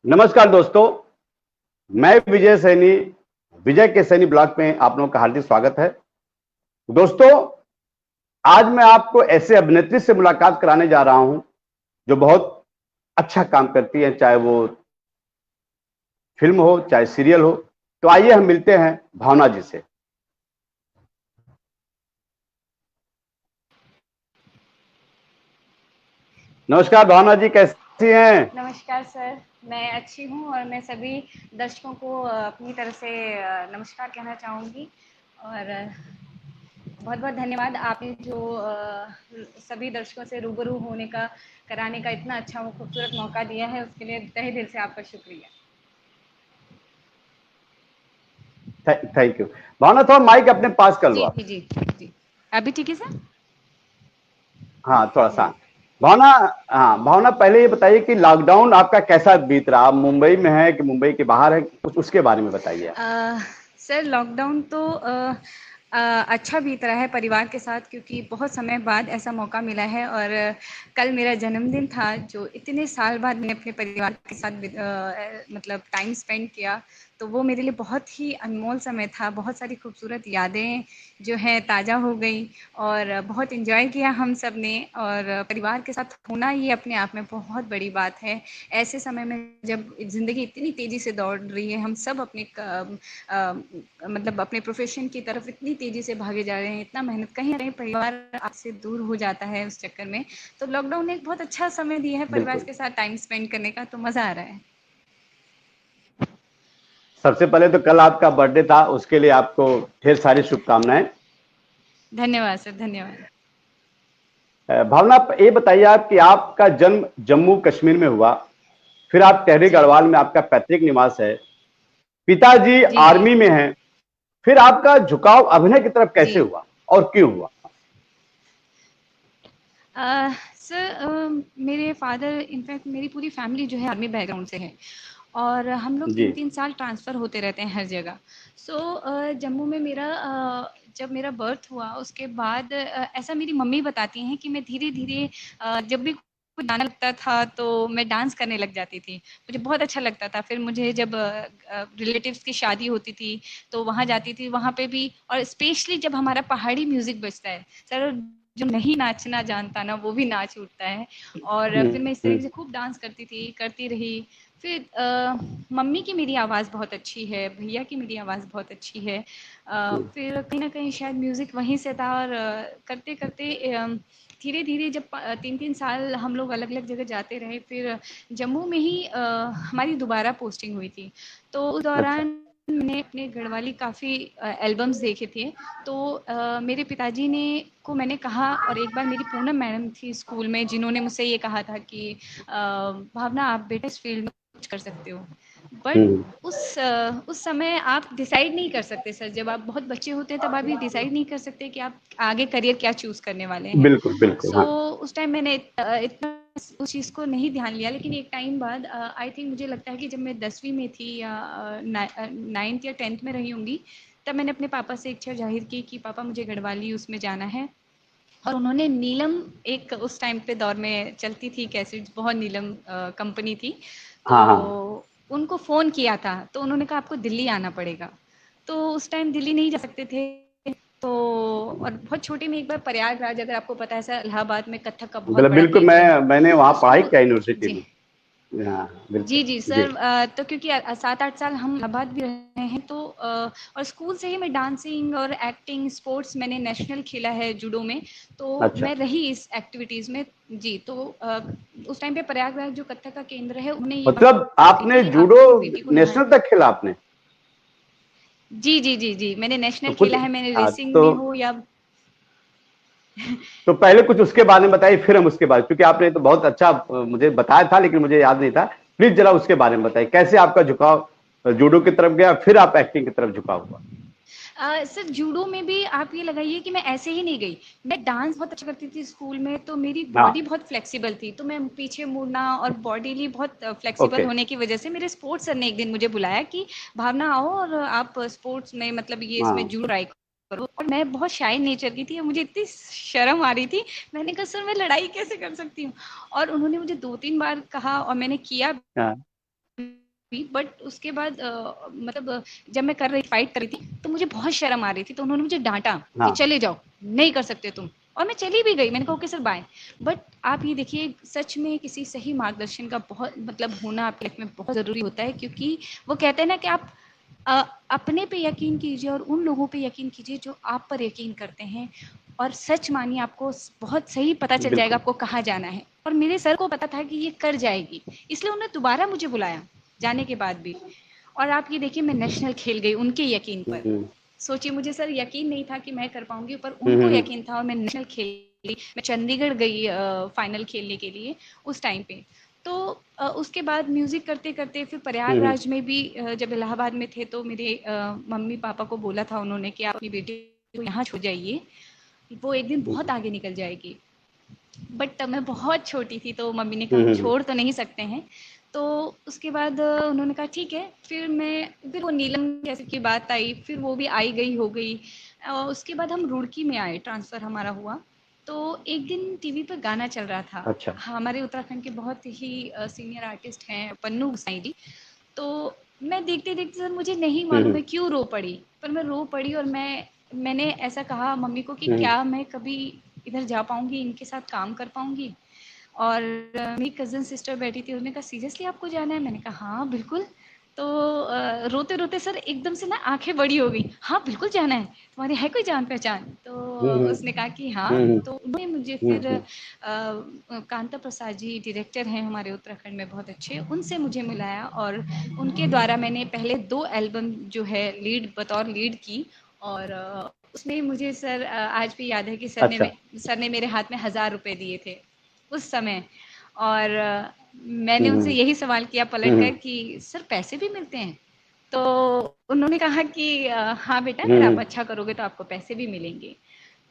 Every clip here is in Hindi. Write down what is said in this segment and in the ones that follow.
नमस्कार दोस्तों, मैं विजय सैनी, विजय के सैनी ब्लॉग में आप लोगों का हार्दिक स्वागत है। दोस्तों, आज मैं आपको ऐसे अभिनेत्री से मुलाकात कराने जा रहा हूं जो बहुत अच्छा काम करती है, चाहे वो फिल्म हो चाहे सीरियल हो। तो आइए हम मिलते हैं भावना जी से। नमस्कार भावना जी, कैसी हैं? नमस्कार सर, मैं अच्छी हूँ और मैं सभी दर्शकों को अपनी तरफ से नमस्कार कहना चाहूँगी और बहुत-बहुत धन्यवाद आपने जो सभी दर्शकों से रूबरू होने का कराने का इतना अच्छा वो खूबसूरत मौका दिया है, उसके लिए तहे दिल से आपका शुक्रिया। Thank you. भावना, थोड़ा माइक अपने पास कर लो जी, आप। जी, जी, जी। अभी ठीक है सर? हाँ, थोड़ा सा। जी। भावना, हाँ भावना, पहले ये बताइए कि लॉकडाउन आपका कैसा बीत रहा? आप मुंबई में है कि मुंबई के बाहर है, कुछ उसके बारे में बताइए आप। सर लॉकडाउन तो अच्छा बीत रहा है परिवार के साथ क्योंकि बहुत समय बाद ऐसा मौका मिला है और कल मेरा जन्मदिन था जो इतने साल बाद मैंने अपने परिवार के साथ मतलब टाइम स्पेंड किया, तो वो मेरे लिए बहुत ही अनमोल समय था। बहुत सारी खूबसूरत यादें जो हैं ताज़ा हो गई और बहुत एंजॉय किया हम सब ने और परिवार के साथ होना ये अपने आप में बहुत बड़ी बात है। ऐसे समय में जब ज़िंदगी इतनी तेज़ी से दौड़ रही है, हम सब अपने मतलब अपने प्रोफेशन की तरफ इतनी तेज़ी से भागे जा रहे हैं, इतना मेहनत, कहीं न कहीं परिवार आपसे दूर हो जाता है उस चक्कर में। तो लॉकडाउन ने एक बहुत अच्छा समय दिया है परिवार बिल्कुल। के साथ टाइम स्पेंड करने का, तो मज़ा आ रहा है। सबसे पहले तो कल आपका बर्थडे था, उसके लिए आपको ढेर सारी शुभकामनाएं। धन्यवाद सर, धन्यवाद। भावना, ये बताइए आप कि आपका जन्म जम्मू कश्मीर में हुआ, फिर आप टेहरी जी। गढ़वाल में आपका पैतृक निवास है, पिताजी जी, जी। आर्मी में हैं, फिर आपका झुकाव अभिनय की तरफ कैसे जी। हुआ और क्यों हुआ? सर मेरे फादर इनफैक्ट मेरी पूरी फैमिली जो है आर्मी बैकग्राउंड से है और हम लोग जी। 3-3 साल ट्रांसफ़र होते रहते हैं हर जगह। सो जम्मू में मेरा जब मेरा बर्थ हुआ उसके बाद ऐसा मेरी मम्मी बताती हैं कि मैं धीरे-धीरे जब भी कुछ गाना लगता था तो मैं डांस करने लग जाती थी। मुझे बहुत अच्छा लगता था। फिर मुझे जब रिलेटिव्स की शादी होती थी तो वहाँ जाती थी, वहाँ पे भी और स्पेशली जब हमारा पहाड़ी म्यूज़िक बजता है, सर जो नहीं नाचना जानता ना वो भी नाच उठता है और फिर मैं इस तरीके से खूब डांस करती थी, करती रही। फिर मम्मी की मेरी आवाज़ बहुत अच्छी है, भैया की मेरी आवाज़ बहुत अच्छी है। फिर कहीं न कहीं शायद म्यूज़िक वहीं से था और करते-करते धीरे-धीरे जब 3-3 साल हम लोग अलग-अलग जगह जाते रहे, फिर जम्मू में ही हमारी दोबारा पोस्टिंग हुई थी। तो उस अच्छा। दौरान मैंने अपने गढ़वाली काफ़ी एल्बम्स देखे थे, तो मेरे पिताजी ने को मैंने कहा और एक बार मेरी पूनम मैडम थी स्कूल में जिन्होंने मुझसे ये कहा था कि भावना आप बेटा इस फील्ड में कुछ कर सकते हो। बट हम्म। उस समय आप डिसाइड नहीं कर सकते सर, जब आप बहुत बच्चे होते हैं तब आप ये डिसाइड नहीं कर सकते कि आप आगे करियर क्या चूज़ करने वाले हैं। बिल्कुल बिल्कुल, सो हाँ। उस टाइम मैंने इतना उस चीज़ को नहीं ध्यान लिया, लेकिन एक टाइम बाद आई थिंक मुझे लगता है कि जब मैं 10वीं में थी या 9th या 10th में रही होंगी, तब मैंने अपने पापा से इच्छा ज़ाहिर की कि पापा मुझे गढ़वाली उसमें जाना है और उन्होंने नीलम एक उस टाइम पे दौर में चलती थी कैसेट्स, बहुत नीलम कंपनी थी, तो हाँ हाँ। उनको फ़ोन किया था, तो उन्होंने कहा आपको दिल्ली आना पड़ेगा। तो उस टाइम दिल्ली नहीं जा सकते थे, तो और बहुत छोटे में एक बार प्रयागराज, अगर आपको पता है सर, इलाहाबाद में कथक का बहुत बड़ा बिल्कुल, केंद्र है। मैंने वहाँ पढ़ाई सो किया यूनिवर्सिटी जी। में। हाँ, बिल्कुल। जी, जी जी। सर तो क्योंकि 7-8 साल हम इलाहाबाद भी रहे हैं, तो और स्कूल से ही मैं डांसिंग और एक्टिंग, स्पोर्ट्स मैंने नेशनल खेला है जूडो में, तो अच्छा। मैं रही इस एक्टिविटीज़ में। जी, तो उस टाइम पे प्रयागराज जो कथक का केंद्र है, उन्होंने ये बात मतलब थी आपने कि आप जूडो अपनी बेटी को यहाँ। नेशनल तक खेला आपने? जी, जी, जी, जी, मैंने तो नेशनल कुछ, खेला है, मैंने हाँ, रेसिंग में हो या तो पहले कुछ उसके बारे में बताइए, फिर हम उसके बाद, क्योंकि आपने तो बहुत अच्छा मुझे बताया था लेकिन मुझे याद नहीं था। प्लीज जरा उसके बारे में बताइए, कैसे आपका झुकाव जूडो की तरफ गया, फिर आप एक्टिंग की तरफ झुकाव हुआ। सर जूडो में भी आप ये लगाइए कि मैं ऐसे ही नहीं गई। मैं डांस बहुत अच्छा करती थी स्कूल में, तो मेरी हाँ। बॉडी बहुत फ्लेक्सिबल थी, तो मैं पीछे मुड़ना और बॉडीली बहुत फ्लेक्सिबल ओके। होने की वजह से मेरे स्पोर्ट्स सर ने एक दिन मुझे बुलाया कि भावना आओ और आप स्पोर्ट्स में मतलब ये इसमें हाँ। जुड़ ट्राई करो। और मैं बहुत शाय नेचर की थी और मुझे इतनी शर्म आ रही थी। मैंने कहा सर मैं लड़ाई कैसे कर सकती हूँ, और उन्होंने मुझे 2-3 बार कहा और मैंने किया। हाँ। बट उसके बाद मतलब जब मैं फाइट कर रही थी तो मुझे बहुत शर्म आ रही थी, तो उन्होंने मुझे डांटा कि हाँ। चले जाओ, नहीं कर सकते तुम। और मैं चली भी गई, मैंने कहा ओके सर बाय। बट आप ये देखिए, सच में किसी सही मार्गदर्शन का बहुत मतलब होना आपकी लाइफ में बहुत ज़रूरी होता है, क्योंकि वो कहते हैं ना कि आप अ, अपने पे यकीन कीजिए और उन लोगों पे यकीन कीजिए जो आप पर यकीन करते हैं, और सच मानिए आपको बहुत सही पता चल जाएगा बिल्कुल। आपको कहाँ जाना है। और मेरे सर को पता था कि ये कर जाएगी, इसलिए उन्होंने दोबारा मुझे बुलाया जाने के बाद भी। और आप ये देखिए, मैं नेशनल खेल गई उनके यकीन पर। हम्म। सोचिए, मुझे सर यकीन नहीं था कि मैं कर पाऊंगी, पर हम्म। उनको यकीन था और मैं नेशनल खेली। मैं चंडीगढ़ गई फाइनल खेलने के लिए उस टाइम पे। तो उसके बाद म्यूज़िक करते करते फिर हम्म। प्रयागराज में भी जब इलाहाबाद में थे तो मेरे मम्मी पापा को बोला था उन्होंने कि आप अपनी बेटी को यहाँ छोड़ जाइए, वो एक दिन बहुत आगे निकल जाएगी। बट तब मैं बहुत छोटी थी तो मम्मी ने कहा हम हम्म। छोड़ तो नहीं सकते हैं। तो उसके बाद उन्होंने कहा ठीक है। फिर वो नीलम जैसे की बात आई, फिर वो भी आई गई हो गई। उसके बाद हम रुड़की में आए, ट्रांसफ़र हमारा हुआ। तो एक दिन टीवी पर गाना चल रहा था। अच्छा। हमारे उत्तराखंड के बहुत ही सीनियर आर्टिस्ट हैं पन्नू गोसाई जी। तो मैं देखते-देखते सर मुझे नहीं मालूम हम्म। मैं क्यों रो पड़ी, पर मैं रो पड़ी और मैंने ऐसा कहा मम्मी को कि हम्म। क्या मैं कभी इधर जा पाऊँगी, इनके साथ काम कर पाऊँगी? और मेरी कज़न सिस्टर बैठी थी, उसने कहा सीरियसली आपको जाना है? मैंने कहा हाँ, बिल्कुल। तो रोते-रोते सर एकदम से ना आँखें बड़ी हो गई, हाँ, बिल्कुल जाना है, तुम्हारी है कोई जान-पहचान? तो हम्म। उसने कहा कि हाँ। हम्म। तो उन्होंने मुझे फिर हम्म। कांता प्रसाद जी डायरेक्टर हैं हमारे उत्तराखंड में बहुत अच्छे, उनसे मुझे मिलाया और उनके द्वारा मैंने पहले 2 एल्बम जो है बतौर लीड की। और उसमें मुझे सर आज भी याद है कि अच्छा। सर ने मेरे हाथ में 1000 रुपए दिए थे उस समय। और मैंने हम्म। उनसे यही सवाल किया पलट कर कि सर पैसे भी मिलते हैं? तो उन्होंने कहा कि हाँ बेटा, अगर आप हम्म। अच्छा करोगे तो आपको पैसे भी मिलेंगे।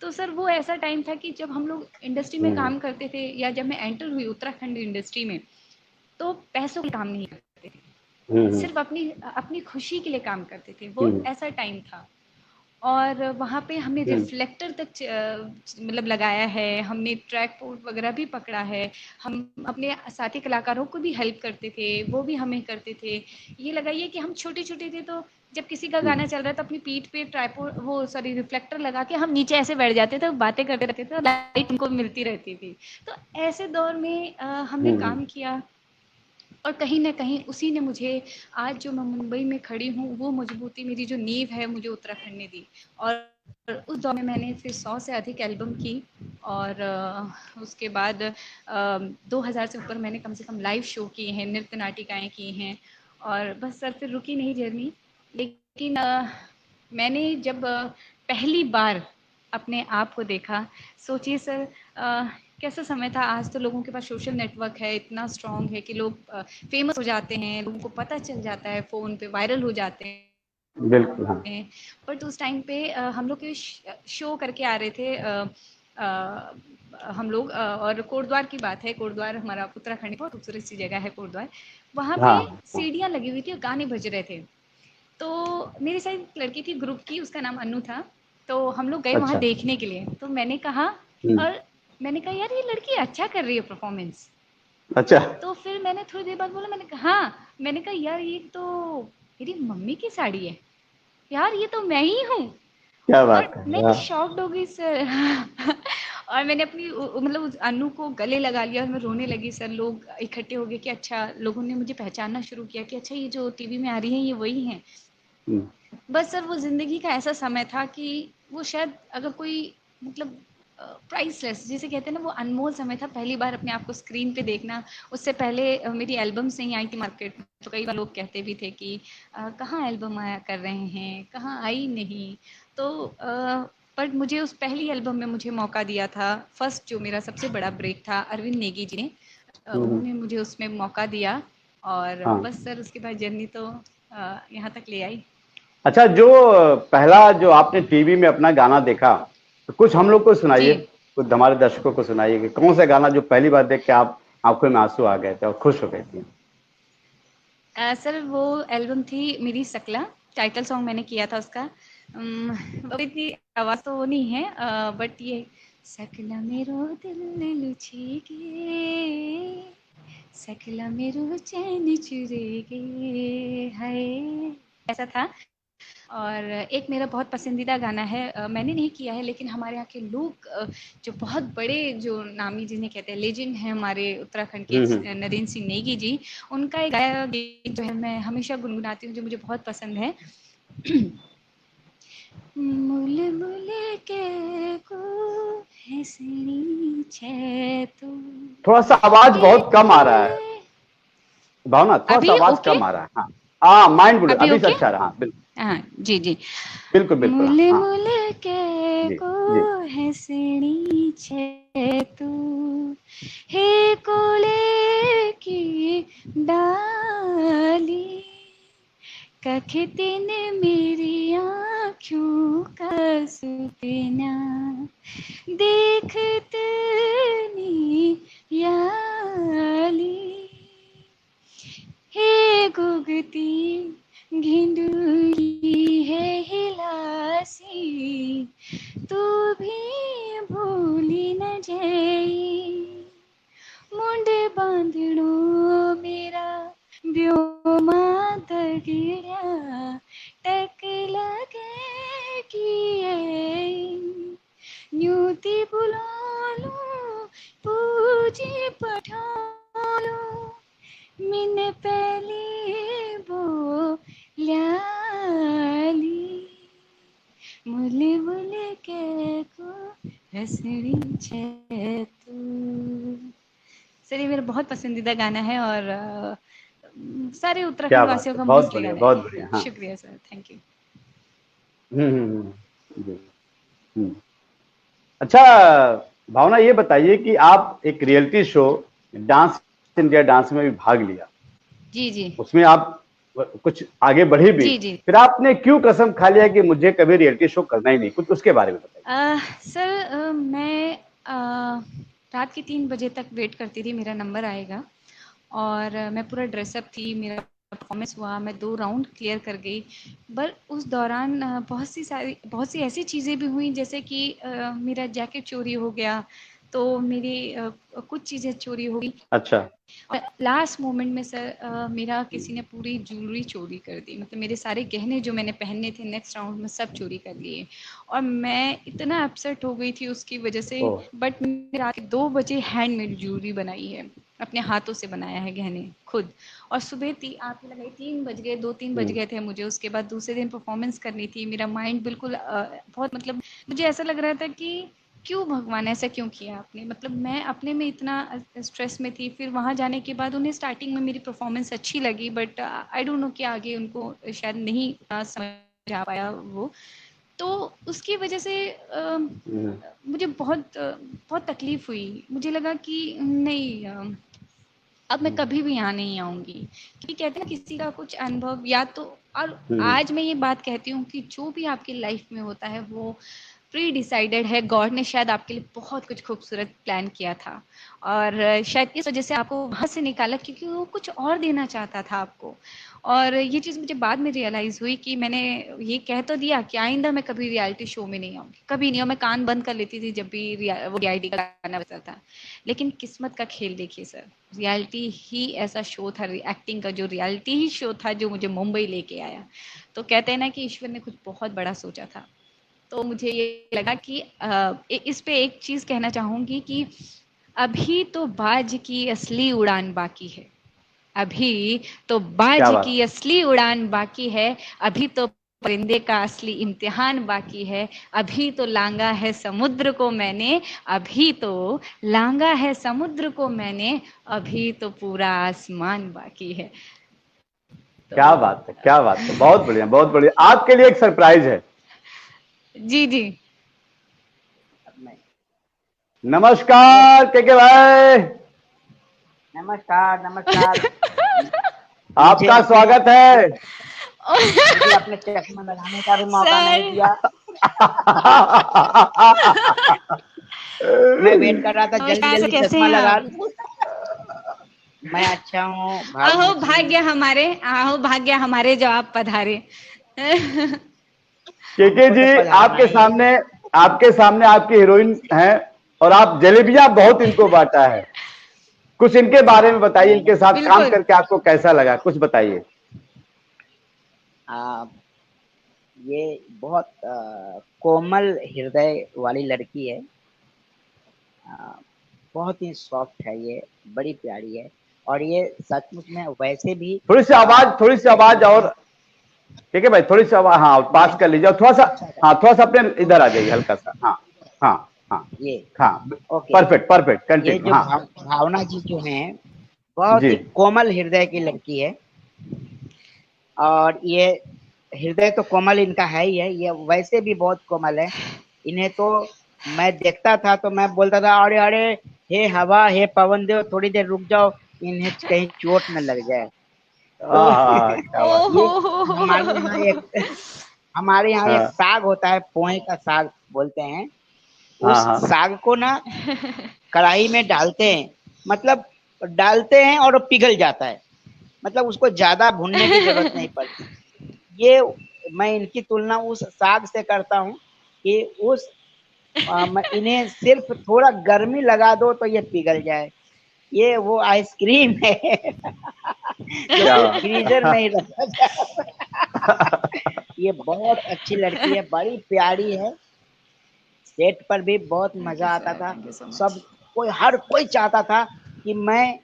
तो सर वो ऐसा टाइम था कि जब हम लोग इंडस्ट्री में हम्म। काम करते थे या जब मैं एंटर हुई उत्तराखंड इंडस्ट्री में, तो पैसों के लिए काम नहीं करते थे, हम्म। सिर्फ अपनी अपनी खुशी के लिए काम करते थे। वो हम्म। ऐसा टाइम था। और वहाँ पे हमने हम्म। रिफ्लेक्टर तक मतलब लगाया है, हमने ट्रैक पोर्ट वगैरह भी पकड़ा है। हम अपने साथी कलाकारों को भी हेल्प करते थे, वो भी हमें करते थे। ये लगाइए कि हम छोटे-छोटे थे तो जब किसी का गाना चल रहा है तो अपनी पीठ पे रिफ्लेक्टर लगा के हम नीचे ऐसे बैठ जाते थे, बातें करते रहते थे और लाइट उनको मिलती रहती थी। तो ऐसे दौर में हमने हम्म। काम किया। और कहीं न कहीं उसी ने मुझे आज जो मैं मुंबई में खड़ी हूँ, वो मजबूती मेरी जो नींव है मुझे उत्तराखंड ने दी। और उस दौर में मैंने फिर 100 से अधिक एल्बम की। और उसके बाद 2000 से ऊपर मैंने कम से कम लाइव शो किए हैं, नृत्य नाटिकाएँ की हैं। और बस सर फिर रुकी नहीं जर्नी। लेकिन मैंने जब पहली बार अपने आप को देखा, सोचिए सर कैसा समय था। आज तो लोगों के पास सोशल नेटवर्क है, इतना स्ट्रॉन्ग है कि लोग फेमस हो जाते हैं, लोगों को पता चल जाता है, फ़ोन पे वायरल हो जाते बिल्कुल। हाँ। हैं। बट उस टाइम पे हम लोग के शो करके आ रहे थे अ, हम लोग और कोटद्वार की बात है। कोटद्वार हमारा उत्तराखंड की बहुत खूबसूरत सी जगह है कोटद्वार। वहाँ पे हाँ। हाँ। सीढ़ियाँ लगी हुई थी और गाने बज रहे थे। तो मेरे साथ एक लड़की थी ग्रुप की, उसका नाम अन्नू था। तो हम लोग गए वहाँ अच्छा। देखने के लिए। तो मैंने कहा हम्म। और मैंने कहा यार ये लड़की अच्छा कर रही है परफॉर्मेंस। अच्छा। तो फिर मैंने थोड़ी देर बाद बोला, मैंने कहा हाँ, मैंने कहा यार ये तो मेरी मम्मी की साड़ी है, यार ये तो मैं ही हूँ। क्या और बात है। मैं हाँ। शॉक्ड हो गई सर। और मैंने अपनी मतलब उस अनु को गले लगा लिया और मैं रोने लगी सर। लोग इकट्ठे हो गए कि अच्छा, लोगों ने मुझे पहचानना शुरू किया कि अच्छा ये जो टीवी में आ रही है ये वही हैं। हम्म। बस सर वो ज़िंदगी का ऐसा समय था कि वो शायद अगर कोई मतलब प्राइसलेस जिसे कहते हैं ना, वो अनमोल समय था। पहली बार अपने आप को स्क्रीन पे देखना। उससे पहले मेरी एल्बम्स नहीं आई थी मार्केट में, तो कई बार लोग कहते भी थे कि कहाँ एल्बम आया कर रहे हैं, कहाँ आई नहीं। तो बट मुझे उस पहली एल्बम में मुझे मौका दिया था। फर्स्ट जो मेरा सबसे बड़ा ब्रेक था, अरविंद नेगी जी ने हम्म। उन्होंने मुझे उसमें मौका दिया। और हाँ। बस सर उसके बाद जर्नी तो यहाँ तक ले आई। अच्छा, जो पहला जो आपने टीवी में अपना गाना देखा, तो कुछ हम लोग को जी। सुनाइए, कुछ हमारे दर्शकों को सुनाइए कि कौन सा गाना जो पहली बार देख के आप आंखों में आंसू आ गए थे और खुश हो गई थी। सर वो एल्बम थी मेरी सकला, टाइटल सॉन्ग मैंने किया था उसका। वो इतनी आवाज़ तो वो नहीं है, बट ये सकला मेरो दिल लुछी गे सकला मेरू चैन चुरेगे हाय, ऐसा था। और एक मेरा बहुत पसंदीदा गाना है, मैंने नहीं किया है लेकिन हमारे यहाँ के लोग, जो बहुत बड़े, जो नामी जिन्हें कहते हैं लेजेंड हैं हमारे उत्तराखंड के, हम्म। नरेंद्र सिंह नेगी जी, उनका एक गाया गीत जो है मैं हमेशा गुनगुनाती हूँ, जो मुझे बहुत पसंद है। मुल मुल के को हंसनी छे तू, थोड़ा सा आवाज हे बहुत कम आ रहा है कोले। भावना, थोड़ा सा अभी आवाज ओके? कम आ रहा है। हाँ हाँ, माइंडफुल अभी अभी से ओके? अच्छा रहा। हाँ बिल्कुल हाँ जी जी। बिल्कुल बिल्कुल। मुले हाँ मुले के जी को जी। हंसनी छे तू, हे कोले की डाली, कख दिन मेरी आँखों का सपना देखतनी याली, हे गुगती घिंडुली है हिलासी, तू भी भूली न जाई, मुंडे बांधणो मेरा ब्योमा दगिड़ा, टक लगे कि न्यूति बुलालो पूजी पठालो, मिन पहली बो ल्याली, मुले मुले के को हंसनी छे तू। सर ये मेरा बहुत पसंदीदा गाना है और सारे क्या उत्तराखंड बात वासियों है, का बहुत मोस्टली बढ़िया गाना बहुत है। बढ़िया। हाँ शुक्रिया सर, थैंक यू। जी अच्छा भावना, ये बताइए कि आप एक reality show dance India dance में भी भाग लिया, जी जी उसमें आप कुछ आगे बढ़े भी, जी जी। फिर आपने क्यों कसम खा लिया कि मुझे कभी रियलिटी शो करना ही नहीं, कुछ उसके बारे में बताइए। सर मैं रात के 3 बजे तक वेट करती थी मेरा नंबर आएगा, और मैं पूरा ड्रेसअप थी, मेरा परफॉर्मेंस हुआ, मैं 2 राउंड क्लियर कर गई। पर उस दौरान बहुत सी ऐसी चीज़ें भी हुई, जैसे कि मेरा जैकेट चोरी हो गया, तो मेरी कुछ चीज़ें चोरी हो गई। अच्छा। और लास्ट मोमेंट में सर मेरा किसी ने पूरी ज्वेलरी चोरी कर दी, मतलब मेरे सारे गहने जो मैंने पहने थे नेक्स्ट राउंड में सब चोरी कर लिए, और मैं इतना अपसेट हो गई थी उसकी वजह से। ओह। बट मैंने रात के 2 बजे हैंडमेड ज्वेलरी बनाई है, अपने हाथों से बनाया है गहने खुद, और सुबह आप लगाई 3 बज गए, 2-3 बज हम्म। गए थे मुझे। उसके बाद दूसरे दिन परफॉर्मेंस करनी थी, मेरा माइंड बिल्कुल बहुत, मतलब मुझे ऐसा लग रहा था कि क्यों भगवान ऐसा क्यों किया आपने, मतलब मैं अपने में इतना स्ट्रेस में थी। फिर वहाँ जाने के बाद उन्हें स्टार्टिंग में मेरी परफॉर्मेंस अच्छी लगी, बट आई डोंट नो कि आगे उनको शायद नहीं समझ आ पाया वो, तो उसकी वजह से हम्म। मुझे बहुत तकलीफ हुई। मुझे लगा कि नहीं, अब मैं कभी भी यहाँ नहीं आऊँगी, क्योंकि कहते हैं ना किसी का कुछ अनुभव या तो, और हम्म। आज मैं ये बात कहती हूँ कि जो भी आपकी लाइफ में होता है वो प्री डिसाइडेड है, गॉड ने शायद आपके लिए बहुत कुछ खूबसूरत प्लान किया था, और शायद इस वजह से आपको वहाँ से निकाला क्योंकि वो कुछ और देना चाहता था आपको। और ये चीज़ मुझे बाद में रियलाइज़ हुई कि मैंने ये कह तो दिया कि आइंदा मैं कभी रियलिटी शो में नहीं आऊँगी, कभी नहीं, और मैं कान बंद कर लेती थी जब भी वो रियलिटी का गाना बजता था। लेकिन किस्मत का खेल देखिए सर, रियलिटी ही ऐसा शो था, एक्टिंग का जो रियलिटी ही शो था जो मुझे मुंबई लेके आया। तो कहते हैं ना कि ईश्वर ने कुछ बहुत बड़ा सोचा था। तो मुझे ये लगा कि इस पे एक चीज़ कहना चाहूँगी कि अभी तो बाज की असली उड़ान बाकी है, अभी तो क्या बाज बात। की असली उड़ान बाकी है, अभी तो परिंदे का असली इम्तिहान बाकी है, अभी तो लांगा है समुद्र को मैंने, अभी तो लांगा है समुद्र को मैंने, अभी तो पूरा आसमान बाकी है। तो क्या बात है, क्या बात है, बहुत बढ़िया बहुत बढ़िया। आपके लिए एक सरप्राइज है। जी जी। नमस्कार के भाई, नमस्कार नमस्कार। मुझे आपका अपने स्वागत है। मुझे अपने चश्मा लगाने का भी मौका नहीं सर दिया। मैं वेट कर रहा था जल्दी नमस्कार सर, जल्दी कैसे चश्मा हैं लगा आप? लूं। मैं अच्छा हूँ अहो भावना जी। भाग्य हमारे, अहो भाग्य हमारे जो आप पधारे। केके हमको तो जी, पधारना आपके ही है। सामने, आपके सामने आपकी हीरोइन है, और आप जलेबियां बहुत इनको बांटा है। कुछ इनके बारे में बताइए, इनके साथ काम बिल्कुल। करके आपको कैसा लगा, कुछ बताइए। आ, ये बहुत कोमल हृदय वाली लड़की है। आ, बहुत ही सॉफ्ट है ये, बड़ी प्यारी है। और ये सचमुच में वैसे भी थोड़ी सी जैसे आवाज और, मैंने ठीक है भाई, थोड़ी सी आवाज, हाँ पास कर लीजिए, और थोड़ा सा, अच्छा हाँ थोड़ा सा अपने इधर आ जाइए हल्का सा, हाँ हाँ हाँ ये हाँ, ओके। परफेक्ट परफेक्ट, ये कंटिन्यू, जो हाँ भावना जी जो हैं, बहुत जी। ही कोमल हृदय की लड़की है। और ये हृदय तो कोमल इनका है ही है, ये वैसे भी बहुत कोमल है। इन्हें तो मैं देखता था तो मैं बोलता था, अरे अरे, हे हवा, हे पवन देव, थोड़ी देर रुक जाओ, इन्हें कहीं चोट न लग जाए। तो क्या बात। ये हमारे यहाँ ओहो। एक हमारे यहाँ एक हाँ साग होता है, पोहे का साग बोलते हैं। हाँ उस हाँ साग को ना कढ़ाई में डालते हैं, मतलब डालते हैं और वो पिघल जाता है, मतलब उसको ज्यादा भूनने की जरूरत नहीं पड़ती। ये मैं इनकी तुलना उस साग से करता हूँ कि इन्हें सिर्फ थोड़ा गर्मी लगा दो तो ये पिघल जाए। ये वो आइसक्रीम है जो क्या कि फ्रीजर में बात। ही रखा जाए। ये बहुत अच्छी लड़की है, बड़ी प्यारी है। सेट पर भी बहुत थैंक यू मजा आता सर, था। Thank you so much. सब हर कोई चाहता था कि मैं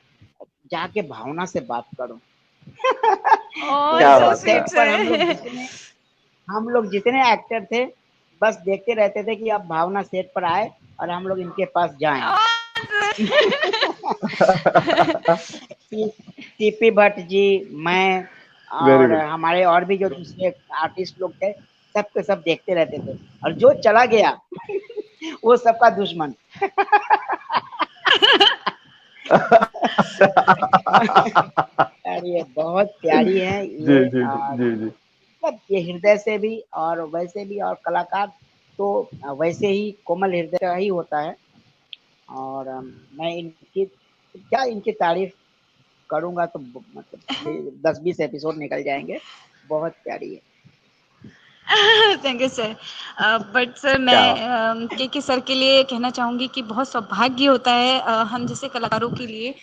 जाके भावना से बात करूं। ओह, क्या तो सो बात है। स्वीट सेट पर सर। हम लोग जितने एक्टर थे, बस देखते रहते थे कि अब भावना सेट पर आए और हम लोग इनके पास जाएं। सीपी भट्ट जी, मैं वेरी और गुड। हमारे और भी जो दूसरे आर्टिस्ट लोग थे, सब के सब देखते रहते थे। और जो चला गया वो सबका दुश्मन। अरे बहुत प्यारी है जी ये। जी जी जी जी। मतलब ये हृदय से भी और वैसे भी, और कलाकार तो वैसे ही कोमल हृदय का ही होता है। और मैं इनकी क्या इनकी तारीफ करूंगा तो मतलब 10-20 एपिसोड निकल जाएंगे। बहुत प्यारी है। Thank you sir. But sir क्या मैं के सर के लिए कहना चाहूँगी कि बहुत सौभाग्य होता है हम जैसे कलाकारों के लिए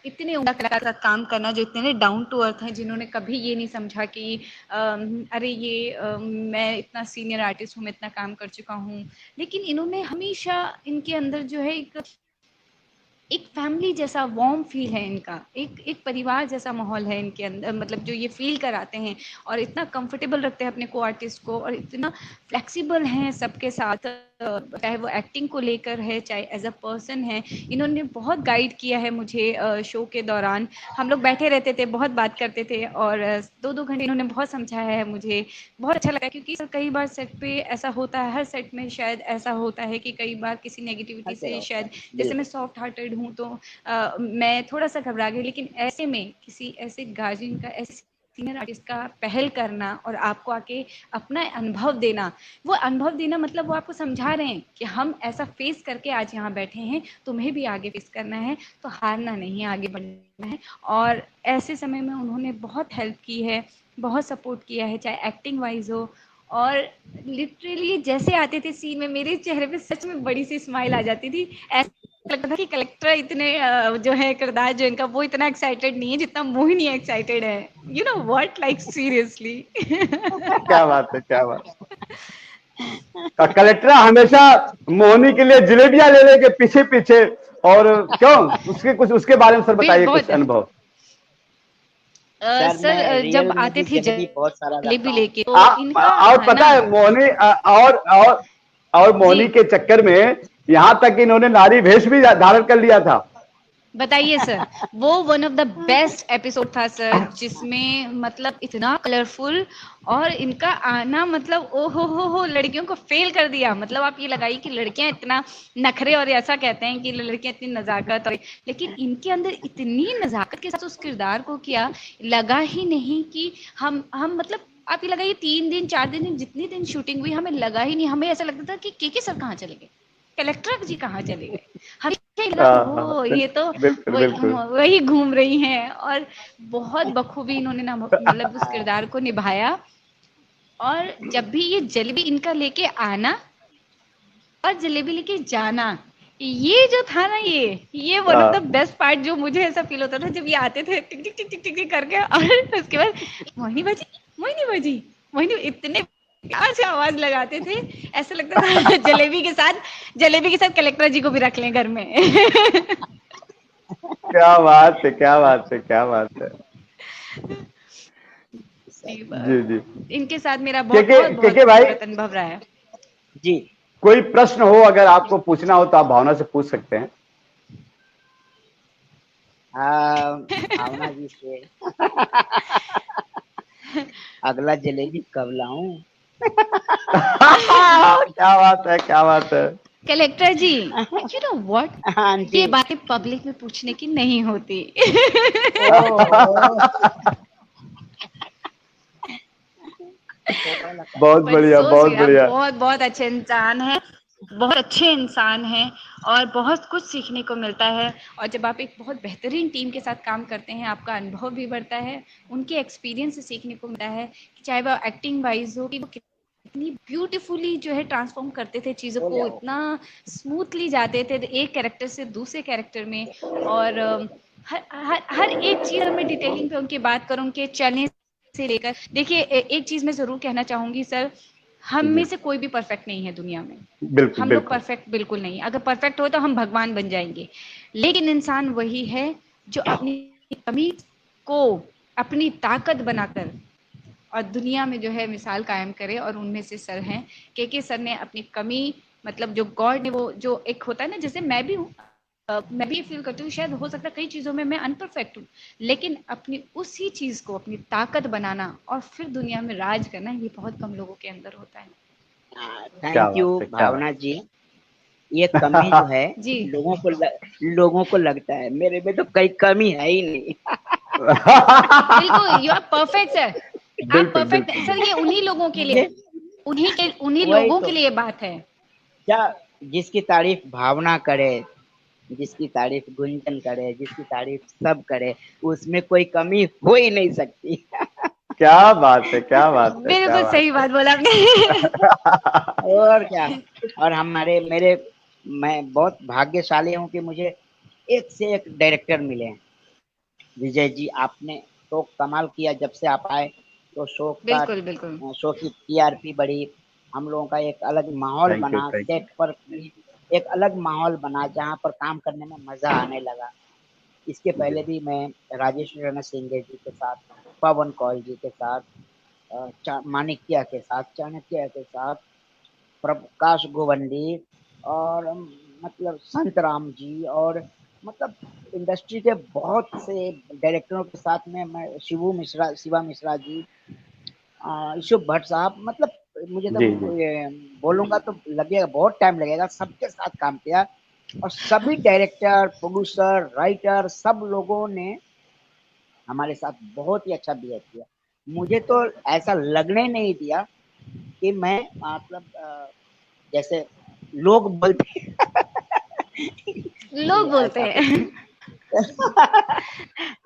इतने उम्दा कलाकार के साथ काम करना, जो इतने डाउन टू अर्थ हैं, जिन्होंने कभी ये नहीं समझा कि अरे ये मैं इतना सीनियर आर्टिस्ट हूँ, मैं इतना काम कर चुका हूँ। लेकिन इन्होंने हमेशा, इनके अंदर जो है एक फैमिली जैसा वार्म फील है इनका, एक एक परिवार जैसा माहौल है इनके अंदर, मतलब जो ये फील कराते हैं। और इतना कंफर्टेबल रखते हैं अपने को आर्टिस्ट को, और इतना फ्लेक्सिबल हैं सबके साथ, चाहे वो एक्टिंग को लेकर है, चाहे एज अ पर्सन है। इन्होंने बहुत गाइड किया है मुझे शो के दौरान। हम लोग बैठे रहते थे, बहुत बात करते थे, और 2-2 घंटे इन्होंने बहुत समझाया है मुझे। बहुत अच्छा लगा, क्योंकि सर कई बार सेट पे ऐसा होता है, हर सेट में शायद ऐसा होता है कि कई बार किसी नेगेटिविटी हर से जगह होता शायद, है, जैसे मैं बिल्कुल। सॉफ्ट हार्टेड हूँ तो मैं थोड़ा सा घबरा गई, लेकिन ऐसे में किसी ऐसे गार्जियन का, ऐसे सीनियर आर्टिस्ट का पहल करना और आपको आके अपना अनुभव देना, वो अनुभव देना मतलब वो आपको समझा रहे हैं कि हम ऐसा फेस करके आज यहाँ बैठे हैं, तुम्हें भी आगे फेस करना है, तो हारना नहीं, आगे बढ़ना है। और ऐसे समय में उन्होंने बहुत हेल्प की है, बहुत सपोर्ट किया है, चाहे एक्टिंग वाइज हो। और लिटरली जैसे आते थे सीन में, मेरे चेहरे पे सच में बड़ी सी स्माइल आ जाती थी। ऐसा लगता था कि कलेक्टर इतने जो है किरदार जो इनका, वो इतना एक्साइटेड नहीं है जितना मोहिनी एक्साइटेड है। You know what, like seriously. क्या बात है, क्या बात। कलेक्टर हमेशा मोहनी के लिए जलेबियां लेने के पीछे पीछे, और क्यों, उसके कुछ उसके बारे में सर बताइए कुछ बहुत अनुभव। सर मैं सर जब रियल में आते भी थे जलेबी बहुत सारा लाता जलेबी हूँ। लेके, तो इनका और है पता ना। है मोहनी और जी मोहनी के चक्कर में यहां तक कि इन्होंने नारी वेश भी धारण कर लिया था। बताइए सर, वो one of the best episode था सर, जिसमें मतलब इतना कलरफुल, और इनका आना मतलब ओ हो, लड़कियों को फेल कर दिया। मतलब आप ये लगाइए कि लड़कियां इतना नखरे, और ऐसा कहते हैं कि लड़कियां इतनी नजाकत, और लेकिन इनके अंदर इतनी नजाकत के साथ उस किरदार को किया, लगा ही नहीं कि हम मतलब आप ये लगाइए 3 दिन 4 दिन, जितनी दिन शूटिंग हुई, हमें लगा ही नहीं, हमें ऐसा लगता था कि के सर कहाँ चले गए, कलेक्टर जी कहाँ चले गए। हमें लगा कि हो ये तो बिल्कुल बिल्कुल। वही घूम रही हैं। और बहुत बखूबी इन्होंने ना मतलब उस किरदार को निभाया। और जब भी ये जलेबी इनका लेके आना और जलेबी लेके जाना, ये जो था ना, ये one of the best part जो मुझे ऐसा फील होता था जब ये आते थे टिक टिक टिक टिक टिक टिक करके, और उसके बाद मोहिनी बाजी, मोहिनी बाजी, मोहिनी, इतने प्यार से आवाज लगाते थे, ऐसा लगता था जलेबी के साथ कलेक्टर जी को भी रख लें घर में। क्या बात है, क्या बात है, क्या बात है। जी जी। इनके साथ मेरा के बहुत बहुत बहुत के भाई, खूबसूरत अनुभव रहा है जी। कोई प्रश्न हो अगर आपको पूछना हो तो आप भावना से पूछ सकते हैं। भावना जी से अगला जलेबी कब लाऊं? क्या बात है, क्या बात है। Collector ji, you know what, हाँ ये जी। बातें पब्लिक में पूछने की नहीं होती। बहुत बट बढ़िया, सो बहुत स्वीट, आप बढ़िया। बहुत बहुत अच्छे इंसान हैं, बहुत अच्छे इंसान हैं, और बहुत कुछ सीखने को मिलता है। और जब आप एक बहुत बेहतरीन टीम के साथ काम करते हैं, आपका अनुभव भी बढ़ता है, उनके एक्सपीरियंस से सीखने को मिलता है, कि चाहे वो एक्टिंग वाइज हो, कि वो इतनी ब्यूटीफुली जो है ट्रांसफॉर्म करते थे चीज़ों हो को, जाओ। इतना स्मूथली जाते थे एक कैरेक्टर से दूसरे कैरेक्टर में। और हर एक चीज़ में डिटेलिंग पे उनकी बात करूँ, उनके चैलेंज से लेकर, देखिए एक चीज़ मैं ज़रूर कहना चाहूँगी सर, हम में जी, से कोई भी परफेक्ट नहीं है दुनिया में। बिल्कुल हम लोग बिल्कुल। परफेक्ट बिल्कुल नहीं है, अगर परफेक्ट हो तो हम भगवान बन जाएंगे। लेकिन इंसान वही है जो अपनी कमी को अपनी ताकत बनाकर और दुनिया में जो है मिसाल कायम करे, और उनमें से सर हैं। के सर ने अपनी कमी, मतलब जो गॉड ने, वो जो एक होता है ना, जैसे मैं भी हूँ, मैं भी फील करती हूँ शायद हो सकता है कई चीज़ों में मैं अनपरफेक्ट हूँ, लेकिन अपनी उसी चीज़ को अपनी ताकत बनाना और फिर दुनिया में राज करना, ये बहुत कम लोगों के अंदर होता है। क्या थैंक यू बात है, क्या बात भावना जी। ये कमी जो है जी लोगों को लगता है, मेरे में तो कई कमी है ही नहीं। बिल्कुल, यू आर परफेक्ट सर, आप बिल्कुल परफेक्ट बिल्कुल सर, ये उन्हीं लोगों के लिए, मुझे उन्हीं वही लोगों तो, के लिए बात है। क्या जिसकी तारीफ भावना करे, जिसकी तारीफ गुंजन करे, जिसकी तारीफ सब करे, उसमें कोई कमी हो ही नहीं सकती। क्या बात है, क्या बात है, क्या बिल्कुल बात सही बात बोला आपने। है। और क्या। और हमारे मेरे मैं बहुत भाग्यशाली हूँ कि मुझे एक से एक डायरेक्टर मिले हैं। विजय जी, आपने तो कमाल किया जब से आप आए, तो बिल्कुल बिल्कुल। शो की टीआरपी बढ़ी। हम लोगों का एक अलग माहौल थैंक यू, बना थैंक सेट पर, एक अलग माहौल बना जहाँ पर काम करने में मजा आने लगा। इसके यू। जी पहले भी मैं राजेश रैना सिंघे जी के साथ, पवन कौल जी के साथ, माणिक्य के साथ, चाणक्य के साथ, प्रकाश गोवंडी, और मतलब संत राम जी, और मतलब इंडस्ट्री के बहुत से डायरेक्टरों के साथ में मैं, शिवा मिश्रा जी, यूसुफ भट्ट साहब, मतलब मुझे तो जी जी। बोलूंगा तो लगेगा, बहुत टाइम लगेगा। सबके साथ काम किया, और सभी डायरेक्टर, प्रोड्यूसर, राइटर, सब लोगों ने हमारे साथ बहुत ही अच्छा बिहेव किया। मुझे तो ऐसा लगने नहीं दिया कि मैं मतलब जैसे लोग बोलते कि लोग बोलते ऐसा कुछ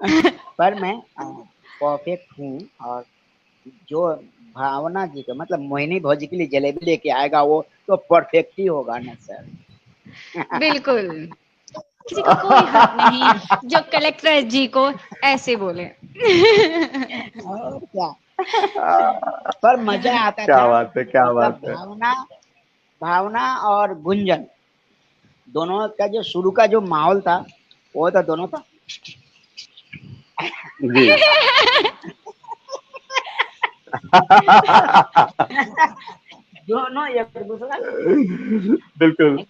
हैं। पर मैं परफेक्ट हूँ। और जो भावना जी का मतलब मोहिनी भौजी के लिए जलेबी लेके आएगा, वो तो परफेक्ट ही होगा ना सर। बिल्कुल, किसी को कोई हक नहीं जो कलेक्टर जी को ऐसे बोले। और क्या। पर मजा आता क्या था। बात है, क्या मतलब बात है। भावना और गुंजन दोनों का जो शुरू का जो माहौल था, वो तो दोनों था। जी। दोनों एक दूसरा बिल्कुल।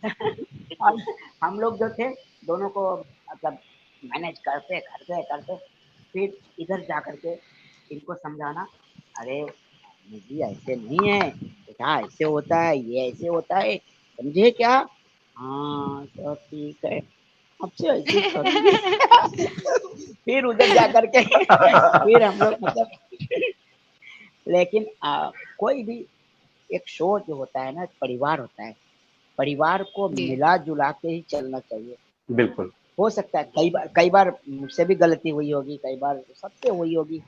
और हम लोग जो थे, दोनों को मतलब मैनेज करते करते करते, फिर इधर जा करके इनको समझाना, अरे जी ऐसे नहीं है बेटा, ऐसे होता है, ये ऐसे होता है, समझे क्या? हाँ तो ठीक है, अब से ऐसे ही करूंगी। फिर उधर जा करके फिर हम लोग मतलब लेकिन कोई भी एक शो जो होता है ना, परिवार होता है, परिवार को जी मिला जुला के ही चलना चाहिए। बिल्कुल। हो सकता है कई बार मुझसे भी गलती हुई होगी, कई बार सबसे हुई होगी,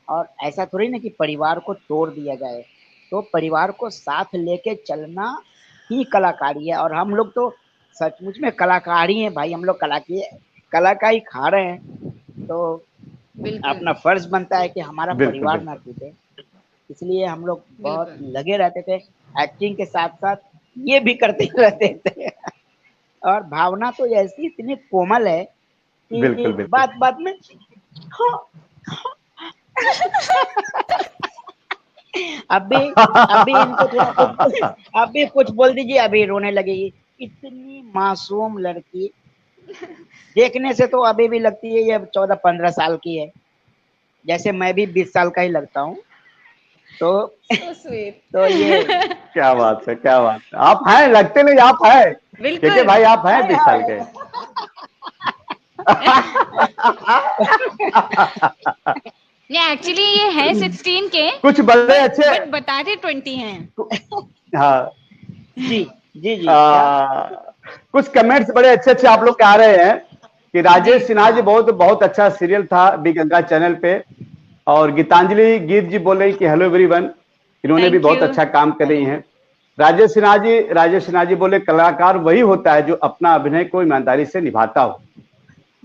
और ऐसा थोड़ी ना कि परिवार को तोड़ दिया जाए। तो परिवार को साथ लेके चलना ही कलाकारी है। और हम लोग तो सचमुच में कलाकारी है भाई, हम लोग कला का ही खा रहे हैं, तो बिल्कुल अपना फर्ज बनता है कि हमारा बिल्कुल परिवार बिल्कुल। ना टूटे। इसलिए हम लोग बहुत बिल्कुल लगे रहते थे, एक्टिंग के साथ साथ ये भी करते रहते थे। और भावना तो ऐसी इतनी कोमल है कि बिल्कुल बिल्कुल। बात बात में हाँ, अभी अभी इनको थोड़ा कुछ अभी कुछ बोल दीजिए, अभी रोने लगेगी। इतनी मासूम लड़की, देखने से तो अभी भी लगती है ये 14-15 साल की है, जैसे मैं भी 20 साल का ही लगता हूँ। तो सो स्वीट तो ये क्या बात है, क्या बात है। आप हैं, लगते नहीं, आप हैं के बिल्कुल भाई, आप हैं हाय 20 साल हाय। के। नहीं, एक्चुअली ये है 16 के, कुछ बड़े अच्छे। बट बताते 20 हैं। हाँ। जी जी जी, क्या? आ, कुछ कमेंट्स बड़े अच्छे अच्छे आप लोग के आ रहे हैं कि राजेश जी सिन्हा जी हाँ बहुत बहुत अच्छा सीरियल था बी गंगा चैनल पे। और गीतांजलि गीत जी बोल रही कि हेलो एवरीवन, इन्होंने भी थैंक बहुत यू। अच्छा काम कर रही हैं। राजेश सिन्हा जी बोले कलाकार वही होता है जो अपना अभिनय को ईमानदारी से निभाता हो।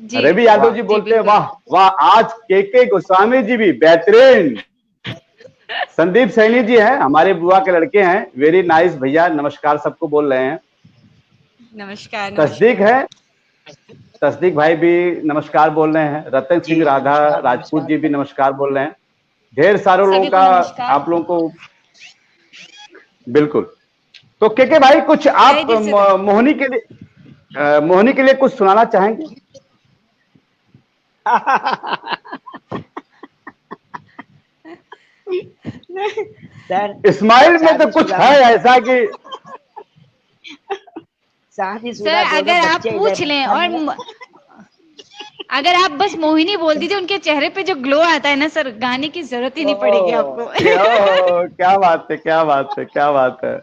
जी रवि यादव वाह, जी जी बोलते हैं बिल्कुल। वाह वाह, आज के गोस्वामी जी भी बेहतरीन। संदीप सैनी जी हैं, हमारे बुआ के लड़के हैं, वेरी नाइस भैया, नमस्कार सबको बोल रहे हैं। नमस्कार तस्दीक नमस्कार। है, तस्दीक भाई भी नमस्कार बोल रहे हैं। रतन जी सिंह राधा नमस्कार राजपूत नमस्कार। जी भी नमस्कार बोल रहे हैं। ढेर सारे लोगों सभी को का नमस्कार। आप लोगों को बिल्कुल। तो के भाई कुछ जय आप जी श्री राम। मोहिनी के लिए कुछ सुनाना चाहेंगे? सर, स्माइल में तो कुछ शादीशुदा है ऐसा कि शादीशुदा सर दोनों अगर आप बच्चे इधर पूछ लें घर और में। अगर आप बस मोहिनी बोल दीजिए, उनके चेहरे पे जो ग्लो आता है ना सर, गाने की जरूरत ही नहीं पड़ेगी ओह, आपको। क्या बात है, क्या बात है, क्या बात है।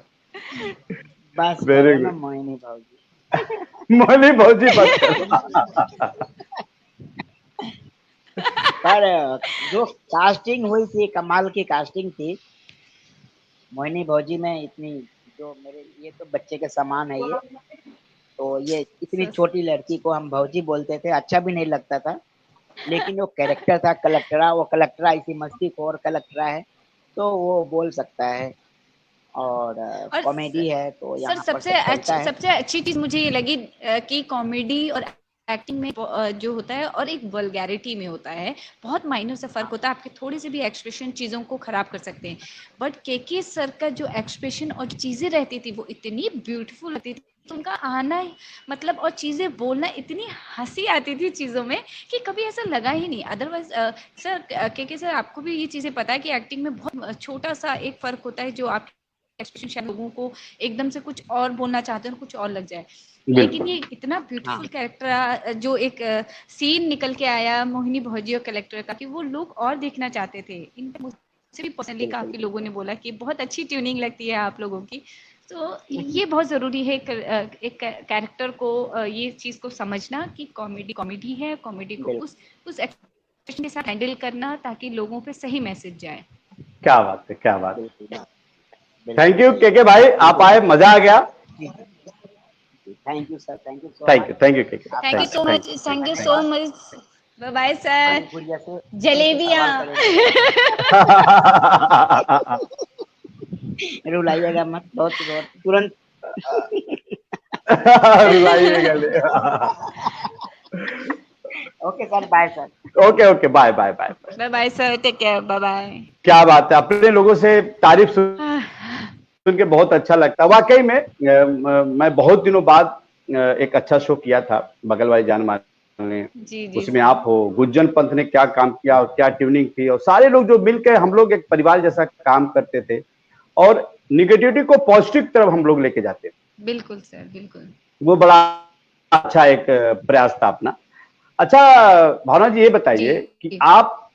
बस वेरी करो ना गुड। मोहिनी भाऊजी। मोहिनी भौजी बस करो। पर जो कास्टिंग हुई थी, कमाल की कास्टिंग थी मोहिनी भौजी में। इतनी जो मेरे, ये तो बच्चे के समान है ये, तो ये इतनी छोटी लड़की को हम भौजी बोलते थे, अच्छा भी नहीं लगता था। लेकिन वो कैरेक्टर था कलेक्टरा, वो कलेक्टरा इसी मस्तीखोर कलेक्टरा है, तो वो बोल सकता है। और और कॉमेडी है तो यहाँ पर सब चलता है। सबसे अच्छी चीज मुझे ये लगी कि कॉमेडी और एक्टिंग में जो होता है और एक वल्गैरिटी में होता है, बहुत माइनर से फर्क होता है। आपके थोड़े से भी एक्सप्रेशन चीज़ों को खराब कर सकते हैं, बट के सर का जो एक्सप्रेशन और चीज़ें रहती थी वो इतनी ब्यूटीफुल रहती थी। तो उनका आना मतलब और चीज़ें बोलना, इतनी हंसी आती थी चीज़ों में कि कभी ऐसा लगा ही नहीं। अदरवाइज सर के सर आपको भी ये चीज़ें पता है कि एक्टिंग में बहुत छोटा सा एक फ़र्क होता है, जो आप एक्सप्रेशन शायद लोगों को एकदम से कुछ और बोलना चाहते हैं, कुछ और लग जाए। लेकिन बिल्कुल। ये इतना हाँ ब्यूटीफुल कैरेक्टर, जो एक सीन निकल के आया मोहिनी भौजी और कैरेक्टर का, कि वो लोग और देखना चाहते थे। इनका मुझसे भी पर्सनली बिल्कुल काफी लोगों बिल्कुल। ने बोला कि बहुत अच्छी ट्यूनिंग लगती है आप लोगों की। तो ये बहुत जरूरी है एक कैरेक्टर को ये चीज को समझना कि कॉमेडी कॉमेडी है, कॉमेडी को बिल्कुल उस एक्सप्रेशन के साथ हैंडल करना, ताकि लोगों पे सही मैसेज जाए। क्या बात है, क्या बात बिल्कुल है। बिल्कुल थैंक यू सही है। के भाई, आप बिल्कुल आए, सही। मजा आ गया। Thank you sir, thank you so much. Thank you के। थैंक आपका you thank so you, much, thank you, thank thank you, you thank so धन्यवाद। मच। बाय बाय पानी सर। पुड़िया से जलेबियाँ। सवाल करेंगे। रुलाइएगा मत, बहुत बहुत तुरंत। Thank you. रुलाइए गले। Okay sir, bye sir. Okay okay, bye bye bye bye. Bye bye sir, take care, bye bye. क्या बात है, अपने लोगों से तारीफ सुन के बहुत अच्छा लगता है वाकई में। मैं बहुत दिनों बाद एक अच्छा शो किया था, बगल वाली जान मार ने। जी जी उसमें सर। आप हो, गुज्जन पंत ने क्या काम किया और क्या ट्यूनिंग थी, और सारे लोग जो मिलकर हम लोग एक परिवार जैसा काम करते थे, और निगेटिविटी को पॉजिटिव तरफ हम लोग लेके जाते थे। बिल्कुल सर, बिल्कुल। वो बड़ा अच्छा एक प्रयास था अपना। अच्छा भावना जी, ये जी बताइए कि आप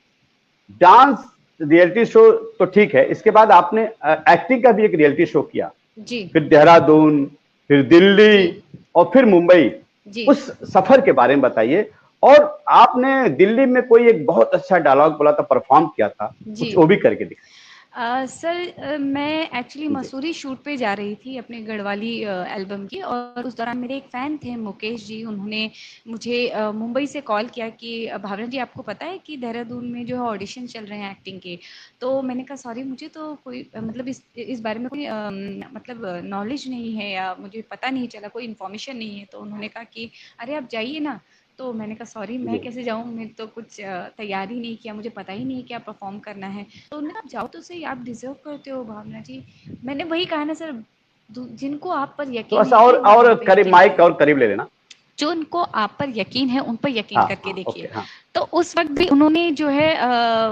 डांस रियलिटी शो तो ठीक है, इसके बाद आपने एक्टिंग का भी एक रियलिटी शो किया, जी फिर देहरादून, फिर जी दिल्ली, और फिर मुंबई। जी उस सफर के बारे में बताइए। और आपने दिल्ली में कोई एक बहुत अच्छा डायलॉग बोला था, परफॉर्म किया था, जी। कुछ वो भी करके दिखाइए। सर मैं एक्चुअली जी। मसूरी शूट पे जा रही थी अपने गढ़वाली एल्बम की, और उस दौरान मेरे एक फ़ैन थे मुकेश जी, उन्होंने मुझे मुंबई से कॉल किया कि भावना जी आपको पता है कि देहरादून में जो है ऑडिशन चल रहे हैं एक्टिंग के। तो मैंने कहा सॉरी मुझे तो कोई मतलब इस बारे में कोई मतलब नॉलेज नहीं है या मुझे पता नहीं चला, कोई इन्फॉर्मेशन नहीं है। तो उन्होंने कहा कि अरे आप जाइए ना। तो मैंने कहा सॉरी मैं जी। कैसे जाऊँ, मैं तो कुछ तैयारी नहीं किया, मुझे पता ही नहीं है क्या परफॉर्म करना है। तो उन्होंने कहा, "आप जाओ तो सही, आप डिज़र्व करते हो भावना जी।" मैंने वही कहा ना सर, जिनको आप पर यकीन थोड़ा सा नहीं है वो और आप पे करीब, यकीन माइक करें। और करीब ले लेना। जो उनको आप पर यकीन है उन पर यकीन हाँ करके हाँ, देखिए। ओके, हाँ। तो उस वक्त भी उन्होंने जो है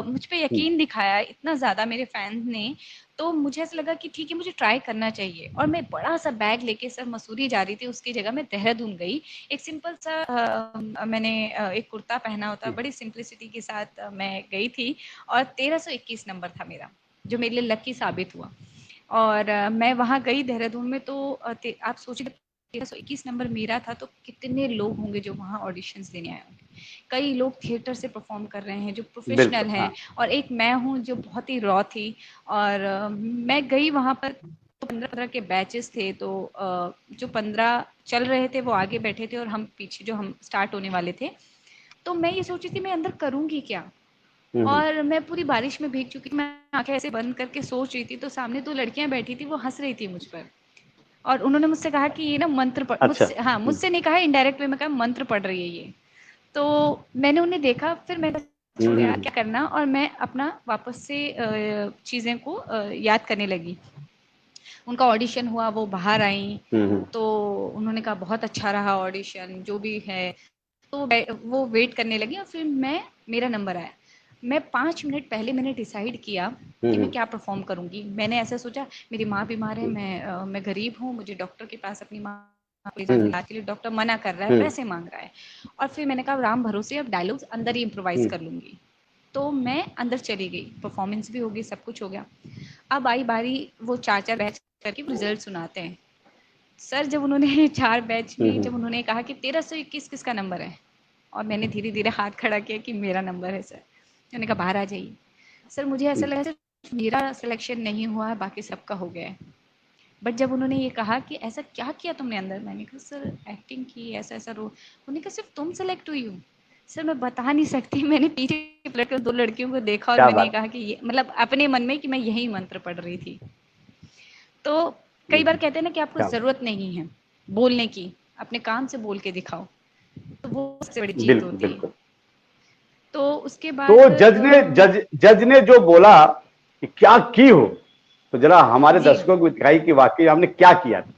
मुझ पे हम्म, यकीन दिखाया इतना ज्यादा मेरे फैंस ने। तो मुझे ऐसा लगा कि ठीक है मुझे ट्राई करना चाहिए, और मैं बड़ा सा बैग लेके सर मसूरी जा रही थी, उसकी जगह मैं देहरादून गई। एक सिंपल सा मैंने एक कुर्ता पहना होता, हम्म, बड़ी सिंपलिसिटी के साथ मैं गई थी। और 1321 नंबर था मेरा, जो मेरे लिए लकी साबित हुआ। और मैं वहाँ गई देहरादून में। तो आप सोचिए 1321 नंबर मेरा था, तो कितने लोग होंगे जो वहाँ ऑडिशंस देने आए होंगे। कई लोग थिएटर से परफॉर्म कर रहे हैं जो प्रोफेशनल बिल्कुल, हैं, हाँ। और एक मैं हूँ जो बहुत ही रॉ थी। और मैं गई वहाँ पर, तो 15-15 के बैचेस थे। तो जो 15 चल रहे थे वो आगे बैठे थे, और हम पीछे जो हम स्टार्ट होने वाले थे। तो मैं ये सोची थी मैं अंदर करूँगी क्या। हम्म, और मैं पूरी बारिश में भीग चुकी थी, मैं आंखें ऐसे बंद करके सोच रही थी, तो सामने 2 लड़कियां बैठी थी, वो हंस रही थी मुझ पर। और उन्होंने मुझसे कहा कि ये ना मंत्र पढ़, अच्छा। मुझसे, हाँ मुझसे नहीं कहा, इनडायरेक्ट वे में कहा मंत्र पढ़ रही है ये। तो मैंने उन्हें देखा, फिर मैंने कहा, छोड़ो यार क्या करना, और मैं अपना वापस से चीज़ें को याद करने लगी। उनका ऑडिशन हुआ, वो बाहर आई। हम्म, तो उन्होंने कहा बहुत अच्छा रहा ऑडिशन जो भी है। तो वो वेट करने लगी, और फिर मेरा नंबर आया। मैं 5 मिनट पहले मैंने डिसाइड किया कि मैं हम्म, क्या परफॉर्म करूंगी। मैंने ऐसा सोचा मेरी माँ बीमार है, हम्म, मैं गरीब हूँ, मुझे डॉक्टर के पास अपनी माँ को ले जाना है हम्म, इलाज के लिए, डॉक्टर मना कर रहा है, हम्म, पैसे मांग रहा है। और फिर मैंने कहा राम भरोसे अब डायलॉग्स अंदर ही इम्प्रोवाइज हम्म, कर लूंगी। तो मैं अंदर चली गई, परफॉर्मेंस भी हो गई, सब कुछ हो गया। अब आई बारी, वो 4-4 बैच करके रिजल्ट सुनाते हैं। सर जब उन्होंने 4 बैच में जब उन्होंने कहा कि 1321 किसका नंबर है, और मैंने धीरे-धीरे हाथ खड़ा किया कि मेरा नंबर है सर। उन्होंने कहा बाहर आ जाइए। सर मुझे ऐसा हम्म, लगा सिर्फ मेरा सिलेक्शन नहीं हुआ है, बाकी सबका हो गया है। बट जब उन्होंने ये कहा कि ऐसा क्या किया तुमने अंदर, मैंने कहा सर एक्टिंग की, ऐसा-ऐसा रोल। उन्होंने कहा सिर्फ तुम सेलेक्ट हुई हो? सर मैं बता नहीं सकती, मैंने पीछे पलट कर 2 लड़कियों को देखा, और क्या मैंने बात। कहा कि ये मतलब अपने मन में कि मैं यही मंत्र पढ़ रही थी। तो कई बार कहते हैं ना कि आपको क्या बात। ज़रूरत नहीं है बोलने की, अपने काम से बोल के दिखाओ, तो वो सबसे बड़ी जीत बिल्कुल, होती है। बिल्कुल। तो उसके तो बाद जज ने जो बोला कि क्या की हो, तो जरा हमारे जी, दर्शकों को दिखाई कि वाकई आपने क्या किया था।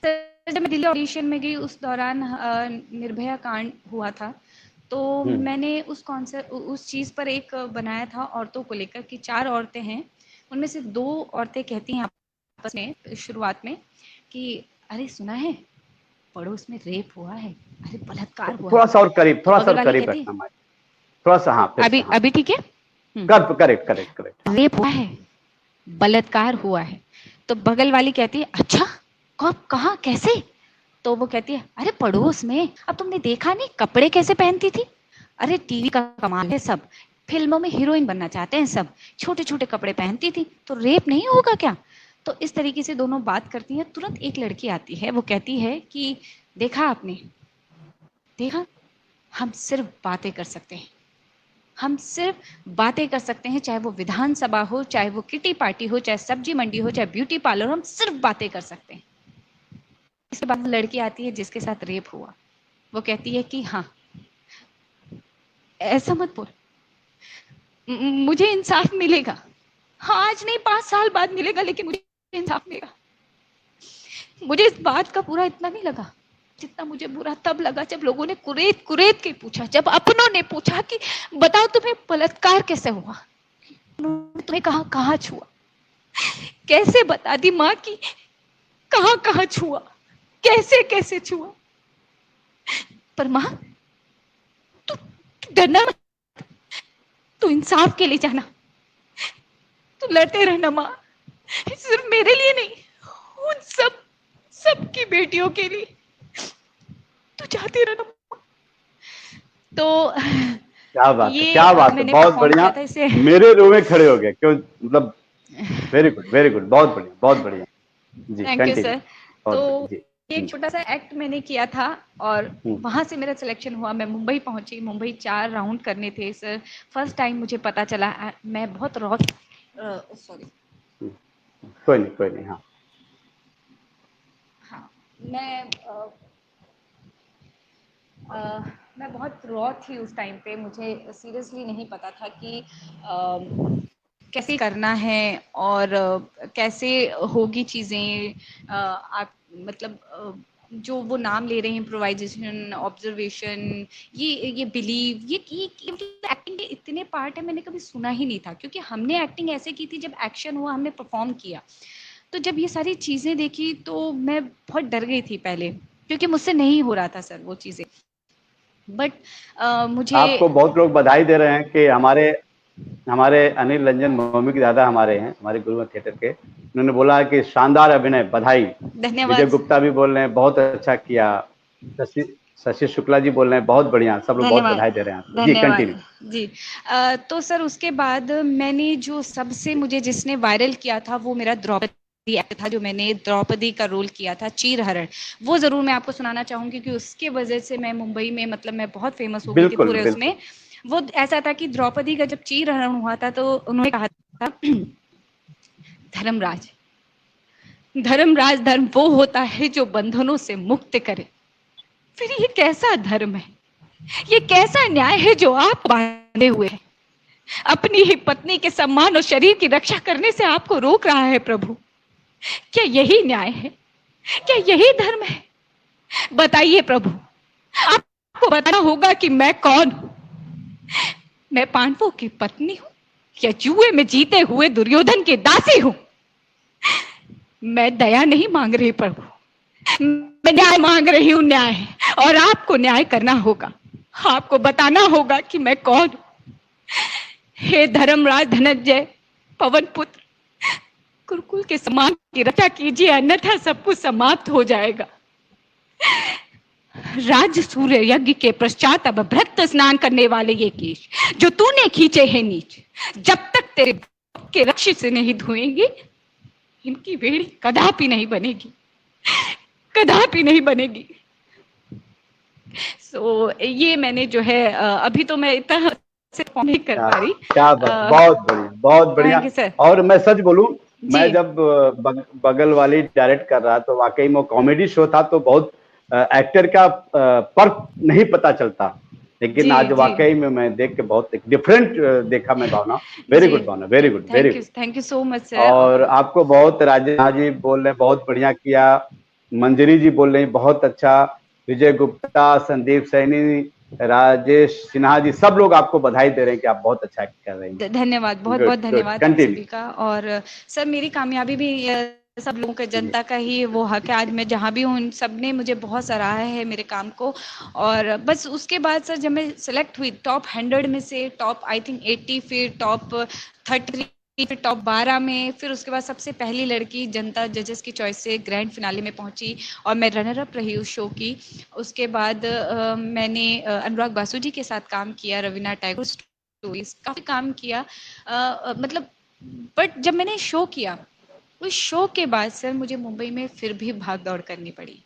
सर जब मैं दिल्ली ऑडिशन में गई उस दौरान निर्भया कांड हुआ था। तो हम्म, मैंने उस चीज़ पर एक बनाया था औरतों को लेकर कि 4 औरतें हैं, उनमें से 2 औरतें कहती हैं आपस में शुरुआत में कि अरे सुना है पड़ोस में रेप हुआ है, अरे बलात्कार हुआ है। थोड़ा सा और करीब, तो थोड़ा सा बगल और वाली करीब कहती है रखना माइक। थोड़ा सा, हाँ, फिर से, अभी हाँ। अभी ठीक है। करेक्ट, करेक्ट, करेक्ट, हाँ। रेप हुआ है, बलात्कार हुआ है। तो बगल वाली कहती है अच्छा, कब, कहाँ, कैसे? तो वो कहती है अरे पड़ोस में, अब तुमने देखा नहीं कपड़े कैसे पहनती थी, अरे टीवी का कमाल है सब, फिल्मों में हीरोइन बनना चाहते हैं सब, छोटे छोटे कपड़े पहनती थी, तो रेप नहीं होगा क्या? तो इस तरीके से दोनों बात करती हैं। तुरंत एक लड़की आती है, वो कहती है कि देखा आपने, देखा, हम सिर्फ बातें कर सकते हैं, हम सिर्फ बातें कर सकते हैं, चाहे वो विधानसभा हो, चाहे वो किटी पार्टी हो, चाहे सब्जी मंडी हो, चाहे ब्यूटी पार्लर हो, हम सिर्फ बातें कर सकते हैं। इसके बाद लड़की आती है जिसके साथ रेप हुआ, वो कहती है कि हाँ ऐसा मत बोल, मुझे इंसाफ मिलेगा। हाँ आज नहीं 5 साल बाद मिलेगा, लेकिन मुझे इंसाफ मिलेगा। मुझे इस बात का बुरा इतना नहीं लगा जितना मुझे बुरा तब लगा जब लोगों ने कुरेद कुरेद के पूछा, जब अपनों ने पूछा कि बताओ तुम्हें बलात्कार कैसे हुआ, तुम्हें कहाँ कहाँ छुआ, कैसे बता दी माँ की कहाँ कहाँ छुआ, कैसे कैसे छुआ। पर माँ तू डरना मत, तू इंसाफ के लिए जाना, तू लड़ते रहना माँ, सिर्फ मेरे लिए नहीं, उन सबकी बेटियों के लिए तू जाती रहना। तो क्या बात है, ये क्या बात है, मैंने बहुत परफॉर्म बढ़िया। किया था इसे। मेरे रोवे खड़े हो गए, क्यों मतलब वेरी गुड, वेरी गुड, बहुत बढ़िया, बहुत बढ़िया। जी थैंक यू कंटिन्यू। सर। तो बहुत बढ़िया जी। ये एक छोटा सा एक्ट मैंने किया था और हम्म, वहां से मेरा सिलेक्शन हुआ। मैं मुंबई पहुंची, मुंबई 4 राउंड करने थे सर। फर्स्ट टाइम मुझे पता चला, मैं बहुत सॉरी, हम्म, कोई नहीं, कोई नहीं, हाँ। हाँ, मैं अ, मैं बहुत रॉ थी उस टाइम पे। मुझे सीरियसली नहीं पता था कि कैसे करना है और कैसे होगी चीज़ें। आप मतलब जो वो नाम ले रहे हैं, इम्प्रोवाइजेशन, ऑब्जर्वेशन, ये बिलीव, ये एक्टिंग के इतने पार्ट है, मैंने कभी सुना ही नहीं था। क्योंकि हमने एक्टिंग ऐसे की थी, जब एक्शन हुआ हमने परफॉर्म किया। तो जब ये सारी चीज़ें देखी तो मैं बहुत डर गई थी पहले, क्योंकि मुझसे नहीं हो रहा था सर वो चीज़ें। बट मुझे आपको बहुत लोग बधाई दे रहे हैं कि हमारे हमारे अनिल रंजन मौमिक दादा हमारे हैं, हमारे गुरु थिएटर के। उन्होंने बोला कि शानदार अभिनय, बधाई। विजय धन्यवाद, गुप्ता भी बोल रहे हैं बहुत अच्छा किया। शशि शशि शुक्ला जी बोल रहे हैं बहुत बढ़िया। सब लोग बहुत धन्यवाद, बधाई दे रहे हैं आपको। जी धन्यवाद कंटिन्यू। जी। तो सर उसके बाद मैंने जो सबसे मुझे जिसने वायरल किया था वो मेरा द्रौपदी एक्ट था, जो मैंने द्रौपदी का रोल किया था, चीरहरण। वो जरूर मैं आपको सुनाना चाहूंगी कि उसके वजह से मैं मुंबई में, मतलब मैं बहुत फेमस हो गई थी बिल्कुल पूरे बिल्कुल। उसमें। वो ऐसा था कि द्रौपदी का जब चीरहरण हुआ था तो उन्होंने कहा था धर्मराज, धर्मराज धर्म वो होता है जो बंधनों से मुक्त करे। फिर ये कैसा धर्म है, ये कैसा न्याय है जो आप बांधे हुए हैं? अपनी ही पत्नी के सम्मान और शरीर की रक्षा करने से आपको रोक रहा है प्रभु। क्या यही न्याय है? क्या यही धर्म है? बताइए प्रभु, आपको बताना होगा कि मैं कौन हूं। मैं पांडवों की पत्नी हूं या जुए में जीते हुए दुर्योधन की दासी हूं? मैं दया नहीं मांग रही प्रभु, मैं न्याय मांग रही हूं, न्याय। और आपको न्याय करना होगा, आपको बताना होगा कि मैं कौन हूं। हे धर्मराज धनंजय, पवन पुत्र, कुरुकुल के सम्मान की रक्षा कीजिए, अन्यथा सब कुछ समाप्त हो जाएगा। राज सूर्य यज्ञ के पश्चात अब भ्रत स्नान करने वाले ये केश जो तूने खींचे हैं नीच, जब तक तेरे के रक्षे से नहीं धोएंगे, इनकी वेड़ी कदापि नहीं बनेगी, कदापि नहीं बनेगी। ये मैंने जो है अभी तो मैं इतना से नहीं कर क्या पा रही। क्या बात, बहुत बढ़िया, बहुत बढ़िया। Thank you sir. और मैं सच बोलूं, जी मैं जब बगल वाली डायरेक्ट कर रहा तो वाकई में कॉमेडी शो था, तो बहुत एक्टर का पर्क नहीं पता चलता। लेकिन जी आज जी वाकई में मैं देख के बहुत एक डिफरेंट देखा मैं Bhavna. Very ji. Good Bhavna, very good, very good. Thank you so much sir. और आपको बहुत, राजेश जी बोल रहे हैं बहुत बढ़िया किया। मंजरी जी बोल रहे हैं बहुत अच्छा। विजय गुप्ता, संदीप सैनी, राजेश सिन्हा जी, सब लोग आपको बधाई दे रहे हैं कि आप बहुत अच्छा एक्ट कर रहे हैं। धन्यवाद, बहुत गुड बहुत गुड, धन्यवाद आप कंटिन्यू। सभी का। और सर मेरी कामयाबी भी सब लोगों का, जनता का ही वो हक है। आज मैं जहाँ भी हूँ, सब ने मुझे बहुत सराहा है मेरे काम को। और बस उसके बाद सर जब मैं सेलेक्ट हुई टॉप 100 में से टॉप आई थिंक 80, फिर टॉप 33, फिर टॉप 12 में, फिर उसके बाद सबसे पहली लड़की जनता जजेस की चॉइस से ग्रैंड फिनाले में पहुंची और मैं रनर अप रही उस शो की। उसके बाद मैंने अनुराग बासु जी के साथ काम किया, रवीना टैगोर स्टोरीज काफी काम किया। मतलब बट जब मैंने शो किया, उस शो के बाद सर मुझे मुंबई में फिर भी भाग दौड़ करनी पड़ी।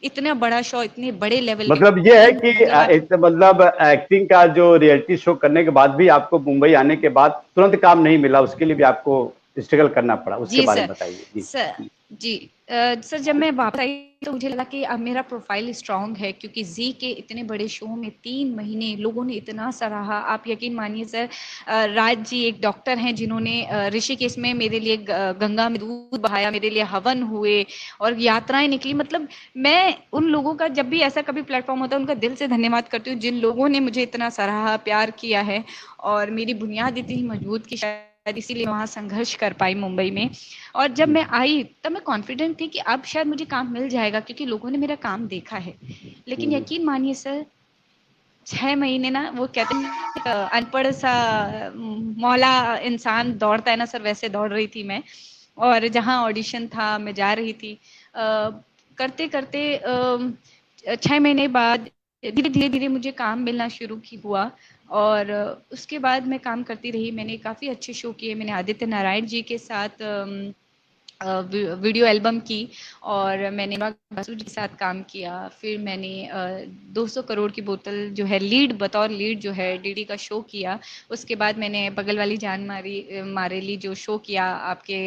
इतना बड़ा शो, इतने बड़े लेवल के, मतलब ये है कि मतलब आप मतलब एक्टिंग का जो रियलिटी शो करने के बाद भी आपको मुंबई आने के बाद तुरंत काम नहीं मिला, उसके लिए भी आपको स्ट्रगल करना पड़ा, उसके जी बारे सर। में बताइए जी। सर जी सर जब मैं वापस आई तो मुझे लगा कि अब मेरा प्रोफाइल स्ट्रांग है, क्योंकि जी के इतने बड़े शो में 3 महीने लोगों ने इतना सराहा। आप यकीन मानिए सर, राज जी एक डॉक्टर हैं जिन्होंने ऋषिकेश में मेरे लिए गंगा में दूध बहाया, मेरे लिए हवन हुए और यात्राएं निकली। मतलब मैं उन लोगों का जब भी ऐसा कभी प्लेटफॉर्म होता है, उनका दिल से धन्यवाद करती हूँ, जिन लोगों ने मुझे इतना सराहा, प्यार किया है। और मेरी बुनियाद इतनी मजबूत की, शायद इसीलिए वहाँ संघर्ष कर पाई मुंबई में। और जब मैं आई तब मैं कॉन्फिडेंट थी कि अब शायद मुझे काम मिल जाएगा, क्योंकि लोगों ने मेरा काम देखा है। लेकिन यकीन मानिए सर, 6 महीने ना, वो कहते हैं अनपढ़ सा मौला इंसान दौड़ता है ना सर, वैसे दौड़ रही थी मैं। और जहाँ ऑडिशन था मैं जा रही थी, करते करते 6 महीने बाद धीरे धीरे धीरे मुझे काम मिलना शुरू की हुआ और उसके बाद मैं काम करती रही। मैंने काफ़ी अच्छे शो किए। मैंने आदित्य नारायण जी के साथ वीडियो एल्बम की और मैंने बासु जी के साथ काम किया। फिर मैंने 200 करोड़ की बोतल जो है लीड, बतौर लीड जो है डीडी का शो किया। उसके बाद मैंने बगल वाली जान मारेली जो शो किया आपके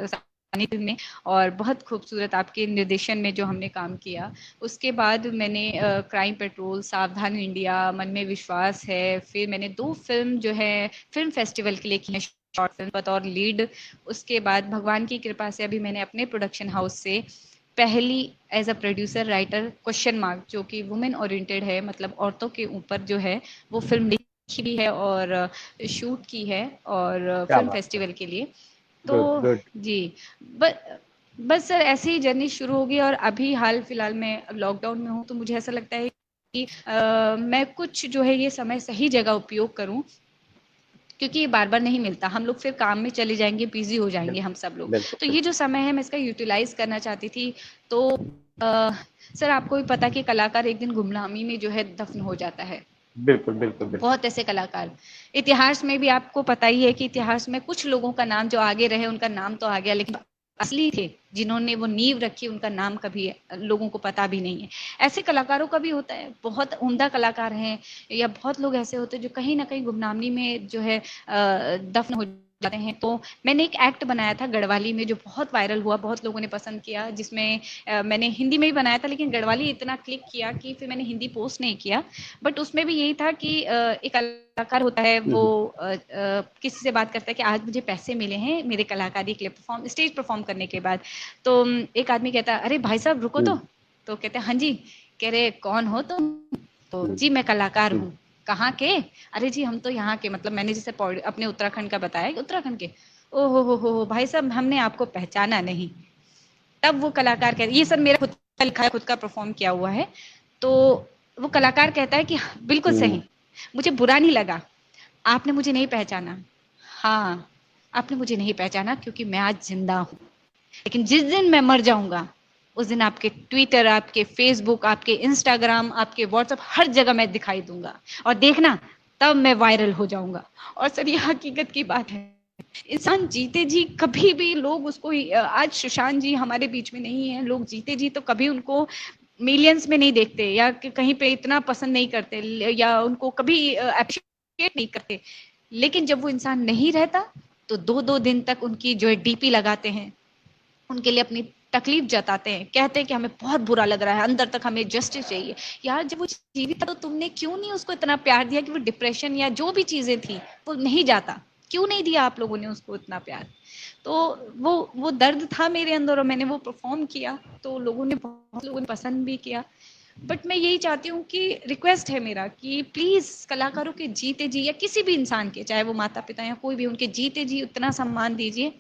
सानिध्य में, और बहुत खूबसूरत आपके निर्देशन में जो हमने काम किया। उसके बाद मैंने क्राइम पेट्रोल, सावधान इंडिया, मन में विश्वास है, फिर मैंने 2 फिल्म जो है फिल्म फेस्टिवल के लिए की है, शॉर्ट फिल्म बतौर लीड। उसके बाद भगवान की कृपा से अभी मैंने अपने प्रोडक्शन हाउस से पहली as a producer writer question mark, जो कि वुमेन ओरिएंटेड है, मतलब औरतों के ऊपर जो है, वो फिल्म लिखी भी है और शूट की है और क्या फिल्म बात है। फेस्टिवल के लिए। तो गुड गुड। जी, बस सर ऐसे ही जर्नी शुरू होगी और अभी हाल फिलहाल में लॉकडाउन में हूँ, तो मुझे ऐसा लगता है कि मैं कुछ जो है ये समय सही जगह उपयोग करूँ, क्योंकि ये बार-बार नहीं मिलता। हम लोग फिर काम में चले जाएँगे, बिज़ी हो जाएँगे हम सब लोग। बिल्कुल तो ये जो बिल्कुल समय है मैं इसका यूटिलाइज़ करना चाहती थी। तो सर आपको भी पता है कि कलाकार एक दिन गुमनामी में जो है दफ़न हो जाता है। बिल्कुल बिल्कुल बिल्कुल। बहुत ऐसे कलाकार इतिहास में भी आपको पता ही है कि इतिहास में कुछ लोगों का नाम जो आगे रहे, उनका नाम तो आ गया, लेकिन असली थे जिन्होंने वो नींव रखी, उनका नाम कभी लोगों को पता भी नहीं है। ऐसे कलाकारों का भी होता है, बहुत उम्दा कलाकार हैं या बहुत लोग ऐसे होते हैं जो कहीं ना कहीं गुमनामी में जो है दफन हो जाते हैं। तो मैंने एक एक्ट बनाया था गढ़वाली में जो बहुत वायरल हुआ, बहुत लोगों ने पसंद किया, जिसमें मैंने हिंदी में भी बनाया था, लेकिन गढ़वाली इतना क्लिक किया कि फिर मैंने हिंदी पोस्ट नहीं किया। बट उसमें भी यही था कि एक कलाकार होता है, वो हम्म, किसी से बात करता है कि आज मुझे पैसे मिले हैं मेरे कलाकारी के लिए, स्टेज परफॉर्म करने के बाद। तो एक आदमी कहता है, अरे भाई साहब रुको हम्म, तो कहते हैं हाँ जी। कह रहे कौन हो तुम? तो हम्म, जी मैं कलाकार हम्म, हूँ। कहाँ के? अरे जी हम तो यहाँ के, मतलब मैंने जैसे अपने उत्तराखंड का बताया कि उत्तराखंड के। ओ हो भाई साहब हमने आपको पहचाना नहीं। तब वो कलाकार कहता, ये सब मेरा खुद का लिखा है, खुद का परफॉर्म किया हुआ है। तो वो कलाकार कहता है कि बिल्कुल हम्म, सही, मुझे बुरा नहीं लगा, आपने मुझे नहीं पहचाना। हाँ, आपने मुझे नहीं पहचाना क्योंकि मैं आज जिंदा हूँ, लेकिन जिस दिन मैं मर जाऊंगा उस दिन आपके ट्विटर, आपके फेसबुक, आपके इंस्टाग्राम, आपके व्हाट्सएप हर जगह मैं दिखाई दूंगा, और देखना तब मैं वायरल हो जाऊंगा। और सर ये हकीकत की बात है। इंसान जीते जी कभी भी लोग उसको आज सुशांत जी हमारे बीच में नहीं है, लोग जीते जी तो कभी उनको मिलियंस में नहीं देखते, या कहीं पे इतना पसंद नहीं करते, या उनको कभी अप्रिशिएट नहीं करते। लेकिन जब वो इंसान नहीं रहता तो 2-2 दिन तक उनकी जो है डीपी लगाते हैं, उनके लिए अपनी तकलीफ जताते हैं, कहते हैं कि हमें बहुत बुरा लग रहा है, अंदर तक हमें जस्टिस चाहिए। यार जब वो जीवित था तो तुमने क्यों नहीं उसको इतना प्यार दिया कि वो डिप्रेशन या जो भी चीजें थी वो नहीं जाता? क्यों नहीं दिया आप लोगों ने उसको इतना प्यार? तो वो दर्द था मेरे अंदर और मैंने वो परफॉर्म किया, तो बहुत लोगों ने पसंद भी किया। बट मैं यही चाहती हूँ कि रिक्वेस्ट है मेरा कि प्लीज कलाकारों के जीते जी, या किसी भी इंसान के, चाहे वो माता पिता या कोई भी, उनके जीते जी उतना सम्मान दीजिए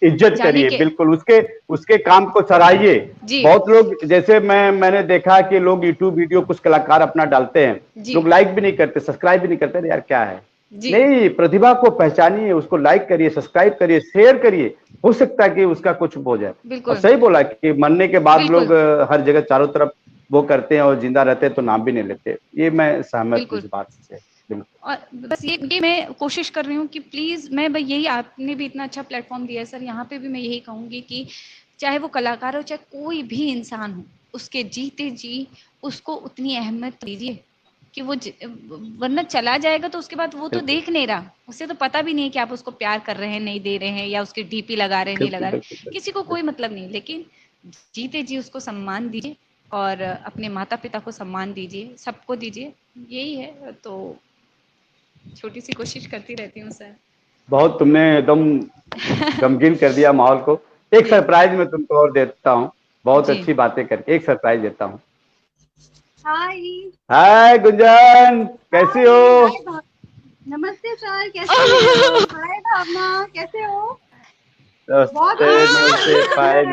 इज्जत जाने करिए, के। बिल्कुल उसके उसके काम को सराहिए। जी बहुत लोग, जैसे मैंने देखा कि लोग यूट्यूब वीडियो कुछ कलाकार अपना डालते हैं, जी लोग लाइक भी नहीं करते, सब्सक्राइब भी नहीं करते। अरे यार क्या है? जी नहीं, प्रतिभा को पहचानिए, उसको लाइक करिए, सब्सक्राइब करिए, शेयर करिए। हो सकता है कि उसका कुछ हो जाए। और बिल्कुल सही बोला कि मरने के बाद बिल्कुल लोग हर जगह चारों तरफ वो करते हैं और जिंदा रहते हैं तो नाम भी नहीं लेते। ये मैं सहमत हूँ बिल्कुल। इस बात से। बिल्कुल। और बस ये मैं कोशिश कर रही हूँ कि प्लीज, मैं भाई यही, आपने भी इतना अच्छा प्लेटफॉर्म दिया है सर, यहाँ पे भी मैं यही कहूंगी कि चाहे वो कलाकार हो चाहे कोई भी इंसान हो, उसके जीते जी उसको उतनी अहमियत दीजिए कि वरना चला जाएगा तो उसके बाद वो तो बिल्कुल देख नहीं रहा, उसे तो पता भी नहीं कि आप उसको प्यार कर रहे हैं नहीं दे रहे हैं, या उसकी डीपी लगा रहे हैं नहीं बिल्कुल लगा बिल्कुल रहे, किसी को बिल्कुल। कोई मतलब नहीं। लेकिन जीते जी उसको सम्मान दीजिए और अपने माता पिता को सम्मान दीजिए, सबको दीजिए। यही है, तो छोटी सी कोशिश करती रहती हूँ सर। बहुत तुमने एकदम गमगीन कर दिया माहौल को। एक जी सरप्राइज मैं तुमको और देता हूँ। बहुत जी। अच्छी बातें करके एक सरप्राइज देता हूँ। हाय। हाय गुंजन, कैसी हो? हाय हाय नमस्ते सर, कैसे हैं? हाय भावना, कैसे हो? बहुत नमस्ते बहुत नमस्ते पायल।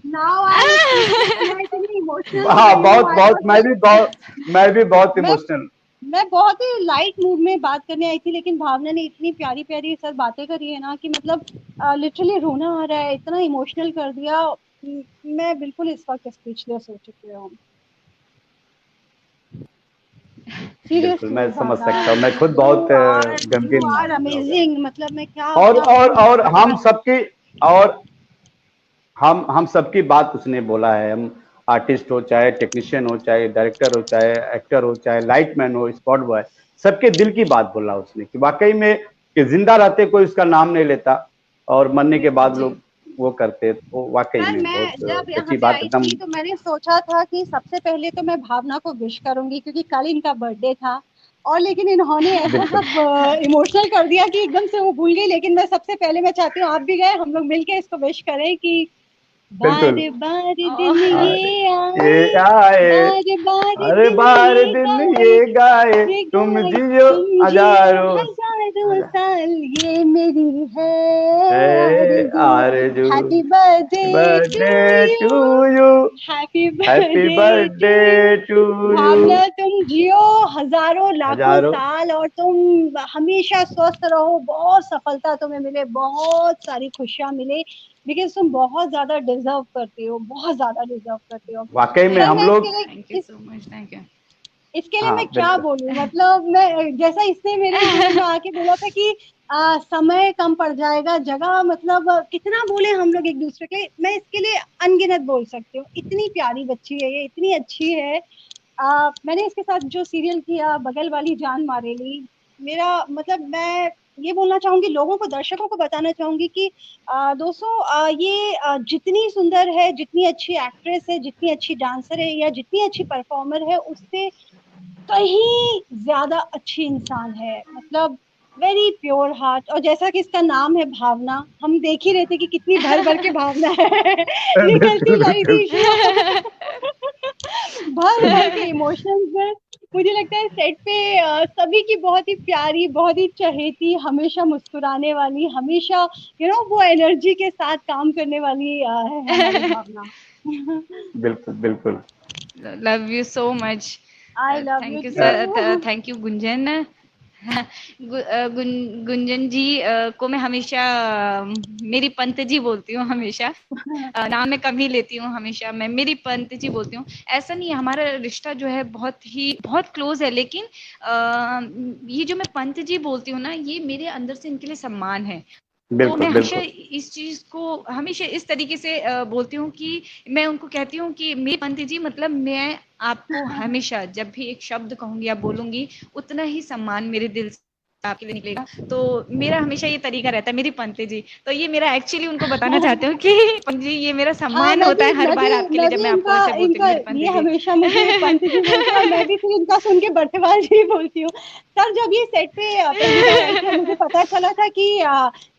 नाउ आई मैं इतनी इमोशनल हो हाँ, गई हूँ। बहुत आई बहुत, वाज मैं भी बहुत मैं इमोशनल। मैं बहुत ही लाइट मूड में बात करने आई थी, लेकिन भावना ने इतनी प्यारी प्यारी सर बातें करी है ना कि मतलब लिटरली रोना आ रहा है, इतना इमोशनल कर दिया। मैं बिल्कुल इस वक्त स्पीचलेस हो चुकी हूँ। बिल्कुल मैं समझ सकता हूँ, मैं खुद बहुत गमगीन यू आर मानता हूँ। अमेजिंग, मतलब मैं क्या और क्या और बोलूं और आपके हम बारे सबकी और हम सबकी बात उसने बोला है। हम आर्टिस्ट हो, चाहे टेक्नीशियन हो, चाहे डायरेक्टर हो, चाहे एक्टर हो, चाहे लाइटमैन हो, स्पॉट बॉय, सबके दिल की बात बोला उसने कि वाकई में कि जिंदा रहते कोई उसका नाम नहीं लेता और मरने के बाद जी। लोग वो करते, तो वाकई सर, में मैं बहुत जब यहाँ सच्ची पे बात आई एकदम। थी तो मैंने सोचा था कि सबसे पहले तो मैं भावना को विश करूंगी क्योंकि कल इनका बर्थडे था, और लेकिन इन्होंने ऐसा बिल्कुल सब इमोशनल कर दिया कि एकदम से वो भूल गई। लेकिन मैं सबसे पहले मैं चाहती हूँ आप भी गए, हम लोग मिलके इसको विश करें कि बार बिल्कुल। बार दिन अरे ये ये आए, आए, बार बार अरे दिन बार ये दिन गाए, ये गाए, ये तुम गाए, जियो तुम जियो हजारों हजारों साल, ये मेरी है आरज़ू। आरज़ू। Happy birthday to birthday to you, you, happy happy birthday to birthday you. To you. Bhavna तुम जियो हजारों लाखों हजारों। साल और तुम हमेशा स्वस्थ रहो, बहुत सफलता तुम्हें मिले, बहुत सारी खुशियां मिले, बिकॉज तुम बहुत ज्यादा डिजर्व करते हो, बहुत ज्यादा डिजर्व करते हो। वाकई में सर हम मैं लोग। Thank you so much, thank you. इसके लिए हाँ मैं क्या बिल्कुल। बोलूं, मतलब मैं जैसा इसने मेरे मुंह में आके बोला था कि समय कम पड़ जाएगा, जगह मतलब कितना बोले हम लोग एक दूसरे के, मैं इसके लिए अनगिनत बोल सकती हूँ। इतनी प्यारी बच्ची है ये, इतनी अच्छी है। मैंने इसके साथ जो सीरियल किया बगल वाली जान मारेली, मेरा मतलब मैं ये बोलना चाहूंगी, लोगों को, दर्शकों को बताना चाहूंगी कि दोस्तों ये जितनी सुंदर है, जितनी अच्छी एक्ट्रेस है, जितनी अच्छी डांसर है या जितनी अच्छी परफॉर्मर है, उससे कहीं ज्यादा अच्छी इंसान है। मतलब वेरी प्योर हार्ट, और जैसा कि इसका नाम है भावना, हम देख ही रहे थे कि कितनी भर भर के भावना है निकलती बिल्कुल लाई बिल्कुल। थी इसमें भर भर के इमोशंस है। मुझे लगता है सेट पे सभी की बहुत ही प्यारी, बहुत ही चहेती, हमेशा मुस्कुराने वाली, हमेशा वो एनर्जी के साथ काम करने वाली है हमारी भावना बिल्कुल बिल्कुल। Love you so much. I love you thank you sir, too. Thank you Gunjan. Gunjan ji को मैं हमेशा मेरी पंत जी बोलती हूँ हमेशा। नाम में कम ही लेती हूँ, हमेशा मैं मेरी पंत जी बोलती हूँ। ऐसा नहीं है, हमारा रिश्ता जो है बहुत क्लोज है, लेकिन ये जो मैं पंत जी बोलती हूँ ना, ये मेरे अंदर से इनके लिए सम्मान है। तो बिल्कुल मैं हमेशा बिल्कुल। इस चीज को हमेशा इस तरीके से बोलती हूँ कि मैं उनको कहती हूँ कि मेरी पंत जी, मतलब मैं आपको हमेशा जब भी एक शब्द कहूंगी या बोलूंगी, उतना ही सम्मान मेरे दिल से आपके लिए निकलेगा। तो मेरा हमेशा ये तरीका रहता है, मेरी पंत जी। तो ये मेरा एक्चुअली उनको बताना चाहती हूँ कि पंत जी, ये मेरा हाँ, सम्मान होता है हर बार आपके लिए मैं जब भी मैं आपको इनका ऐसे बोलती हूँ इनका मेरी पंत ये जी। हमेशा मुझे पंत जी बोलते हैं, और मैं भी फिर इनका सुन के बर्थवाल जी बोलती हूँ। सर, जब ये सेट पे पहली बार आई थी और मुझे पता चला था कि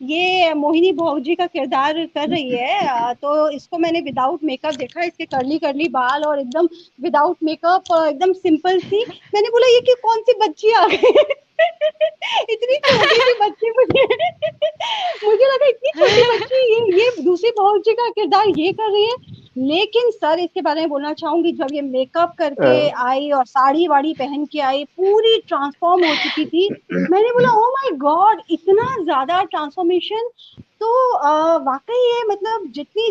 ये मोहिनी भौजी का किरदार कर रही है, तो इसको मैंने विदाउट मेकअप देखा, इसके कर्ली कर्ली बाल और एकदम विदाउट मेकअप, एकदम सिंपल सी। मैंने बोला ये कि कौन सी बच्ची आ गई इतनी छोटी सी बच्ची, मुझे मुझे लगा इतनी छोटी बच्ची, ये दूसरी बहू जी का किरदार ये कर रही है। लेकिन सर, इसके बारे में बोलना चाहूंगी, जब ये मेकअप करके आई और साड़ी वाड़ी पहन के आई, पूरी ट्रांसफॉर्म हो चुकी थी। मैंने बोला ओ माय गॉड, इतना ज्यादा ट्रांसफॉर्मेशन। तो वाकई ये मतलब जितनी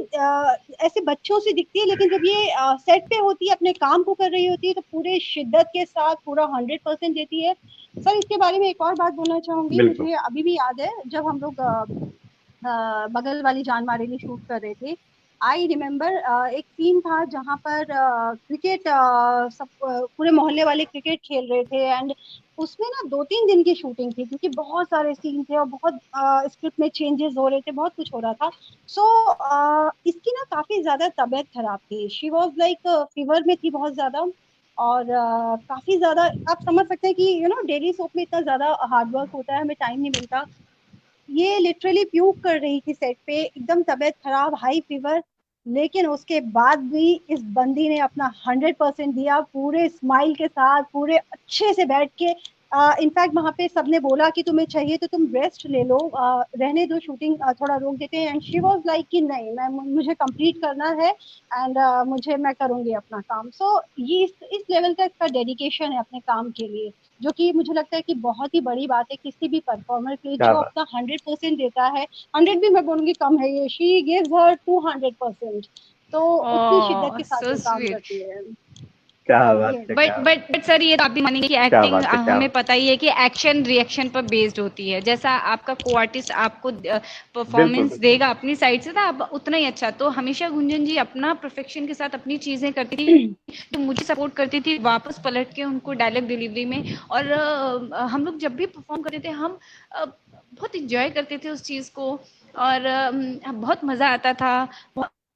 ऐसे बच्चों से दिखती है, लेकिन जब ये सेट पे होती है, अपने काम को कर रही होती है, तो पूरे शिद्दत के साथ पूरा 100% देती है। सर, इसके बारे में एक और बात बोलना चाहूंगी, बिल्कुल मुझे अभी भी याद है जब हम लोग बगल वाली जान मारेली शूट कर रहे थे। आई रिमेम्बर एक सीन था जहां पर क्रिकेट, सब पूरे मोहल्ले वाले क्रिकेट खेल रहे थे, एंड उसमें ना 2-3 दिन की शूटिंग थी क्योंकि बहुत सारे सीन थे और बहुत स्क्रिप्ट में चेंजेस हो रहे थे, बहुत कुछ हो रहा था। सो इसकी ना काफी ज्यादा तबीयत खराब थी, शी वॉज लाइक फीवर में थी बहुत ज्यादा, और काफी ज्यादा आप समझ सकते हैं कि डेली सोप में इतना ज्यादा हार्ड वर्क होता है, हमें टाइम नहीं मिलता। ये लिटरली प्यूक कर रही थी सेट पे, एकदम तबीयत खराब, हाई फीवर। लेकिन उसके बाद भी इस बंदी ने अपना 100% दिया, पूरे स्माइल के साथ, पूरे अच्छे से बैठ के। इनफैक्ट वहां पे सबने बोला कि तुम्हें चाहिए तो तुम रेस्ट ले लो, रहने दो, शूटिंग थोड़ा रोक देते हैं, एंड शी वाज लाइक कि नहीं, मुझे कंप्लीट करना है, एंड मैं करूंगी अपना काम। सो ये इस लेवल का इसका डेडिकेशन है अपने काम के लिए, जो कि मुझे लगता है कि बहुत ही बड़ी बात है किसी भी परफॉर्मर के लिए, क्या जो बात। अपना 100% देता है। 100 भी मैं बोलूंगी कम है, ये शी गिव्स हर 200%। तो उतनी शिद्दत ओह के साथ सो वो काम स्वीट। करती है। क्या बात है, बट सर ये तो आप भी मानेंगे कि एक्टिंग हमें पता ही है कि एक्शन रिएक्शन पर बेस्ड होती है। जैसा आपका को आर्टिस्ट आपको परफॉर्मेंस देगा अपनी साइड से, तो आप उतना ही अच्छा। तो हमेशा गुंजन जी अपना परफेक्शन के साथ अपनी चीजें करती थी, तो मुझे सपोर्ट करती थी वापस पलट के उनको डायलॉग डिलीवरी में। और हम लोग जब भी परफॉर्म करते थे, हम बहुत इंजॉय करते थे उस चीज को, और बहुत मजा आता था।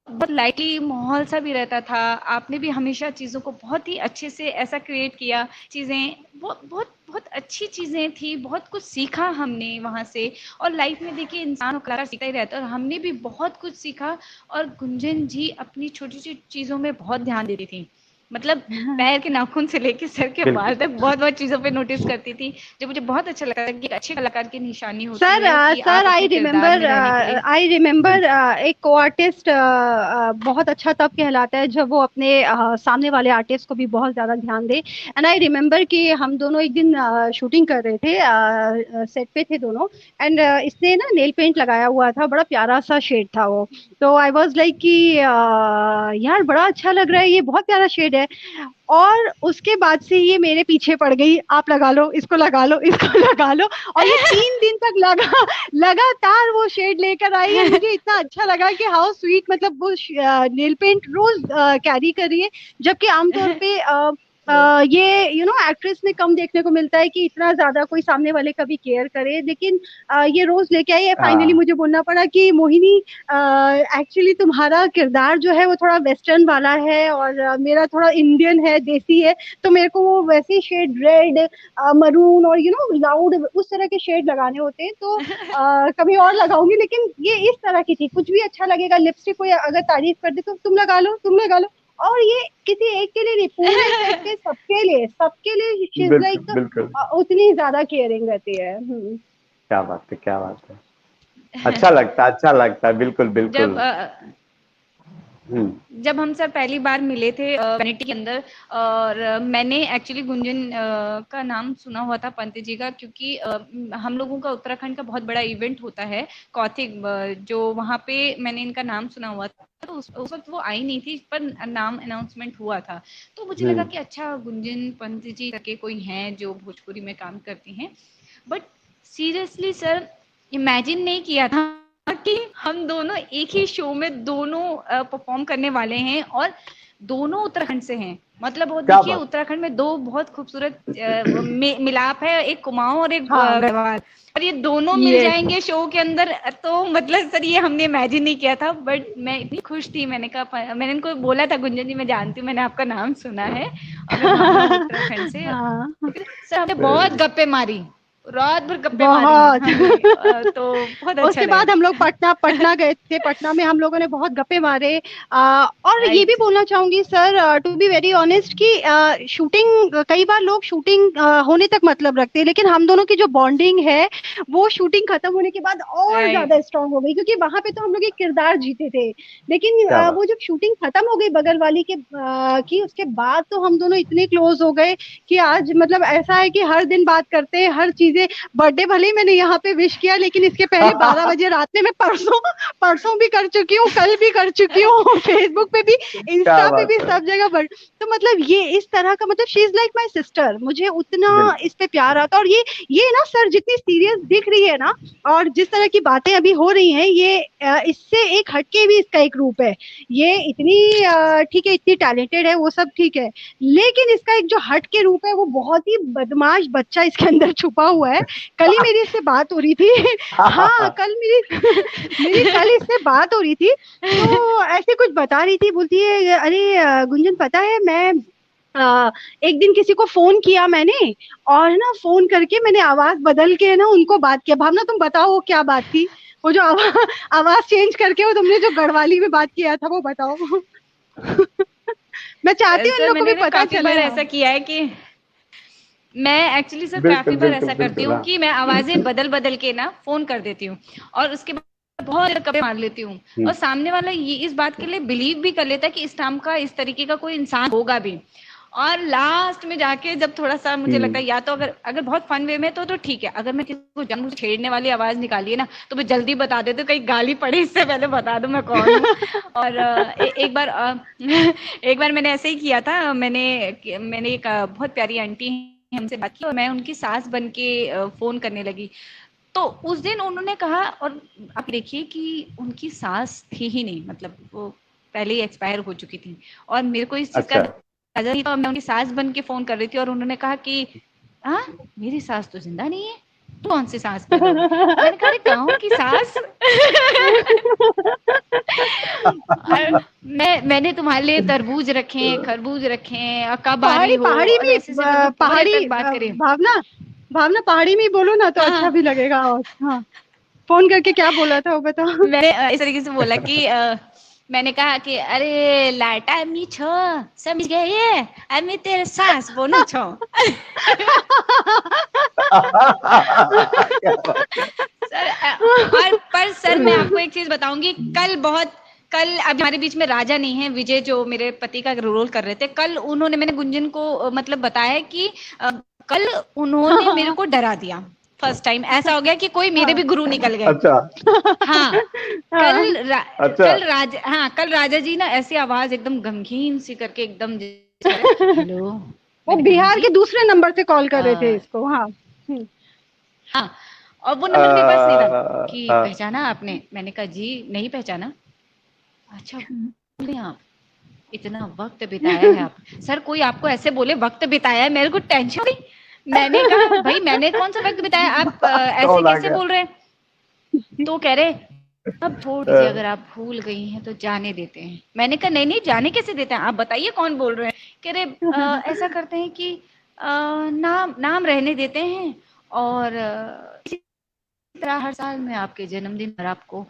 बहुत लाइटली माहौल सा भी रहता था। आपने भी हमेशा चीज़ों को बहुत ही अच्छे से ऐसा क्रिएट किया। चीज़ें बहुत बहुत बहुत अच्छी चीज़ें थी, बहुत कुछ सीखा हमने वहाँ से। और लाइफ में देखिए इंसान कलाकार सीखता ही रहता है, और हमने भी बहुत कुछ सीखा। और गुंजन जी अपनी छोटी छोटी चीज़ों में बहुत ध्यान देती थी, मतलब पैर के नाखून से लेके सर के बाल तक बहुत बहुत चीजों पे नोटिस करती थी, जो मुझे बहुत अच्छा लगता है कि एक अच्छे कलाकार की निशानी होती है कि सर आप अपने किरदार में रहने के लिए। आई रिमेम्बर एक को आर्टिस्ट बहुत अच्छा तब कहलाता है जब वो अपने सामने वाले आर्टिस्ट को भी बहुत ज्यादा ध्यान दे। एंड आई रिमेम्बर कि हम दोनों एक दिन शूटिंग कर रहे थे, सेट पे थे दोनों। एंड इसने ना नेल पेंट लगाया हुआ था, बड़ा प्यारा सा शेड था वो। तो आई वाज लाइक कि यार बड़ा अच्छा लग रहा है, ये बहुत प्यारा शेड है। और उसके बाद से ये मेरे पीछे पड़ गई, आप लगा लो, इसको लगा लो, इसको लगा लो। और ये 3 दिन तक लगातार वो शेड लेकर आई है। मुझे इतना अच्छा लगा कि हाउ स्वीट, मतलब वो नेल पेंट रोज कैरी कर रही है। जबकि आमतौर पे ये एक्ट्रेस में कम देखने को मिलता है कि इतना ज्यादा कोई सामने वाले का भी केयर करे, लेकिन ये रोज लेके आई है। फाइनली मुझे बोलना पड़ा कि मोहिनी, एक्चुअली तुम्हारा किरदार जो है वो थोड़ा वेस्टर्न वाला है, और मेरा थोड़ा इंडियन है, देसी है। तो मेरे को वो वैसे शेड रेड, मरून और लाउड उस तरह के शेड लगाने होते हैं। तो कभी और लगाऊंगी, लेकिन ये इस तरह की थी। कुछ भी अच्छा लगेगा, लिपस्टिक को अगर तारीफ कर दे तो तुम लगा लो, तुम लगा लो। और ये किसी एक के लिए नहीं, पूरे सेट पे सबके लिए शी इज लाइक उतनी ज्यादा केयरिंग रहती है। क्या बात है, क्या बात है। अच्छा लगता है, बिल्कुल बिल्कुल। जब हम सब पहली बार मिले थे वैनिटी के अंदर, और मैंने एक्चुअली गुंजन का नाम सुना हुआ था पंत जी का, क्योंकि हम लोगों का उत्तराखंड का बहुत बड़ा इवेंट होता है कौथिग, जो वहाँ पे मैंने इनका नाम सुना हुआ था। तो उस वक्त वो आई नहीं थी, पर नाम अनाउंसमेंट हुआ था। तो मुझे लगा कि अच्छा गुंजन पंत जी करके कोई हैं जो भोजपुरी में काम करती हैं। बट सीरियसली सर, इमेजिन नहीं किया था कि हम दोनों एक ही शो में दोनों परफॉर्म करने वाले हैं, और दोनों उत्तराखंड से हैं। मतलब वो देखिए, उत्तराखंड में दो बहुत खूबसूरत मिलाप है, एक कुमाऊं और एक गढ़वाल, और ये दोनों मिल जाएंगे शो के अंदर। तो मतलब सर ये हमने इमेजिन नहीं किया था। बट मैं इतनी खुश थी, मैंने कहा, मैंने इनको बोला था, गुंजन जी मैं जानती हूँ, मैंने आपका नाम सुना है और मैं भावना उत्तराखंड से। सर हमने बहुत गप्पे मारी, रात भर गप्पे मारी। तो बहुत अच्छा। उसके बाद हम लोग पटना गए थे। पटना में हम लोगों ने बहुत गप्पे मारे। और ये भी बोलना चाहूंगी sir, to be very honest, कि शूटिंग, कई बार लोग शूटिंग होने तक मतलब रखते हैं, लेकिन हम दोनों की जो बॉन्डिंग है वो शूटिंग खत्म होने के बाद और ज्यादा स्ट्रांग हो गई। क्योंकि वहां पे तो हम लोग एक किरदार जीते थे, लेकिन वो जब शूटिंग खत्म हो गई बगल वाली की, उसके बाद तो हम दोनों इतने क्लोज हो गए कि आज मतलब ऐसा है कि हर दिन बात करते हैं, हर चीजें। बर्थडे भले ही मैंने यहाँ पे विश किया, लेकिन इसके पहले 12 बजे रात में मैं परसों भी कर चुकी हूँ, कल भी कर चुकी हूँ, फेसबुक पे भी, इंस्टा पे भी, सब जगह। तो मतलब ये इस तरह का, मतलब she is like my sister. मुझे उतना इस पे प्यार आता। और ये ना सर, जितनी सीरियस दिख रही है ना, और जिस तरह की बातें अभी हो रही हैं, ये इससे एक हटके भी इसका एक रूप है। ये इतनी ठीक है, इतनी टैलेंटेड है, वो सब ठीक है, लेकिन इसका एक जो हट के रूप है, वो बहुत ही बदमाश बच्चा इसके अंदर छुपा हुआ है। कल ही मेरी इससे बात हो रही थी। हाँ, कल मेरी कल इससे बात हो रही थी, तो ऐसे कुछ बता रही थी, बोलती है, अरे गुंजन पता है, मैं एक दिन किसी को फोन किया मैंने, और ना फोन करके मैंने आवाज बदल के ना उनको बात किया। भावना तुम बताओ वो क्या बात थी? वो जो आवाज चेंज करके वो तुमने जो गढ़वाली में बात किया था, वो बताओ। मैं चाहती हूँ इन लोग को भी पता चले। ऐसा किया है कि मैं एक्चुअली सर काफी बार ऐसा करती हूँ कि मैं आवाजें बदल के ना फोन कर देती हूँ, और उसके बाद बहुत कपड़े मार लेती हूँ, और सामने वाला ये इस बात के लिए बिलीव भी कर लेता है कि इस टाइम का इस तरीके का कोई इंसान होगा भी। और लास्ट में जाके जब थोड़ा सा मुझे लगता है या तो अगर बहुत फन वे में तो ठीक है, अगर मैं किसी को जानबूझ के छेड़ने वाली आवाज निकाली है ना तो मैं जल्दी बता देती हूँ, कहीं गाली पड़े इससे पहले बता दूं मैं कौन हूँ। और एक बार एक बार मैंने ऐसे ही किया था। मैंने एक बहुत प्यारी आंटी हमसे बात की और मैं उनकी सास बन के फोन करने लगी। तो उस दिन उन्होंने कहा, और आप देखिए कि उनकी सास थी ही नहीं, मतलब वो पहले ही एक्सपायर हो चुकी थी, और मेरे को इस चीज का अंदाजा नहीं था। मैं उनकी सास बन के फोन कर रही थी और उन्होंने कहा कि हाँ मेरी सास तो जिंदा नहीं है, तू कौन सी सास पैदा हुई? मैंने कहा गाँव की सास। मैंने तुम्हारे लिए तरबूज रखे हैं, खरबूज रखे हैं, और कब आ रही हो, पहाड़ी और में ऐसे से मतलब पहाड़ी तक बात करें। भावना पहाड़ी में बोलो ना तो हाँ, अच्छा भी लगेगा। और हाँ, फोन करके क्या बोला था वो बताओ। मैंने इस तरीके से बोला कि मैंने कहा कि अरे लाटा अम्मी छो, समझ गए ये अम्मी तेरे सास बोनो छो। सर और पर सर मैं आपको एक चीज बताऊंगी, कल अब हमारे बीच में राजा नहीं है, विजय जो मेरे पति का रोल कर रहे थे, कल उन्होंने, मैंने गुंजन को मतलब बताया कि कल उन्होंने मेरे को डरा दिया। फर्स्ट टाइम ऐसा हो गया कि कोई मेरे भी गुरु निकल गए। अच्छा। हाँ अच्छा। कल राजा जी ना ऐसी आवाज एकदम गमगीन सी करके एकदम हेलो। वो बिहार के दूसरे नंबर से कॉल कर रहे थे हाँ इसको। हाँ हाँ, और वो नंबर मेरे पास नहीं था कि पहचाना आपने? मैंने कहा जी नहीं पहचाना। अच्छा बोले आप इतना वक्त बिताया है आप? सर कोई आपको ऐसे बोले वक्त बिताया है, मेरे को टेंशन हुई। मैंने कहा भाई मैंने कौन सा वक्त बिताया, आप ऐसे कैसे बोल रहे हैं? तो कह रहे अब छोड़ दीजिए, अगर आप भूल गई हैं तो जाने देते हैं। मैंने कहा नहीं नहीं, जाने कैसे देते हैं, आप बताइए कौन बोल रहे हैं। कह रहे ऐसा करते हैं कि नाम रहने देते हैं, और इसी तरह हर साल मैं आपके जन्मदिन पर आपको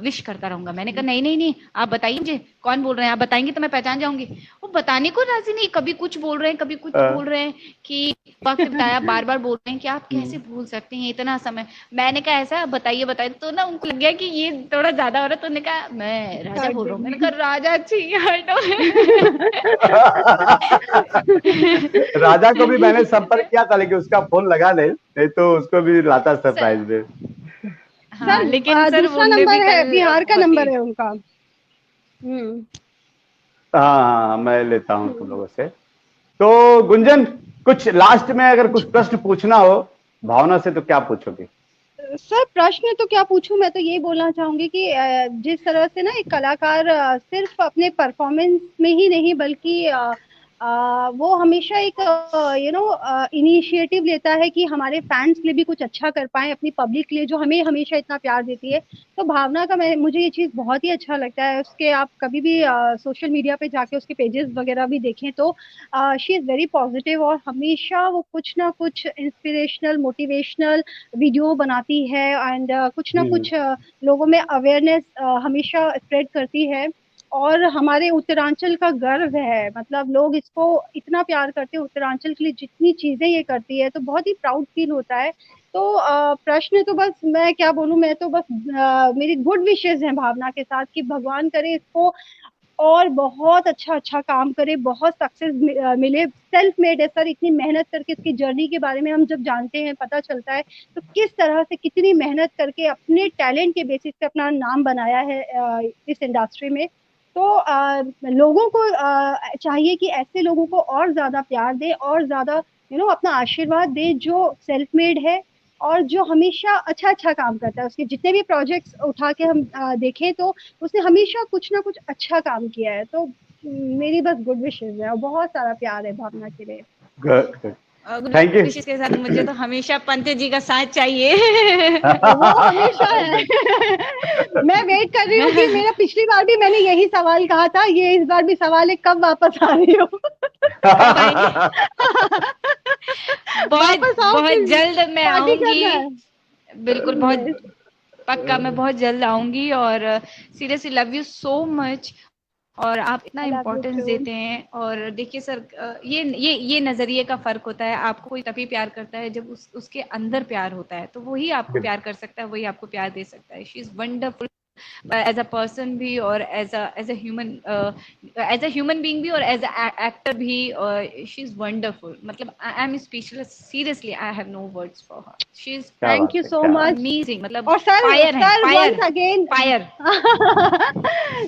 विश करता रहूंगा। मैंने कहा नहीं नहीं नहीं, आप बताइए मुझे कौन बोल रहे हैं, आप बताएंगे तो मैं पहचान जाऊंगी। वो बताने को राजी नहीं, कभी कुछ बोल रहे हैं कभी कुछ बोल रहे हैं कि वक्त बिताया, बार बार बोल रहे हैं कि आप कैसे भूल सकते हैं इतना समय। मैंने कहा ऐसा बताइए बताइए, तो ना उनको लग गया कि ये थोड़ा ज्यादा हो रहा है, तो उन्होंने कहा मैं राजा बोल रहा हूँ। मैंने कहा राजा अच्छी हटो। राजा को भी मैंने संपर्क किया था लेकिन उसका फोन लगा नहीं तो उसको भी लाता सरप्राइज में। हाँ, सर लेकिन सर दूसरा उनने भी नंबर है, कल बिहार का बहुत ही नंबर है उनका। हाँ मैं लेता हूँ तुम लोगों से। तो गुंजन कुछ लास्ट में अगर कुछ प्रश्न पूछना हो भावना से तो क्या पूछोगे? सर प्रश्न तो क्या पूछूं, मैं तो यही बोलना चाहूंगी कि जिस तरह से ना एक कलाकार सिर्फ अपने परफॉर्मेंस में ही नहीं बल्कि वो हमेशा एक इनिशिएटिव लेता है कि हमारे फैंस के लिए भी कुछ अच्छा कर पाए, अपनी पब्लिक के लिए जो हमें हमेशा इतना प्यार देती है। तो भावना का मुझे ये चीज बहुत ही अच्छा लगता है। उसके आप कभी भी सोशल मीडिया पे जाके उसके पेजेस वगैरह भी देखें तो शी इज वेरी पॉजिटिव, और हमेशा वो कुछ ना कुछ इंस्पिरेशनल मोटिवेशनल वीडियो बनाती है, एंड कुछ ना कुछ लोगों में अवेयरनेस हमेशा स्प्रेड करती है। और हमारे उत्तरांचल का गर्व है, मतलब लोग इसको इतना प्यार करते हैं, उत्तरांचल के लिए जितनी चीजें ये करती है तो बहुत ही प्राउड फील होता है। तो प्रश्न तो बस मैं क्या बोलूं, मैं तो बस मेरी गुड विशेस हैं भावना के साथ कि भगवान करे इसको और बहुत अच्छा अच्छा काम करे, बहुत सक्सेस मिले। सेल्फ मेड है सर, इतनी मेहनत करके इसकी जर्नी के बारे में हम जब जानते हैं, पता चलता है तो किस तरह से कितनी मेहनत करके अपने टैलेंट के बेसिस पे अपना नाम बनाया है इस इंडस्ट्री में। तो लोगों को चाहिए कि ऐसे लोगों को और ज्यादा प्यार दे और ज्यादा अपना आशीर्वाद दे, जो सेल्फ मेड है और जो हमेशा अच्छा अच्छा काम करता है। उसके जितने भी प्रोजेक्ट्स उठा के हम देखें तो उसने हमेशा कुछ ना कुछ अच्छा काम किया है। तो मेरी बस गुड विशेस है और बहुत सारा प्यार है भावना के लिए। Good, thank you. विशेष के साथ मुझे तो हमेशा पंत जी का साथ चाहिए। वो हमेशा है। मैं वेट कर रही हूँ कि मेरा पिछली बार भी मैंने यही सवाल कहा था, ये इस बार भी सवाल है कब वापस आ रही हो। कब आएंगे? बहुत वापस आओ, बहुत फिर जल्द मैं पार्टी आऊंगी। करना है। बिल्कुल, बहुत पक्का मैं बहुत जल्द आऊंगी। और seriously love you so much, और आप इतना I love you importance too. देते हैं। और देखिए सर, ये नजरिए का फर्क होता है। आपको कोई तभी प्यार करता है जब उसके अंदर प्यार होता है, तो वही आपको प्यार कर सकता है, वही आपको प्यार दे सकता है। She is wonderful. As a person भी और एज अ ह्यूमन बीइंग भी और एज अ एक्टर भी। शी इज वंडरफुल, मतलब I am speechless, seriously I have no words for her. She is क्या थैंक बात यू है, सो क्या बात मच। अमेजिंग, मतलब और सर फायर है, sir fire once again fire.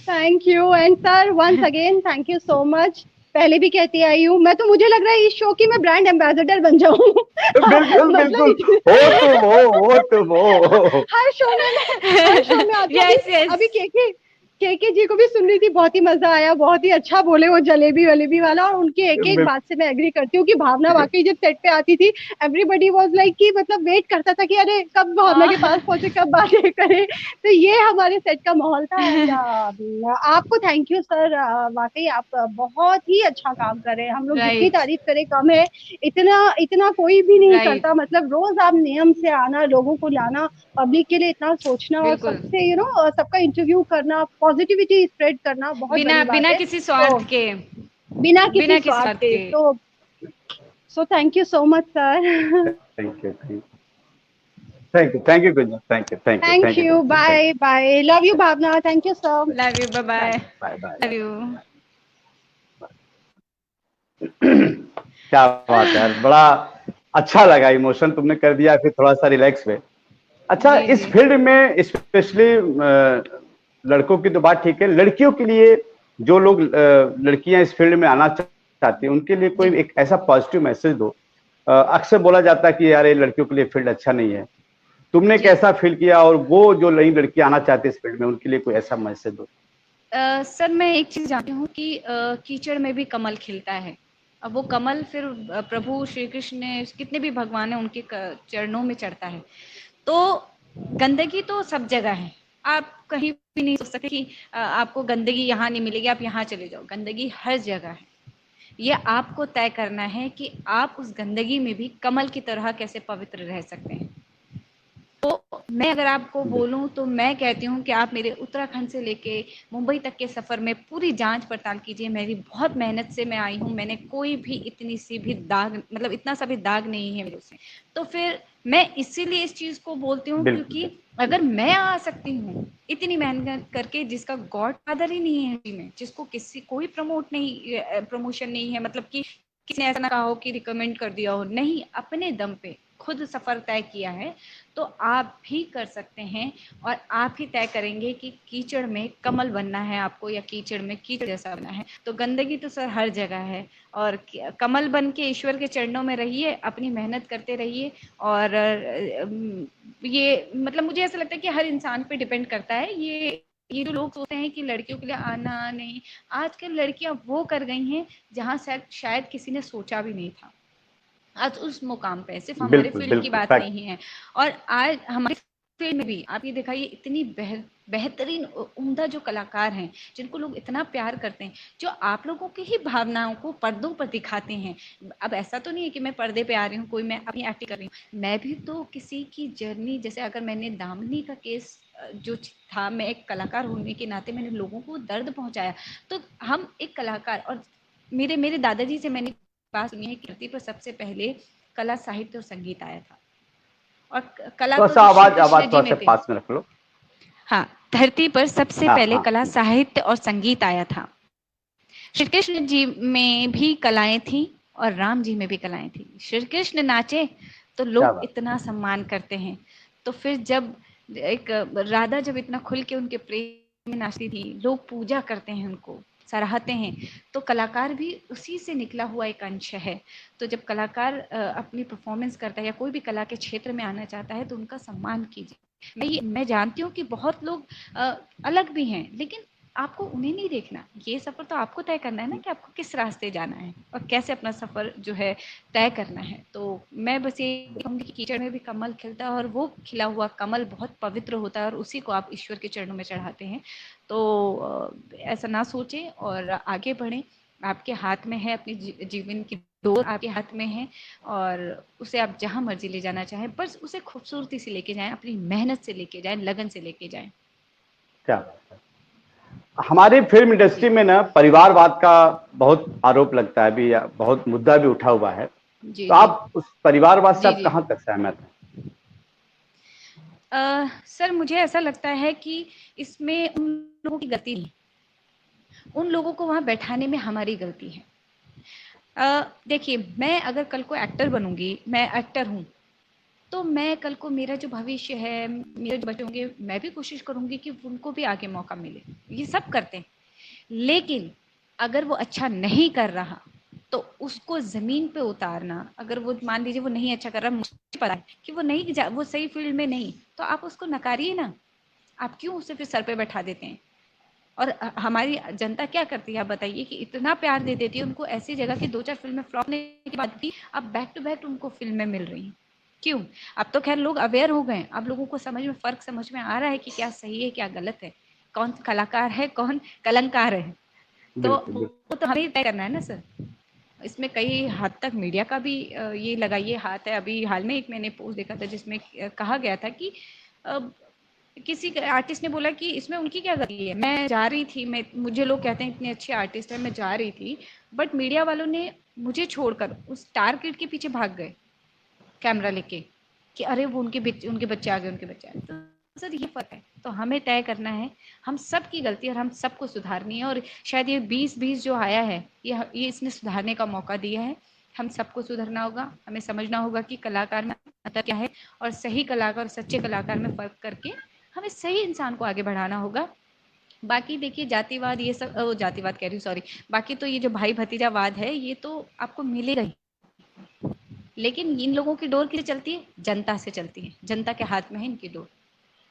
Thank you and sir once again thank you so much. पहले भी कहती आई हूँ मैं, तो मुझे लग रहा है इस शो की मैं ब्रांड एम्बेसडर बन जाऊं। है। बिल्कुल मतलब बिल्कुल, हो तुम हो तुम हो। हर शो में मैं हर शो में आती हूँ। अभी यस यस। अभी केके जी को भी सुन रही थी, बहुत ही मजा आया, बहुत ही अच्छा बोले वो जलेबी वलेबी वाला। और उनकी एक एक बात से मैं एग्री करती हूँ कि भावना वाकई जब सेट पे आती थी एवरीबडी वाज लाइक कि मतलब वेट करता था कि अरे कब भावना के पास पहुंचे, कब बातें करे। तो ये हमारे सेट का माहौल था। एंड आपको थैंक यू सर, वाकई आप बहुत ही अच्छा काम कर रहे हैं। हम लोग जितनी राइट तारीफ करें कम है। इतना इतना कोई भी नहीं राइट, करता। मतलब रोज आप नियम से आना, लोगों को लाना, पब्लिक के लिए इतना सोचना और बिल्कुल, सबसे सबका इंटरव्यू करना, पॉजिटिविटी स्प्रेड करना बहुत बिना बड़ी बात बिना है। किसी तो स्वार्थ के, बिना किसी बिना किसी स्वार्थ स्वार्थ के, के। तो so thank you so much sir. Thank you, thank you Gunjan, thank thank you you, Gunjan, thank bye bye, love you Bhavna, thank you sir, you. Love you, bye bye. Bye. Bye bye love you. क्या बात है यार, बड़ा अच्छा लगा, इमोशन तुमने कर दिया, फिर थोड़ा सा रिलैक्स हुए। अच्छा, जी इस जी। फील्ड में स्पेशली लड़कों की तो बात ठीक है, लड़कियों के लिए जो लोग लड़कियां इस फील्ड में आना चाहती हैं उनके लिए जी कोई एक ऐसा पॉजिटिव मैसेज दो। अक्सर बोला जाता है कि यार ये लड़कियों के लिए फील्ड अच्छा नहीं है, तुमने जी। कैसा फील किया, और वो जो नई लड़कियां आना चाहती है इस फील्ड में उनके लिए कोई ऐसा मैसेज दो। सर मैं एक चीज जानती हूँ कि कीचड़ में भी कमल खिलता है। अब वो कमल फिर प्रभु श्री कृष्ण ने, कितने भी भगवान है, उनके चरणों में चढ़ता है। तो गंदगी तो सब जगह है। आप कहीं भी नहीं सोच सकते कि आपको गंदगी यहाँ नहीं मिलेगी, आप यहाँ चले जाओ, गंदगी हर जगह है। ये आपको तय करना है कि आप उस गंदगी में भी कमल की तरह कैसे पवित्र रह सकते हैं। तो मैं अगर आपको बोलूं तो मैं कहती हूँ कि आप मेरे उत्तराखंड से लेके मुंबई तक के सफर में पूरी जांच पड़ताल कीजिए। मेरी बहुत मेहनत से मैं आई हूँ, मैंने कोई भी इतनी सी भी दाग, मतलब इतना सा भी दाग नहीं है मेरे से। तो फिर मैं इसीलिए इस चीज को बोलती हूँ बिल्कुल क्योंकि बिल्कुल। अगर मैं आ सकती हूँ इतनी मेहनत करके, जिसका गॉड फादर ही नहीं है में, जिसको किसी कोई प्रमोशन नहीं है, मतलब कि किसी ने ऐसा ना कहा हो कि रिकमेंड कर दिया हो, नहीं, अपने दम पे खुद सफर तय किया है, तो आप भी कर सकते हैं। और आप ही तय करेंगे कि कीचड़ में कमल बनना है आपको या कीचड़ में कीचड़ जैसा बनना है। तो गंदगी तो सर हर जगह है, और कमल बन के ईश्वर के चरणों में रहिए, अपनी मेहनत करते रहिए। और ये मतलब मुझे ऐसा लगता है कि हर इंसान पे डिपेंड करता है। ये जो लोग सोचते हैं कि लड़कियों के लिए आना नहीं, आजकल लड़कियां वो कर गई हैं जहां शायद किसी ने सोचा भी नहीं था। आज उस मुकाम पे, सिर्फ हमारे बिल्कुल फील्ड की बिल्कुल बात फैक्ट। नहीं है, और आज हमारे फील्ड में भी आप ये दिखाइए, इतनी बेहतरीन उम्दा जो कलाकार हैं, जिनको लोग इतना प्यार करते हैं, जो आप लोगों की ही भावनाओं को पर्दों पर दिखाते हैं। अब ऐसा तो नहीं है कि मैं पर्दे पे आ रही हूँ, कोई मैं अपनी एक्टिंग कर रही हूँ, मैं भी तो किसी की जर्नी, जैसे अगर मैंने दामिनी का केस जो था, मैं एक कलाकार होने के नाते मैंने लोगों को दर्द पहुंचाया। तो हम एक कलाकार, और मेरे मेरे दादाजी से मैंने बात सुनी है कि धरती पर सबसे पहले कला, साहित्य और संगीत आया था। और कला थोड़ा तो सा जो श्री आवाज आवाज कृष्ण जी थोड़ा में सा थे। पास में रख लो। हाँ, धरती पर सबसे हाँ पहले हाँ। कला, साहित्य और संगीत आया था। श्री कृष्ण जी में भी कलाएं थी और राम जी में भी कलाएं थी। श्री कृष्ण नाचे तो क्या लोग बात। इतना सम्मान करते हैं। तो फिर जब एक राधा जब इतना खुल के उनके प्रेम में नाचती थी, लोग पूजा करते हैं, उनको सराहते हैं। तो कलाकार भी उसी से निकला हुआ एक अंश है। तो जब कलाकार अपनी परफॉर्मेंस करता है या कोई भी कला के क्षेत्र में आना चाहता है, तो उनका सम्मान कीजिए। मैं जानती हूँ कि बहुत लोग अलग भी हैं, लेकिन आपको उन्हें नहीं देखना। ये सफर तो आपको तय करना है ना कि आपको किस रास्ते जाना है और कैसे अपना सफर जो है तय करना है। तो मैं बस ये कहूँगी कि कीचड़ में भी कमल खिलता है, और वो खिला हुआ कमल बहुत पवित्र होता है, और उसी को आप ईश्वर के चरणों में चढ़ाते हैं। तो ऐसा ना सोचें और आगे बढ़ें। आपके हाथ में है, अपनी जीवन की डोर आपके हाथ में है, और उसे आप जहां मर्जी ले जाना चाहें, बस उसे खूबसूरती से लेके जाएं, अपनी मेहनत से लेके जाएं, लगन से लेके जाएं। क्या बात है। हमारी फिल्म इंडस्ट्री जी में ना परिवारवाद का बहुत आरोप लगता है, अभी बहुत मुद्दा भी उठा हुआ है। जी तो जी आप उस परिवारवाद से जी आप जी। कहाँ तक सहमत हैं? सर मुझे ऐसा लगता है कि इसमें उन लोगों की गलती नहीं, उन लोगों को वहाँ बैठाने में हमारी गलती है। देखिए, मैं अगर कल को एक्टर बनूंगी, मैं एक्टर हूँ, तो मैं कल को मेरा जो भविष्य है, मेरे जो बच्चे होंगे, मैं भी कोशिश करूंगी कि उनको भी आगे मौका मिले। ये सब करते हैं, लेकिन अगर वो अच्छा नहीं कर रहा तो उसको जमीन पे उतारना, अगर वो मान लीजिए वो नहीं अच्छा कर रहा, मुझे पता है कि वो नहीं वो सही फील्ड में नहीं, तो आप उसको नकारिए ना। आप क्यों उसे फिर सर पे बैठा देते हैं? और हमारी जनता क्या करती है आप बताइए, कि इतना प्यार दे देती है उनको, ऐसी जगह की 2-4 फिल्में फ्लॉप होने के बाद भी अब बैक टू बैक उनको फिल्में मिल रही हैं। क्यों? अब तो खैर लोग अवेयर हो गए, अब लोगों को समझ में फर्क समझ में आ रहा है कि क्या सही है क्या गलत है, कौन कलाकार है कौन कलंकार है। तो बिल्कुल बिल्कुल। वो तो हमें ही तय करना है ना सर। इसमें कई हद तक मीडिया का भी ये लगाइए हाथ है। अभी हाल में एक मैंने पोस्ट देखा था जिसमें कहा गया था कि अ, किसी आर्टिस्ट ने बोला कि इसमें उनकी क्या गलती है, मैं जा रही थी, मैं मुझे लोग कहते हैं इतने अच्छे आर्टिस्ट है, मैं जा रही थी, बट मीडिया वालों ने मुझे छोड़कर उस स्टार किड के पीछे भाग गए कैमरा लेके, कि अरे वो उनके बच्चे आ गए, उनके बच्चे आ गए। तो सर ये फर्क है, तो हमें तय करना है, हम सब की गलती है और हम सबको सुधारनी है। और शायद ये 20-20 जो आया है, ये इसने सुधारने का मौका दिया है। हम सबको सुधरना होगा, हमें समझना होगा कि कलाकार में अंतर क्या है, और सही कलाकार और सच्चे कलाकार में फ़र्क करके हमें सही इंसान को आगे बढ़ाना होगा। बाकी देखिए जातिवाद ये सब जातिवाद कह रही हूँ, सॉरी, बाकी तो ये जो भाई भतीजावाद है ये तो आपको मिलेगा ही, लेकिन इन लोगों की डोर किससे चलती है? जनता से चलती है, जनता के हाथ में है इनकी डोर।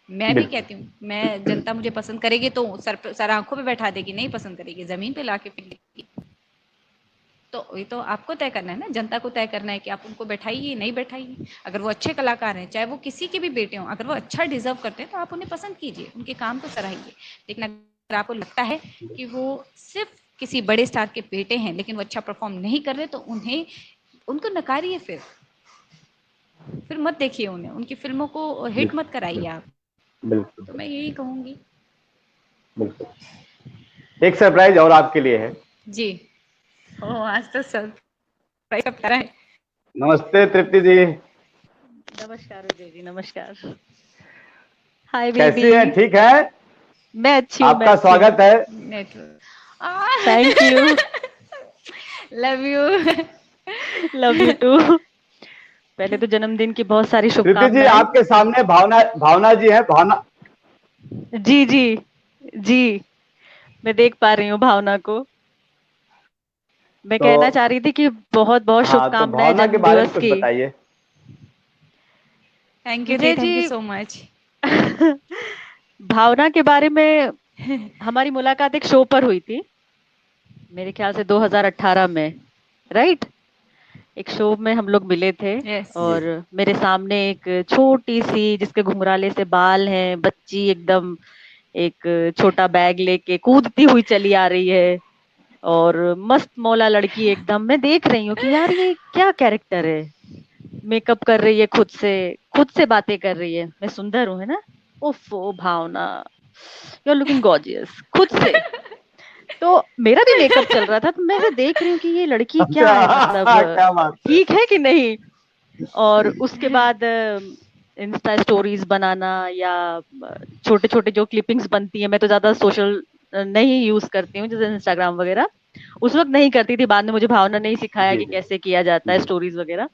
मैं भी बिल्कुल कहती हूँ, मैं जनता मुझे पसंद करेगी तो सर आंखों पे बैठा देगी, नहीं पसंद करेगी जमीन पे ला के फेंक देगी। तो ये तो आपको तय करना है ना, जनता को तय करना है कि आप उनको बैठाइए नहीं बैठाइए। अगर वो अच्छे कलाकार हैं, चाहे वो किसी के भी बेटे हों, अगर वो अच्छा डिजर्व करते हैं तो आप उन्हें पसंद कीजिए, उनके काम को सराहिए। लेकिन अगर आपको लगता है कि वो सिर्फ किसी बड़े स्टार के बेटे हैं लेकिन वो अच्छा परफॉर्म नहीं कर रहे, तो उन्हें उनको नकारिए। फिर मत देखिए उन्हें, उनकी फिल्मों को हिट मत कराइए बिल्कुल आप। बिल्कुल तो मैं यही कहूंगी। बिल्कुल। एक सरप्राइज और आपके लिए है। जी। ओ आज तो सरप्राइज का प्यारा है। नमस्ते तृप्ति जी, नमस्कार विजय जी, नमस्कार। हाय कैसी है? बेबी। ठीक है? मैं अच्छी हूँ, मैं आपका अच्छी हूँ। स्वागत है। Network. Thank you. Love you. Love you too. पहले तो जन्मदिन की बहुत सारी तृप्ति जी, शुभकामनाएं। आपके सामने भावना भावना जी है। भावना, जी जी जी, मैं देख पा रही हूँ भावना को। मैं तो कहना चाह रही थी कि बहुत बहुत हाँ, तो शुभकामनाएं भावना के जन्म बारे में दिवस कुछ की। बताइए। थैंक यू दी, Vijay thank you ji, so much. Bhavna के बारे में हमारी मुलाकात एक शो पर हुई थी, मेरे ख्याल से 2018 में, राइट? एक शो में हम लोग मिले थे। यस। जी और मेरे सामने एक छोटी सी, जिसके घुंघराले से बाल हैं, बच्ची एकदम एक छोटा बैग लेके कूदती हुई चली आ रही है, और मस्त मौला लड़की एकदम। मैं देख रही हूँ कि यार ये क्या कैरेक्टर है। मेकअप कर रही है, खुद से बातें कर रही है, मैं सुंदर हूँ, है ना? ओफो भावना, यू आर लुकिंग गॉर्जियस, खुद से। तो मेरा भी मेकअप चल रहा था, तो मैं ऐसे देख रही हूँ कि ये लड़की क्या है, मतलब अच्छा क्या बात है। ठीक है कि नहीं। और उसके बाद इंस्टा स्टोरीज बनाना या छोटे छोटे जो क्लिपिंग्स बनती है, मैं तो ज्यादा सोशल नहीं यूज करती हूँ, जैसे इंस्टाग्राम वगैरह। उस वक्त नहीं करती थी, बाद में मुझे भावना ने ही सिखाया जी कि जी कैसे किया जाता है जी। स्टोरीज वगैरह।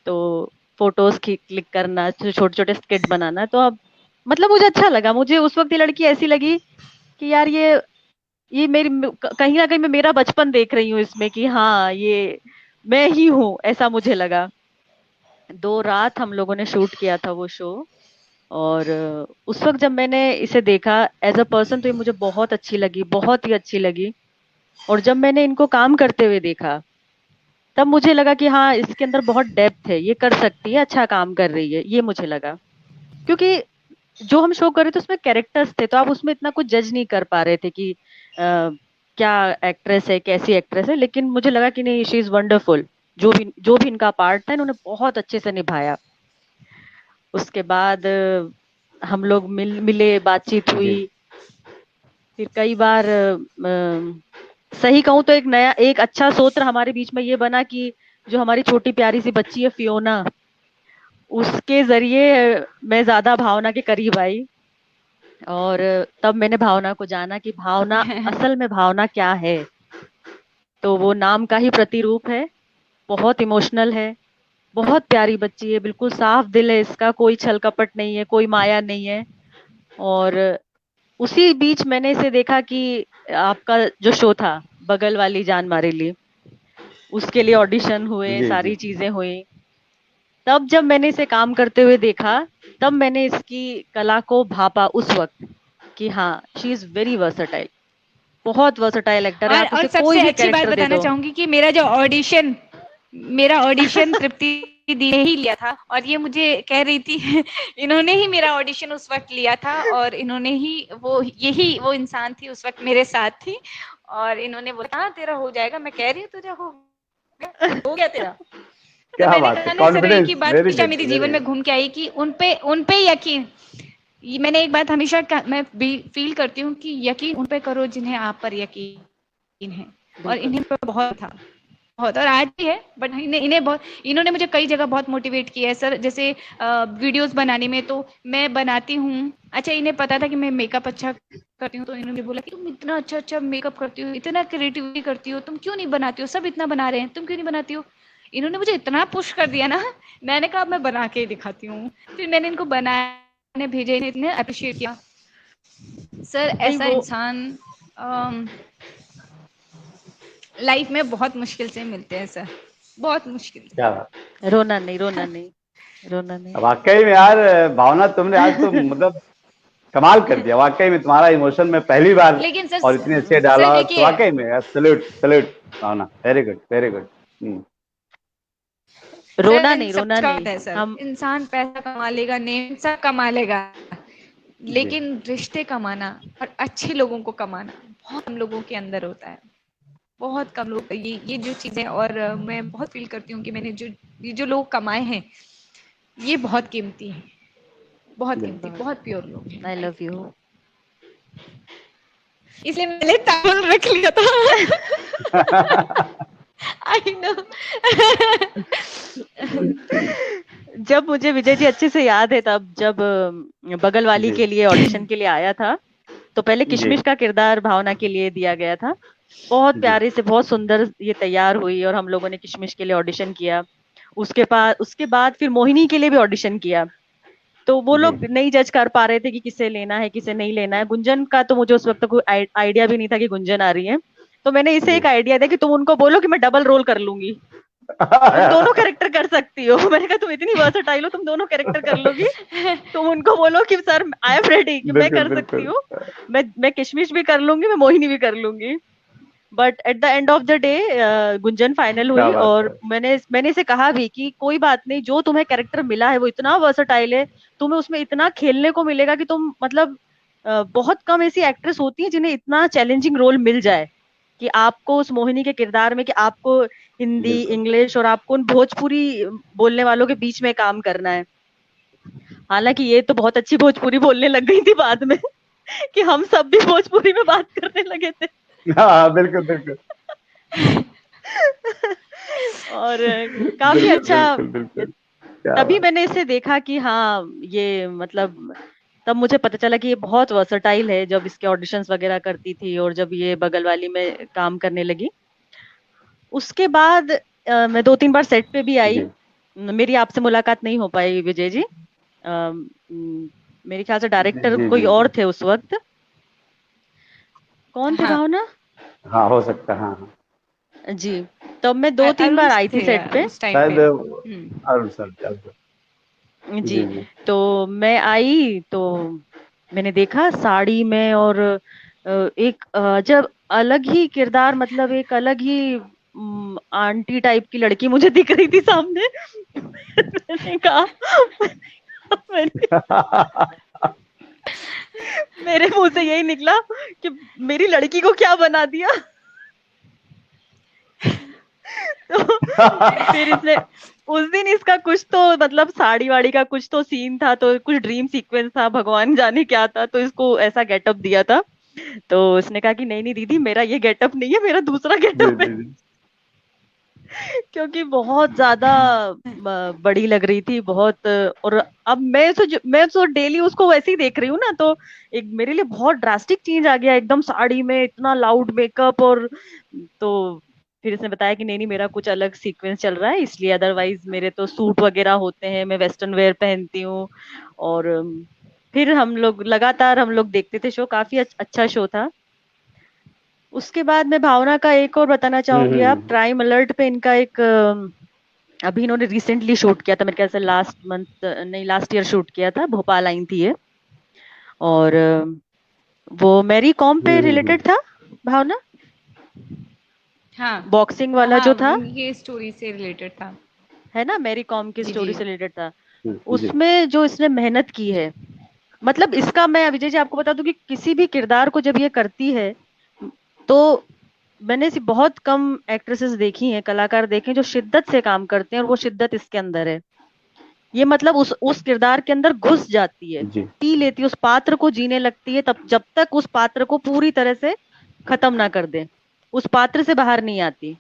तो फोटोज क्लिक करना, छोटे छोटे स्केच बनाना, तो अब मतलब मुझे अच्छा लगा। मुझे उस वक्त ये लड़की ऐसी लगी कि यार ये मेरी कहीं ना कहीं मैं मेरा बचपन देख रही हूँ इसमें, कि हाँ ये मैं ही हूँ, ऐसा मुझे लगा। 2 रात हम लोगों ने शूट किया था वो शो। और उस वक्त जब मैंने इसे देखा एज अ पर्सन, तो ये मुझे बहुत अच्छी लगी, बहुत ही अच्छी लगी। और जब मैंने इनको काम करते हुए देखा, तब मुझे लगा कि हाँ इसके अंदर बहुत डेप्थ है, ये कर सकती है, अच्छा काम कर रही है, ये मुझे लगा। क्योंकि जो हम शो कर रहे थे उसमें कैरेक्टर्स थे, तो आप उसमें इतना कुछ जज नहीं कर पा रहे थे कि क्या एक्ट्रेस है, कैसी एक्ट्रेस है। लेकिन मुझे लगा कि नहीं, शी इज वंडरफुल। जो भी इनका पार्ट था, इन्होंने बहुत अच्छे से निभाया। उसके बाद हम लोग मिले, बातचीत जी हुई। फिर कई बार सही कहूँ तो एक अच्छा सूत्र हमारे बीच में ये बना कि जो हमारी छोटी प्यारी सी बच्ची है फियोना, उसके जरिए मैं ज्यादा भावना के करीब आई, और तब मैंने भावना को जाना कि भावना असल में भावना क्या है। तो वो नाम का ही प्रतिरूप है, बहुत इमोशनल है, बहुत प्यारी बच्ची है, बिल्कुल साफ दिल है इसका, कोई छल कपट नहीं है, कोई माया नहीं है। और उसी बीच मैंने इसे देखा कि आपका जो शो था बगल वाली जान मारेली, उसके लिए ऑडिशन हुए, जी सारी जी चीजें हुई। तब जब मैंने इसे काम करते हुए देखा, तब मैंने इसकी कला को भापा उस वक्त कि हाँ, शी इज वेरी वर्सटाइल, बहुत वर्सटाइल एक्टर है, आप और उसे कोई सबसे भी अच्छी बात कैरेक्टर दे बताना दो। चाहूंगी कि मेरा ऑडिशन तृप्ति दी ने ही लिया था, और ये मुझे कह रही थी इन्होंने ही मेरा ऑडिशन उस वक्त लिया था, और इन्होंने ही यही वो इंसान थी उस वक्त मेरे साथ थी, और इन्होंने बोला हाँ तेरा हो जाएगा। मैं कह रही हूँ तुझे हो गया तेरा। तो क्या मैंने बात है, कहा ना सर, एक कॉन्फिडेंस, ही बात वेरी हमेशा गुड मेरे वेरी जीवन में गुड। घूम के आई कि उन पे यकीन। मैंने एक बात हमेशा मैं फील करती हूँ कि यकीन उन पे करो जिन्हें आप पर यकीन है, और बिल्कुल। इन्हें पर बहुत था, बहुत, और आज भी है। बट इन्होंने मुझे कई जगह बहुत मोटिवेट किया है सर, जैसे वीडियोस बनाने में तो मैं बनाती हूँ। अच्छा, इन्हें पता था कि मैं मेकअप अच्छा करती हूँ, तो इन्होंने बोला कि तुम इतना अच्छा अच्छा मेकअप करती हो, इतना क्रिएटिविटी करती हो, तुम क्यों नहीं बनाती हो, सब इतना बना रहे हैं, तुम क्यों नहीं बनाती हो। इन्होंने मुझे इतना पुश कर दिया ना, मैंने कहा मैं बना के ही दिखाती हूँ। फिर मैंने इनको बनाने भेजे, इन्हें अप्रिशिएट किया। सर नहीं ऐसा वो इंसान लाइफ में बहुत मुश्किल से मिलते हैं सर, बहुत मुश्किल क्या बात, रोना नहीं, रोना नहीं, रोना नहीं। वाकई में यार भावना, तुमने आज तो मतलब कमाल कर दिया, वाकई में तुम्हारा इमोशन में पहली बार लेकिन सर और इतने अच्छे सर डायलॉग, देखिए, वाकई में यार, salute salute Bhavna, very good very good. Sir रोना इन नहीं, सब रोना का नहीं। होता है सर, हम इंसान पैसा कमा लेगा, नेम सब कमा लेगा, जी लेकिन रिश्ते कमाना और अच्छे लोगों को कमाना बहुत कम लोगों के अंदर होता है, बहुत कम लोग। ये जो चीजें, और मैं बहुत फील करती हूँ कि मैंने ये जो लोग कमाए हैं, ये बहुत कीमती है, बहुत कीमती, बिल्कुल। बहुत प्योर लोग हैं। आई लव यू। इसलिए मैंने टावल रख लिया था। I know. जब मुझे विजय जी अच्छे से याद है, तब जब बगल वाली जी के लिए ऑडिशन के लिए आया था, तो पहले जी किशमिश का किरदार भावना के लिए दिया गया था। बहुत जी प्यारे से, बहुत सुंदर ये तैयार हुई, और हम लोगों ने किशमिश के लिए ऑडिशन किया। उसके बाद फिर मोहिनी के लिए भी ऑडिशन किया। तो वो जी। लोग नहीं जज कर पा रहे थे कि किसे लेना है, किसे नहीं लेना है। गुंजन का तो मुझे उस वक्त कोई आइडिया भी नहीं था कि गुंजन आ रही है। तो मैंने इसे जी। एक आइडिया दिया कि तुम उनको बोलो कि मैं डबल रोल कर लूंगी, तुम दोनों कैरेक्टर कर सकती हो। मैंने कहा तुम इतनी वर्सटाइल हो, तुम दोनों कैरेक्टर कर लोगी। तुम उनको बोलो कि सर आई एम रेडी, कि मैं बिल्कुल कर सकती बिल्कुल। हूँ, मैं किशमिश भी कर लूंगी, मैं मोहिनी भी कर लूंगी। But at the end of the day Gunjan final क्या हुई, बात और है। मैंने इसे कहा भी कि कोई बात नहीं, जो तुम्हें कैरेक्टर मिला है वो इतना वर्सटाइल है, तुम्हें उसमें इतना खेलने को मिलेगा कि तुम मतलब बहुत कम ऐसी एक्ट्रेस होती हैं जिन्हें इतना चैलेंजिंग रोल मिल जाए कि आपको उस मोहिनी के किरदार में, कि आपको हिंदी, बिल्कुल। इंग्लिश और आपको उन भोजपुरी बोलने वालों के बीच में काम करना है। हालांकि ये तो बहुत अच्छी भोजपुरी बोलने लग गई थी बाद में कि हम सब भी भोजपुरी में बात करने लगे थे। हाँ बिल्कुल बिल्कुल। और काफी बिल्कुल अच्छा। बिल्कुल बिल्कुल। क्या तभी बात। मैंने इसे देखा कि हाँ, ये मतलब तब मुझे पता चला कि ये बहुत वर्सटाइल है, जब इसके ऑडिशंस वगैरह करती थी और जब ये बगल वाली में काम करने लगी। उसके बाद मैं 2-3 बार सेट पे भी आई। जी मेरी आपसे मुलाकात नहीं हो पाई विजय जी। मेरे ख्याल से जी डायरेक्टर जी कोई जी और जी। थे उस वक्त। कौन थे हाँ, भावना? हाँ हो सकता है, हाँ हाँ। जी। तब मैं 2-3 अरुण बार आई थी थे सेट पे। उस टाइम पे। शायद अरुण सर, जी। जी जी। तो मैं आई तो मैंने देखा साड़ी में, और एक जब अलग ही किरदार, मतलब एक अलग ही आंटी टाइप की लड़की मुझे दिख रही थी सामने। मैंने कहा मैंने मेरे मुंह से यही निकला कि मेरी लड़की को क्या बना दिया। तो फिर इसने उस दिन इसका कुछ तो मतलब साड़ी वाड़ी का कुछ तो सीन था, तो कुछ ड्रीम सीक्वेंस था, भगवान जाने क्या था, तो इसको ऐसा गेटअप दिया था। तो उसने कहा कि नहीं नहीं दीदी, मेरा ये गेटअप नहीं है, मेरा दूसरा जी गेटअप है। जी जी। क्योंकि बहुत ज्यादा बड़ी लग रही थी बहुत। और अब मैं तो डेली उसको वैसे ही देख रही हूँ ना, तो एक मेरे लिए बहुत ड्रास्टिक चेंज आ गया एकदम, साड़ी में इतना लाउड मेकअप। और तो फिर इसने बताया कि नहीं नहीं, मेरा कुछ अलग सीक्वेंस चल रहा है इसलिए, अदरवाइज मेरे तो सूट वगैरह होते हैं, मैं वेस्टर्न वेयर पहनती हूँ। और फिर हम लोग देखते थे शो, काफी अच्छा शो था। उसके बाद मैं भावना का एक और बताना चाहूंगी, आप हम्म। प्राइम अलर्ट पे इनका एक अभी इन्होंने रिसेंटली शूट किया था, मेरे ख्याल से लास्ट मंथ नहीं लास्ट ईयर शूट किया था, भोपाल आई थी ये। और वो मैरी कॉम पे हम्म। रिलेटेड था भावना, हाँ बॉक्सिंग वाला हाँ, जो था, ये स्टोरी से रिलेटेड था। है ना, मैरी कॉम की जी स्टोरी जी। से रिलेटेड था। जी। उसमें जो इसने मेहनत की है, मतलब इसका मैं विजय जी आपको बता दूं कि किसी भी किरदार को जब ये करती है, तो मैंने ऐसी बहुत कम एक्ट्रेसेस देखी हैं, कलाकार देखे हैं जो शिद्दत से काम करते हैं, और वो शिद्दत इसके अंदर है। ये मतलब उस किरदार के अंदर घुस जाती है, जी। पी लेती है, उस पात्र को जीने लगती है, तब जब तक उस पात्र को पूरी तरह से खत्म ना कर दे, उस पात्र से बाहर नहीं आती।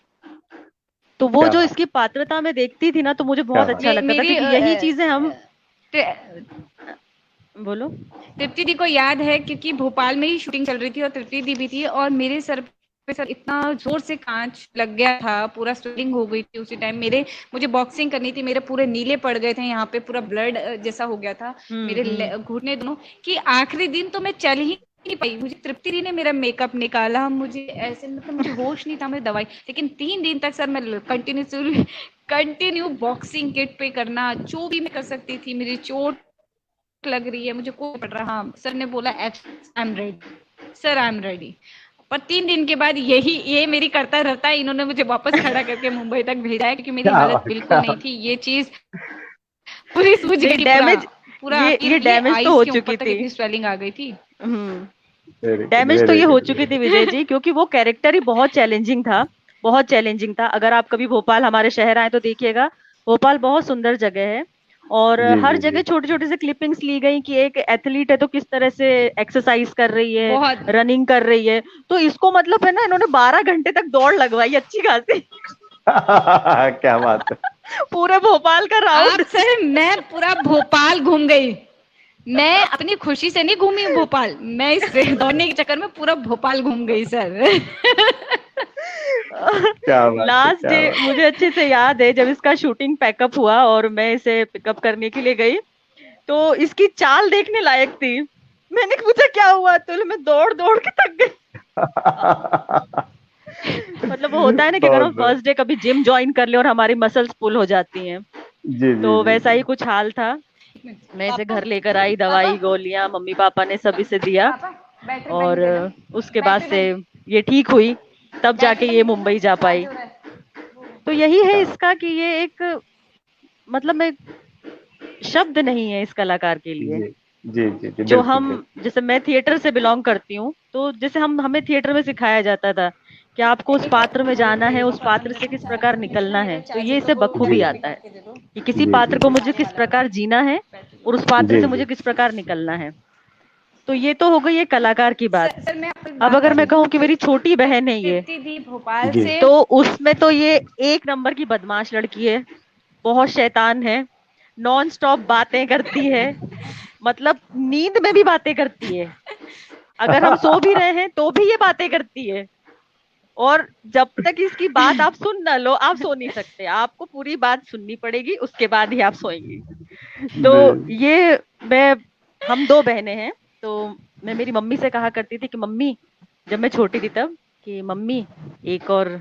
तो वो क्या जो बात, इसकी पात्रता में देखती थी ना, तो मुझे क्या बहुत बात। अच्छा लगता था, मेरी क्योंकि यही चीजें हम बोलो। तृप्ति दी को याद है, क्योंकि भोपाल में ही शूटिंग चल रही थी और तृप्ति दी भी थी, और मेरे सर पे सर इतना जोर से कांच लग गया था, पूरा स्वेलिंग हो गई थी उसी टाइम। मुझे बॉक्सिंग करनी थी, मेरे पूरे नीले पड़ गए थे, यहाँ पे पूरा ब्लड जैसा हो गया था मेरे हम्म। घुटने दोनों, कि आखिरी दिन तो मैं चल ही नहीं पाई। मुझे तृप्ति दी ने मेरा मेकअप निकाला, मुझे ऐसे मतलब मुझे होश नहीं था, मुझे दवाई, लेकिन 3 दिन तक सर मैं कंटिन्यू बॉक्सिंग किट पे करना, जो भी मैं कर सकती थी। मेरी चोट लग रही है, मुझे कोई पड़ रहा, हाँ सर ने बोला I am ready, sir I am ready. पर 3 दिन के बाद ये मेरी करता रहता है, इन्होंने मुझे वापस खड़ा करके मुंबई तक भेजा है, क्योंकि मेरी क्या हालत बात, बिल्कुल क्या नहीं बात। थी। ये चीज पूरी सूझ नहीं गई थी, पूरा डैमेज, पूरा ये ये डैमेज तो आईज हो के ऊपर चुकी तक थी। इतनी स्वेलिंग आ गई थी। हम्म। वेरी गुड, डैमेज तो वेरी ये हो गुड, चुकी वेरी थी विजय जी, क्योंकि वो कैरेक्टर ही बहुत चैलेंजिंग था, बहुत चैलेंजिंग था। अगर आप कभी भोपाल हमारे शहर आए तो देखिएगा, भोपाल बहुत सुंदर जगह है। और जी हर जी जगह जी। छोटे छोटे से क्लिपिंग्स ली गई कि एक एथलीट है तो किस तरह से एक्सरसाइज कर रही है, बहुत। रनिंग कर रही है। तो इसको मतलब है ना, इन्होंने 12 घंटे तक दौड़ लगवाई अच्छी खासी। क्या बात है। पूरे भोपाल का आप राउंड। सर, मैं पूरा भोपाल घूम गई। मैं अपनी खुशी से नहीं घूमी भोपाल, मैं इस दौड़ने के चक्कर में पूरा भोपाल घूम गई सर। क्या बात है, लास्ट क्या डे बात। मुझे अच्छे से याद है, जब इसका शूटिंग पैकअप हुआ और मैं इसे पिकअप करने के लिए गई, तो इसकी चाल देखने लायक थी। मैंने पूछा क्या हुआ, तो मैं दौड़ दौड़ के थक गई। मतलब वो होता है ना कि अगर बहुत हम बहुत। फर्स्ट डे कभी जिम ज्वाइन कर ले और हमारी मसल्स पुल हो जाती हैं, जी जी तो जी वैसा जी। ही कुछ हाल था। मैं इसे पापा, घर लेकर आई, पापा, दवाई गोलियां मम्मी पापा ने सब इसे दिया। पापा, बैटरी और बैंक देना, उसके बाद बैटरी से बैंक, ये ठीक हुई, तब बैटरी जाके ये बैंक देना, मुंबई जा चार्ज पाई। हो रहा है। तो यही है क्या बात। इसका कि ये एक, मतलब मैं, शब्द नहीं है इस कलाकार के लिए। जी जी जी जी, जो बिल्कुल हम, बिल्कुल। जैसे मैं थिएटर से बिलोंग करती हूँ, तो जैसे हमें थिएटर में सिखाया जाता था कि आपको उस पात्र में जाना है, उस पात्र से किस प्रकार निकलना है, तो ये इसे जी बखूबी आता है कि किसी जी पात्र जी को मुझे किस प्रकार जीना है और उस पात्र जी से जी। मुझे किस प्रकार निकलना है। तो ये तो हो गई एक कलाकार की बात। सर मैं आपको एक अब बात अगर मैं बताऊं, कहूँ कि मेरी छोटी बहन है ये, तृप्ति दी भोपाल जी से, तो उसमें तो ये एक नंबर की बदमाश लड़की है, बहुत शैतान है, नॉन स्टॉप बातें करती है, मतलब नींद में भी बातें करती है, अगर हम सो भी रहे हैं तो भी ये बातें करती है। और जब तक इसकी बात आप सुन ना लो, आप सो नहीं सकते, आपको पूरी बात सुननी पड़ेगी, उसके बाद ही आप सोएंगी। तो जी। ये, मैं, हम दो बहनें हैं। तो मैं मेरी मम्मी से कहा करती थी कि मम्मी, जब मैं छोटी थी तब, कि मम्मी एक और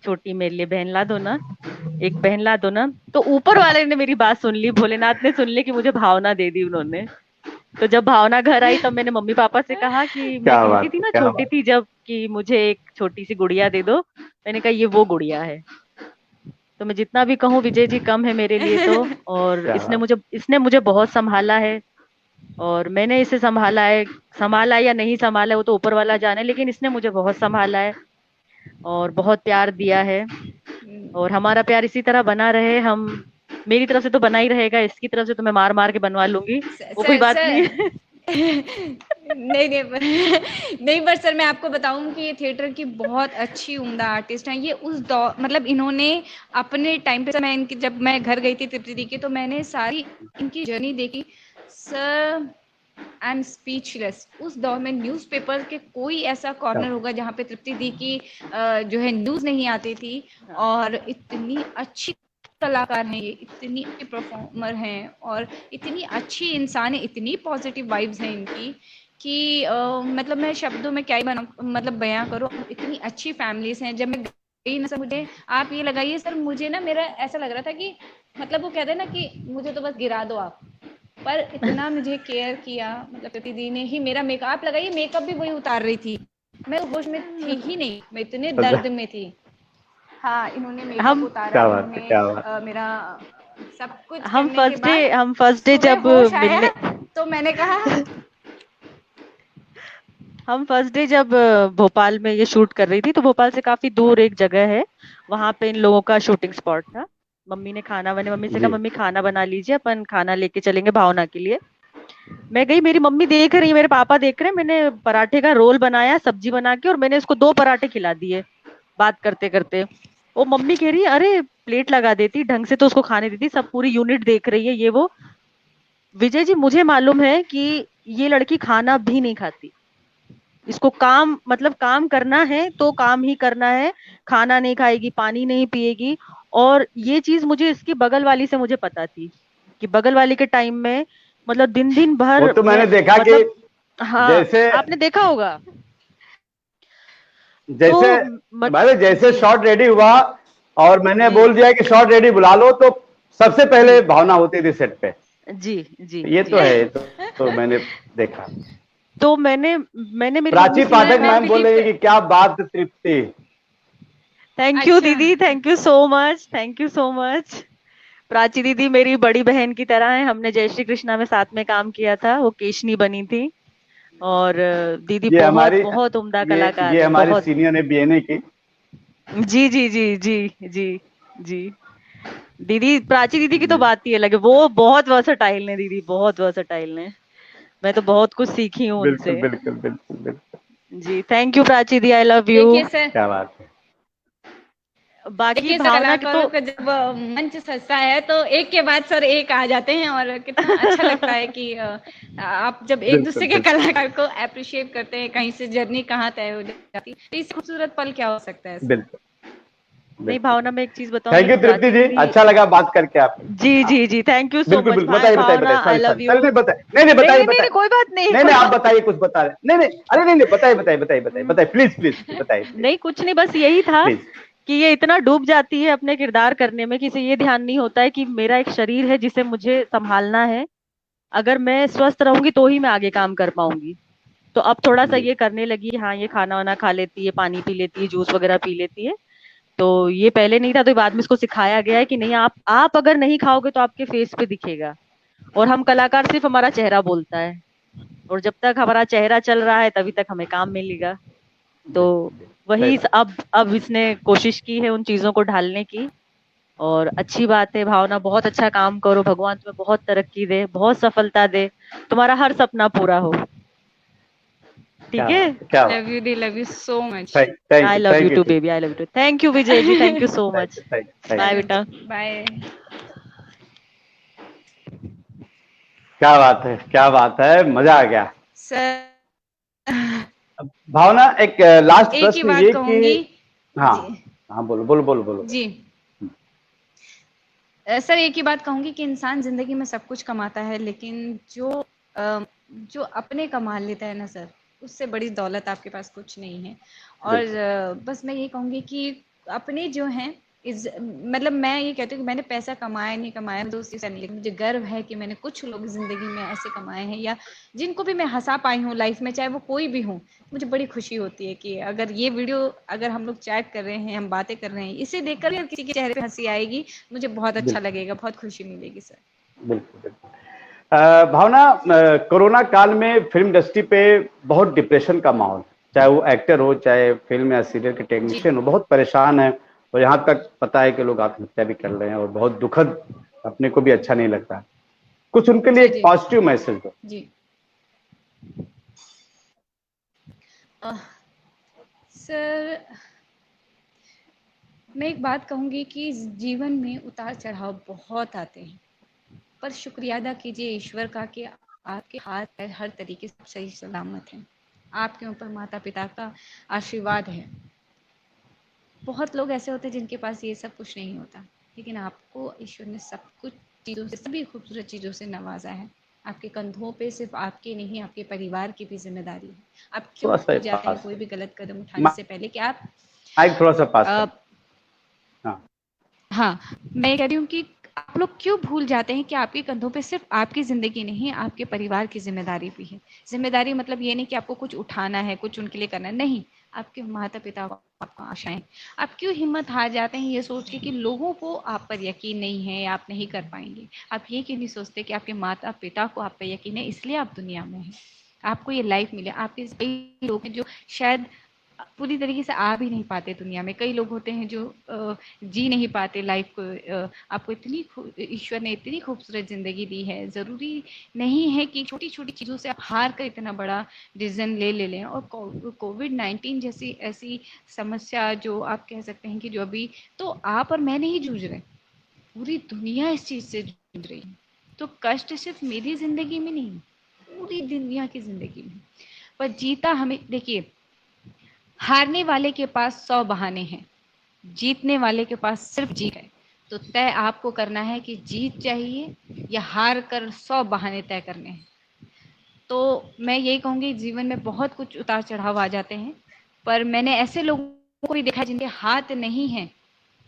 छोटी मेरे लिए बहन ला दो ना, एक बहन ला दो ना। तो ऊपर वाले ने मेरी बात सुन ली, भोलेनाथ ने सुन ली, कि मुझे भावना दे दी उन्होंने। तो जब भावना घर आई तब मैंने मम्मी पापा से कहा कि मैं क्या कहती बात थी है, ना क्या छोटी बात। थी जब, कि मुझे एक छोटी सी गुड़िया दे दो, मैंने कहा ये वो गुड़िया है। तो मैं जितना भी कहूँ विजय जी कम है मेरे लिए तो। और क्या बात। इसने मुझे बहुत संभाला है, और मैंने इसे संभाला है। संभाला या नहीं संभाला वो तो ऊपर वाला जाने, लेकिन इसने मुझे बहुत संभाला है और बहुत प्यार दिया है। और हमारा प्यार इसी तरह बना रहे, हम, मेरी तरफ से तो बना ही रहेगा, इसकी तरफ से तो मैं मार मार के बनवा लूंगी, वो कोई सर बात नहीं सर है। नहीं नहीं नहीं, पर सर मैं आपको बताऊं कि ये थिएटर की बहुत अच्छी उम्दा आर्टिस्ट हैं। ये उस दौर मतलब इन्होंने अपने टाइम पे, मैं इनकी जब मैं घर गई थी तृप्ति दी के, तो मैंने सारी इनकी जर्नी देखी सर। I am speechless. उस दौर में न्यूज़पेपर के कोई ऐसा कॉर्नर होगा जहाँ पे तृप्ति दी की जो है न्यूज़ नहीं आती थी। और इतनी अच्छी कलाकार हैं ये, इतनी अच्छी परफॉर्मर हैं और इतनी अच्छी इंसान है, इतनी पॉजिटिव वाइब्स हैं इनकी कि मतलब मैं शब्दों में क्या ही मतलब बयां करूं। इतनी अच्छी फैमिलीज हैं। जब मैं गई ना सर, मुझे आप ये लगाइए सर, मुझे ना मेरा ऐसा लग रहा था कि मतलब वो कहते हैं ना कि मुझे तो बस गिरा दो आप। पर इतना मुझे केयर किया, मतलब प्रति दी ने ही मेरा मेकअप, आप लगाइए मेकअप भी वही उतार रही थी। मैं होश में थी ही नहीं, मैं इतने दर्द में थी। हाँ, इन्होंने मेकअप हम उतारा, क्या बात है, इन्होंने क्या बात। मेरा सब कुछ हम करने के बाद फर्स्ट डे सुबह जब होश आया मिलने तो मैंने कहा हम फर्स्ट डे जब भोपाल में ये शूट कर रही थी, तो भोपाल से काफी दूर एक जगह है, वहां पे इन लोगों का शूटिंग स्पॉट था। मम्मी ने खाना बने, मम्मी से कहा जी मम्मी खाना बना लीजिए, अपन खाना लेके चलेंगे भावना के लिए। मैं गई, मेरी मम्मी देख रही, मेरे पापा देख रहे, मैंने पराठे का रोल बनाया सब्जी बना के, और मैंने इसको 2 पराठे खिला दिए बात करते करते। वो मम्मी कह रही है अरे प्लेट लगा देती, ढंग से तो उसको खाने देती, सब पूरी यूनिट देख रही है ये वो। विजय जी, मुझे मालूम है कि ये लड़की खाना भी नहीं खाती, इसको काम मतलब काम करना है तो काम ही करना है, खाना नहीं खाएगी, पानी नहीं पिएगी। और ये चीज मुझे इसकी बगल वाली से मुझे पता थी कि बगल वाली के टाइम में मतलब दिन दिन वो भर तो मैं मैंने देखा कि मतलब, हाँ जैसे आपने देखा होगा। तो जैसे मत, मैंने जैसे जी शॉट रेडी हुआ और मैंने जी बोल दिया कि शॉट रेडी बुला लो, तो सबसे पहले जी भावना होती थी सेट पे। जी जी ये तो जी। है, ये तो मैंने देखा। तो मैंने मेरी मम्मी प्राची से यही पाठक कहा। मैं मैम बोल बिलीव रही है कर कि क्या बात तृप्ति। थैंक यू अच्छा दीदी, thank you so much, thank you so much. Prachi दीदी मेरी बड़ी बहन की तरह है, हमने जय श्री कृष्णा में साथ में काम किया था, वो केशनी बनी थी। और दीदी ये बहुत हमारी बहुत उम्दा ये कलाकार ये है, हमारी बहुत। सीनियर है बीएनए की। जी जी जी जी जी जी। दीदी, प्राची दीदी की तो बात ही अलग है, वो बहुत वर्सटाइल ने दीदी, बहुत वर्सटाइल ने। मैं तो बहुत कुछ सीखी हूँ बिल्कुल उनसे। बिल्कुल बिल्कुल बिल्कुल। जी, थैंक यू प्राची दी, आई लव यू। देखिए सर, क्या बात है। बाकी देखिए सर, भावना की तो कलाकारों का जब मंच सजता है तो एक के बाद सर एक आ जाते हैं और कितना अच्छा लगता है कि आप जब एक बिल्कुल दूसरे के बिल्कुल कलाकार को अप्रिशिएट करते हैं, कहीं से जर्नी कहाँ तय हो जाती है, तो इससे खूबसूरत पल क्या हो सकता है सर। बिल्कुल नहीं बिल्कुल। भावना, मैं एक चीज बताऊंगी थैंक यू कि तृप्ति प्राची जी, दीदी, अच्छा लगा बात करके आपसे। जी हाँ जी जी, थैंक यू सो बिल्कुल मच बिल्कुल, बताइए बताइए भावना, बताइए, आई सॉरी लव सॉरी, यू। नहीं नहीं बताइए, नहीं नहीं नहीं बताइए नहीं नहीं नहीं, बताइए। कोई बात नहीं, नहीं कोई नहीं आप बात बताइए, कुछ बता रहे, नहीं नहीं, अरे नहीं नहीं, बताइए बताइए बताइए बताइए बताइए, प्लीज प्लीज बताइए प्लीज नहीं, कुछ नहीं, बस यही था प्लीज। कि ये इतना डूब जाती है अपने किरदार करने में कि इसे ये ध्यान नहीं होता है कि मेरा एक शरीर है जिसे मुझे संभालना है। अगर मैं स्वस्थ रहूंगी तो ही मैं आगे काम कर पाऊंगी। तो अब थोड़ा सा जी ये करने लगी, हाँ ये खाना वाना खा लेती है, पानी पी लेती है, जूस वगैरह पी लेती है। तो ये पहले नहीं था, तो बाद में इसको सिखाया गया है कि नहीं, आप अगर नहीं खाओगे तो आपके फेस पे दिखेगा। और हम कलाकार सिर्फ हमारा चेहरा बोलता है, और जब तक हमारा चेहरा चल रहा है तभी तक हमें काम मिलेगा। तो बिल्कुल बिल्कुल, सही वही बात। अब इसने कोशिश की है उन चीजों को ढालने की। और अच्छी बात है भावना, बहुत अच्छा काम करो, भगवान तुम्हें बहुत तरक्की दे, बहुत सफलता दे, तुम्हारा हर सपना पूरा हो। क्या ठीक है। बात है, क्या बात। लव यू दी, love you so much. Thank I you love you thank you too ठीक। Baby, I love you too, thank you Vijay ji, thank you so thank much. You thank you thank bye you. चलो बेटा। बाय। क्या बात है, क्या बात है, मजा आ गया। सर भावना, एक लास्ट एक ही प्रश्न बात ये कि, कहूंगी। हाँ जी हाँ, बोलो बोलो बोलो बोलो। जी। सर एक ही बात कहूंगी कि इंसान जिंदगी में सब कुछ कमाता है, लेकिन जो अपने कमा लेता है ना सर, उससे बड़ी दौलत आपके पास कुछ नहीं है। और बिल्कुल बस मैं ये कहूंगी कि अपने जो हैं इस मतलब मैं ये कहती हूँ कि मैंने पैसा कमाया नहीं कमाया तो उसी से नहीं, लेकिन मुझे गर्व है कि मैंने कुछ लोग जिंदगी में ऐसे कमाए हैं, या जिनको भी मैं हंसा पाई हूँ लाइफ में, चाहे वो कोई भी हो। मुझे बड़ी खुशी होती है कि अगर ये वीडियो, अगर हम लोग चैट कर रहे हैं, हम बातें कर रहे हैं, इसे देखकर अगर किसी के चेहरे पे हंसी आएगी, मुझे बहुत अच्छा बिल्कुल लगेगा, बहुत खुशी मिलेगी सर। बिल्कुल बिल्कुल। भावना, कोरोना काल में फिल्म इंडस्ट्री पे बहुत डिप्रेशन का माहौल, चाहे वो एक्टर हो, चाहे फिल्म या सीरियल के जी टेक्नीशियन हो, बहुत परेशान है। और यहाँ तक पता है कि लोग आत्महत्या भी कर रहे हैं, और बहुत दुखद, अपने को भी अच्छा नहीं लगता। कुछ उनके लिए जी एक जी पॉजिटिव मैसेज दो। जी। सर, मैं एक बात कहूँगी कि जीवन में उतार चढ़ाव बहुत आते हैं, पर शुक्रिया अदा कीजिए ईश्वर का कि आपके हाथ पैर हर तरीके से सही सलामत हैं। आपके ऊपर माता पिता का आशीर्वाद है। बहुत लोग ऐसे होते हैं जिनके पास ये सब कुछ नहीं होता, लेकिन आपको ईश्वर ने सब कुछ चीज़ों से, सभी खूबसूरत चीज़ों से नवाजा है। आपके कंधों पे सिर्फ आपके नहीं, आपके परिवार की भी जिम्मेदारी है। आप क्यों थोड़ा सा भूल जाते हैं पास कोई भी गलत कदम उठाने से पहले कि आप माइक थोड़ा सा पास अ, कर। हाँ, हाँ, मैं कह रही हूँ कि आप लोग क्यों भूल जाते हैं कि आपके कंधों पे सिर्फ आपकी ज़िंदगी नहीं, आपके परिवार की ज़िम्मेदारी भी है। ज़िम्मेदारी मतलब ये नहीं कि आपको कुछ उठाना है, कुछ उनके लिए करना है, नहीं, आपके माता-पिता को आपको आशाएँ। आप क्यों हिम्मत हार जाते हैं ये सोच के कि लोगों को आप पर यकीन नहीं है, आप नहीं कर पाएँगे। आप ये क्यों नहीं सोचते कि आपके माता-पिता को आप पे यकीन है, इसलिए आप दुनिया में हैं। आपको ये लाइफ़ मिली। आपके कई लोग हैं जो शायद पूरी तरीके से आ भी नहीं पाते दुनिया में। कई लोग होते हैं जो जी नहीं पाते लाइफ को। आपको इतनी ईश्वर ने इतनी खूबसूरत ज़िंदगी दी है, ज़रूरी नहीं है कि छोटी-छोटी चीज़ों से आप हार कर इतना बड़ा डिसीज़न ले लें। और कोविड-19 जैसी ऐसी समस्या जो आप कह सकते हैं कि जो अभी तो आप और मैं नहीं जूझ रहे, पूरी दुनिया इस चीज़ से जूझ रही है। तो कष्ट सिर्फ मेरी ज़िंदगी में नहीं, पूरी दुनिया की ज़िंदगी में। पर जीता हमें देखिए, हारने वाले के पास 100 बहाने हैं, जीतने वाले के पास सिर्फ जीत है। तो तय आपको करना है कि जीत चाहिए या हार कर 100 बहाने तय करने हैं। तो मैं यही कहूँगी जीवन में बहुत कुछ उतार चढ़ाव आ जाते हैं, पर मैंने ऐसे लोगों को भी देखा जिनके हाथ नहीं हैं,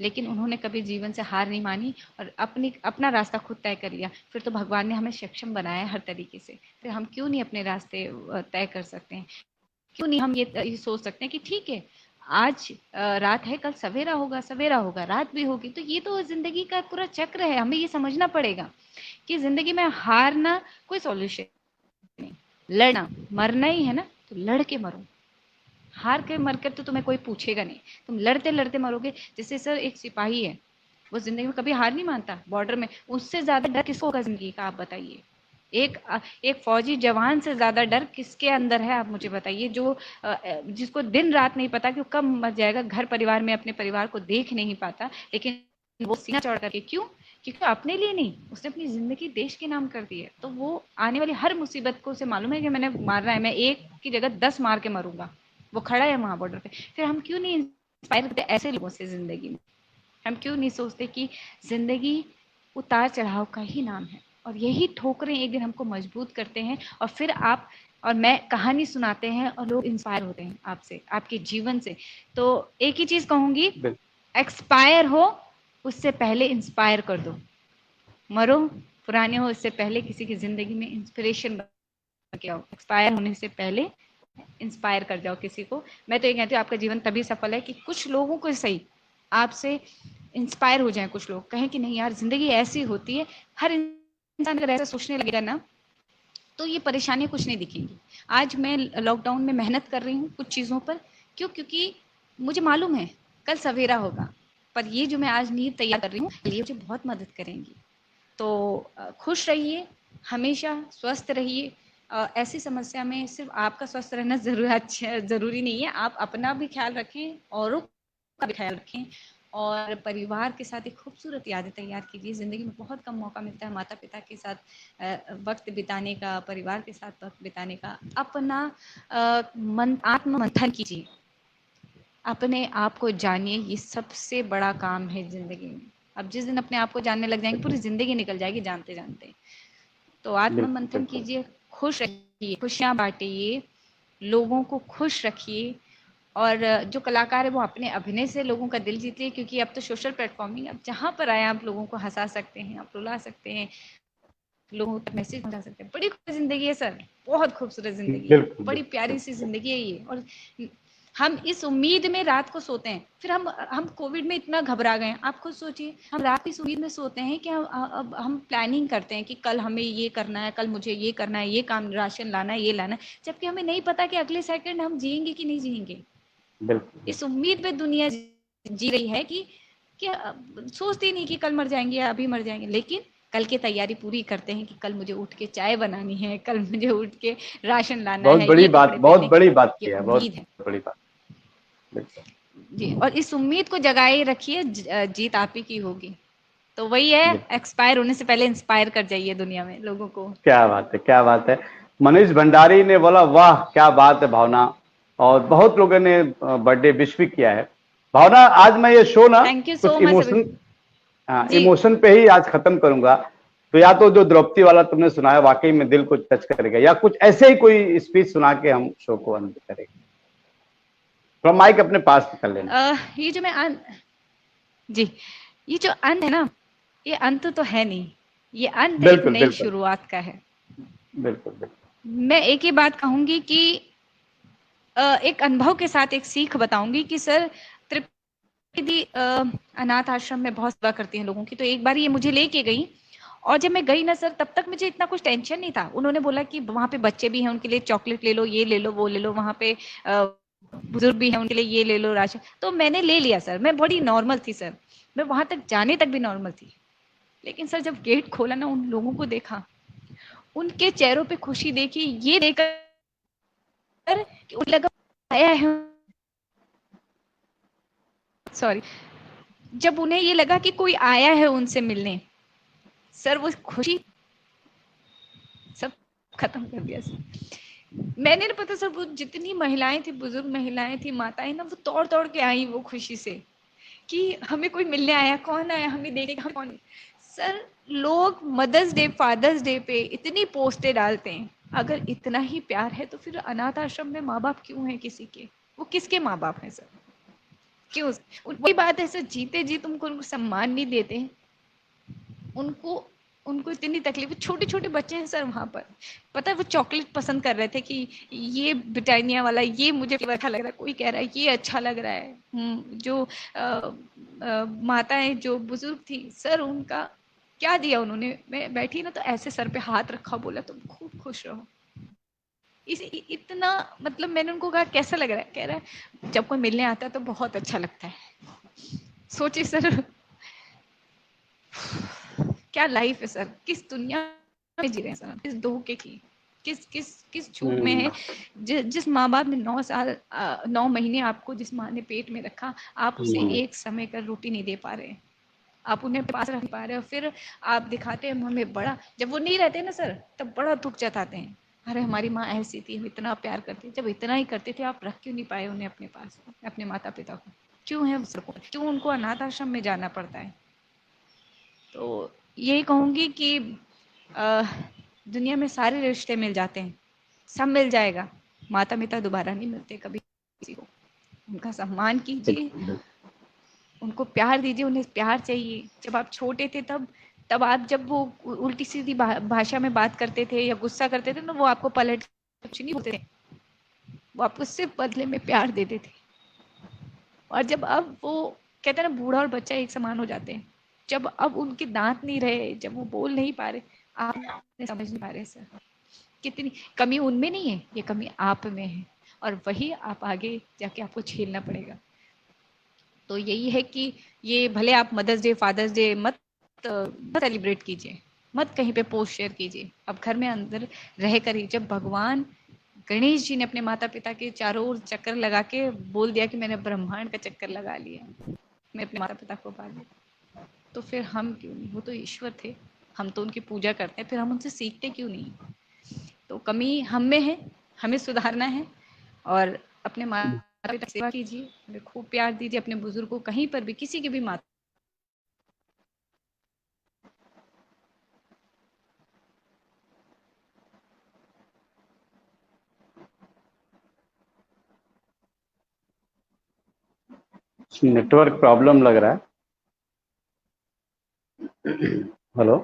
लेकिन उन्होंने कभी जीवन से हार नहीं मानी और अपना रास्ता खुद तय कर लिया। फिर तो भगवान ने हमें सक्षम बनाया है हर तरीके से, फिर हम क्यों नहीं अपने रास्ते तय कर सकते हैं? क्यों नहीं हम ये सोच सकते हैं कि ठीक है, आज रात है, कल सवेरा होगा, सवेरा होगा, रात भी होगी। तो ये तो ज़िंदगी का पूरा चक्र है। हमें ये समझना पड़ेगा कि ज़िंदगी में हारना कोई सॉल्यूशन नहीं, लड़ना, मरना ही है ना, तो लड़ के मरो। हार के मर कर तो तुम्हें कोई पूछेगा नहीं, तुम लड़ते-लड़ते मरोगे। जैसे सर एक सिपाही है, वो ज़िंदगी में कभी हार नहीं मानता, बॉर्डर में, उससे ज़्यादा डर किसको होगा ज़िंदगी का, आप बताइए? एक फौजी जवान से ज़्यादा डर किसके अंदर है, आप मुझे बताइए? जो जिसको दिन रात नहीं पता कि वो कब मर जाएगा, घर परिवार में अपने परिवार को देख नहीं पाता, लेकिन वो सीना चौड़ा करके क्यों? क्योंकि अपने लिए नहीं, उसने अपनी ज़िंदगी देश के नाम कर दी है। तो वो आने वाली हर मुसीबत को उसे मालूम है कि मैंने मारना है, मैं एक की जगह 10 मार के मरूँगा। वो खड़ा है वहाँ बॉर्डर पे। फिर हम क्यों नहीं इंस्पायर होते ऐसे लोगों से ज़िंदगी में? हम क्यों नहीं सोचते कि ज़िंदगी उतार-चढ़ाव का ही नाम है और यही ठोकरें एक दिन हमको मजबूत करते हैं और फिर आप और मैं कहानी सुनाते हैं और लोग इंस्पायर होते हैं आपसे, आपके जीवन से। तो एक ही चीज़ कहूँगी, एक्सपायर हो उससे पहले इंस्पायर कर दो। मरो, पुराने हो इससे पहले किसी की ज़िंदगी में इंस्पिरेशन बन के आओ। एक्सपायर होने से पहले इंस्पायर कर जाओ किसी को। मैं तो ये कहती हूँ आपका जीवन तभी सफल है कि कुछ लोगों को सही आपसे इंस्पायर हो जाएँ, कुछ लोग कहें कि नहीं यार ज़िंदगी ऐसी होती है। हर इंसान अगर ऐसा सोचने लगेगा ना, तो ये परेशानियाँ कुछ नहीं दिखेंगी। आज मैं लॉकडाउन में मेहनत कर रही हूँ कुछ चीज़ों पर, क्यों? क्योंकि मुझे मालूम है कल सवेरा होगा, पर ये जो मैं आज नींव तैयार कर रही हूँ, ये मुझे बहुत मदद करेंगी। तो खुश रहिए, हमेशा स्वस्थ रहिए। ऐसी समस्या में सिर्फ आपका स्वस्थ रहना ज़रूरी नहीं है, आप अपना भी ख्याल रखें, औरों का भी ख्याल रखें और परिवार के साथ एक खूबसूरत यादें तैयार कीजिए। ज़िंदगी में बहुत कम मौका मिलता है माता-पिता के साथ वक़्त बिताने का, परिवार के साथ वक़्त बिताने का। अपना आत्म-मंथन कीजिए, अपने आप को जानिए, ये सबसे बड़ा काम है ज़िंदगी में। अब जिस दिन अपने आप को जानने लग जाएँगे, पूरी ज़िंदगी निकल जाएगी जानते-जानते। तो बिल्कुल आत्म-मंथन बिल्कुल। कीजिए, खुश रहिए, खुशियाँ बाँटिए, लोगों को खुश रखिए और जो कलाकार है वो अपने अभिनय से लोगों का दिल जीतिए, क्योंकि अब तो सोशल प्लेटफ़ॉर्मिंग, अब जहाँ पर आएँ आप लोगों को हँसा सकते हैं, आप रुला सकते हैं, लोगों तक मैसेज पहुँचा सकते हैं। बड़ी खूबसूरत ज़िंदगी है सर, बहुत खूबसूरत ज़िंदगी है, बिल्कुल बड़ी बिल्कुल प्यारी-सी ज़िंदगी है ये। और हम इस उम्मीद में रात को सोते हैं, फिर हम कोविड में इतना घबरा गए हैं। आप खुद सोचिए, हम रात को इस उम्मीद में सोते हैं कि अब हम प्लानिंग करते हैं कि कल हमें ये करना है, कल मुझे ये करना है, ये काम राशन लाना है, ये लाना है, जबकि हमें नहीं पता कि अगले सेकंड हम जिएँगे कि नहीं जिएँगे। बिल्कुल। इस उम्मीद पे दुनिया जी रही है कि सोचती नहीं कि कल मर जाएँगे या अभी मर जाएँगे। लेकिन कल की तैयारी पूरी करते हैं कि कल मुझे उठ के चाय बनानी है, कल मुझे उठ के राशन लाना बहुत है, बड़ी ये बात, कपड़े बहुत पहने, बड़ी बात ये की है, बहुत उम्मीद है बड़ी बात। बिल्कुल। जी। और इस उम्मीद को जगाए रखिए, जीत आप ही की होगी। तो वही है, बिल्कुल। एक्सपायर होने से पहले इंस्पायर कर जाइए दुनिया में लोगों को। क्या बात है, क्या बात है। मनीष भंडारी ने बोला वाह क्या बात है भावना, और बहुत लोगों ने बर्थडे विश भी किया है। भावना, आज मैं ये शो ना थैंक यू कुछ सो मच सभी। इमोशन, हाँ जी इमोशन पे ही आज खत्म करूंगा। तो या तो जो द्रौपदी वाला तुमने सुनाया वाकई में दिल को टच करेगा, या कुछ ऐसे ही कोई स्पीच सुना के हम शो को अंत करेंगे। थोड़ा माइक अपने पास कर लेना। ये जो मैं जी, ये जो अंत है ना, ये अंत तो है नहीं, ये अंत एक बिल्कुल नई बिल्कुल शुरुआत का है। बिल्कुल बिल्कुल। मैं एक ही बात कहूंगी कि एक अनुभव के साथ एक सीख बताऊंगी कि सर त्रिवेदी अनाथ आश्रम में बहुत सेवा करती हैं लोगों की। तो एक बार ये मुझे लेके गई, और जब मैं गई ना सर, तब तक मुझे इतना कुछ टेंशन नहीं था। उन्होंने बोला कि वहाँ पे बच्चे भी हैं, उनके लिए चॉकलेट ले लो, ये ले लो, वो ले लो, वहाँ पे बुजुर्ग भी हैं, उनके लिए ये ले लो राशन। तो मैंने ले लिया सर, मैं बड़ी नॉर्मल थी सर, मैं वहां तक जाने तक भी नॉर्मल थी। लेकिन सर जब गेट खोला ना, उन लोगों को देखा, उनके चेहरों पे खुशी देखी, ये देखकर कि उन्हें लगा आया है, सॉरी, जब उन्हें ये लगा कि कोई आया है उनसे मिलने, सर वो खुशी सब खत्म कर दिया सर। मैंने ना, पता सर, वो जितनी महिलाएं थी, बुजुर्ग महिलाएं थी, माताएं ना, वो तोड़ तोड़ के आई वो खुशी से कि हमें कोई मिलने आया, कौन आया, हमें देखेगा, हम कौन। सर लोग मदर्स डे, फादर्स डे पे इतनी पोस्टें डालते हैं, अगर इतना ही प्यार है तो फिर अनाथ आश्रम में माँ बाप क्यों है किसी के? वो किसके माँ बाप हैं सर? क्यों? वही बात है सर, जीते जी तुमको उनको सम्मान नहीं देते, उनको उनको इतनी तकलीफ। छोटे छोटे बच्चे हैं सर वहां पर, पता है वो चॉकलेट पसंद कर रहे थे कि ये ब्रिटानिया वाला, ये मुझे फ्लेवर अच्छा लग रहा है, कोई कह रहा है ये अच्छा लग रहा है। जो माताएं, जो बुजुर्ग थी सर, उनका क्या दिया उन्होंने। मैं बैठी ना तो ऐसे सर पे हाथ रखा, बोला तुम खूब खुश रहो। इतना, मतलब मैंने उनको कहा कैसा लग रहा है, कह रहा है जब कोई मिलने आता है तो बहुत अच्छा लगता है। सोचिए सर, क्या लाइफ है सर, किस दुनिया में जी रहे हैं सर, किस धोखे की, किस किस किस झूठ में है। जिस माँ बाप ने 9 साल 9 महीने आपको, जिस माँ ने पेट में रखा, आप उसे एक समय का रोटी नहीं दे पा रहे हैं, आप उन्हें पास रख पा रहे हो, फिर आप दिखाते हैं हमें बड़ा। जब वो नहीं रहते ना सर, तब बड़ा दुख जताते हैं, अरे हमारी माँ ऐसी थी, हम इतना प्यार करते। जब इतना ही करते थे, आप रख क्यों नहीं पाए उन्हें अपने पास, अपने माता पिता को? क्यों है उसको, क्यों उनको अनाथ आश्रम में जाना पड़ता है? तो यही कहूंगी कि अ, दुनिया में सारे रिश्ते मिल जाते हैं, सब मिल जाएगा, माता पिता दोबारा नहीं मिलते कभी किसी को। उनका सम्मान कीजिए, उनको प्यार दीजिए, उन्हें प्यार चाहिए। जब आप छोटे थे तब तब आप, जब वो उल्टी सीधी भाषा में बात करते थे या गुस्सा करते थे ना, वो आपको पलट कुछ नहीं बोलते थे, वो आपको सिर्फ बदले में प्यार देते थे। और जब अब वो कहते हैं ना, बूढ़ा और बच्चा एक समान हो जाते हैं, जब अब उनके दांत नहीं रहे, जब वो बोल नहीं पा रहे, आप समझ नहीं पा रहे सर, कितनी कमी उनमें नहीं है, ये कमी आप में है, और वही आप आगे जाके आपको झेलना पड़ेगा। तो यही है कि ये भले आप मदर्स डे, फादर्स डे मत सेलिब्रेट कीजिए, मत कहीं पे पोस्ट शेयर कीजिए, अब घर में अंदर रह कर ही। जब भगवान गणेश जी ने अपने माता पिता के चारों ओर चक्कर लगा के बोल दिया कि मैंने ब्रह्मांड का चक्कर लगा लिया, मैं अपने माता पिता को पा लिया, तो फिर हम क्यों नहीं? वो तो ईश्वर थे, हम तो उनकी पूजा करते हैं, फिर हम उनसे सीखते क्यों नहीं? तो कमी हम में है, हमें सुधारना है, और अपने माता पिता की सेवा कीजिए, उन्हें खूब प्यार दीजिए, अपने बुजुर्ग को कहीं पर भी, किसी की भी माता। नेटवर्क प्रॉब्लम लग रहा है। हेलो।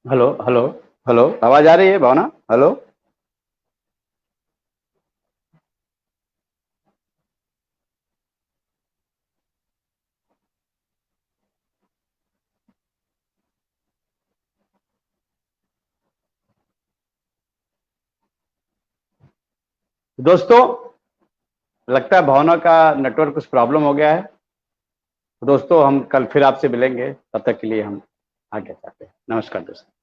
हेलो हेलो हेलो, आवाज आ रही है भावना? हेलो। दोस्तों, लगता है भावना का नेटवर्क कुछ प्रॉब्लम हो गया है। दोस्तों, हम कल फिर आपसे मिलेंगे, तब तक के लिए हम आज्ञा चाहते हैं। नमस्कार दोस्तों।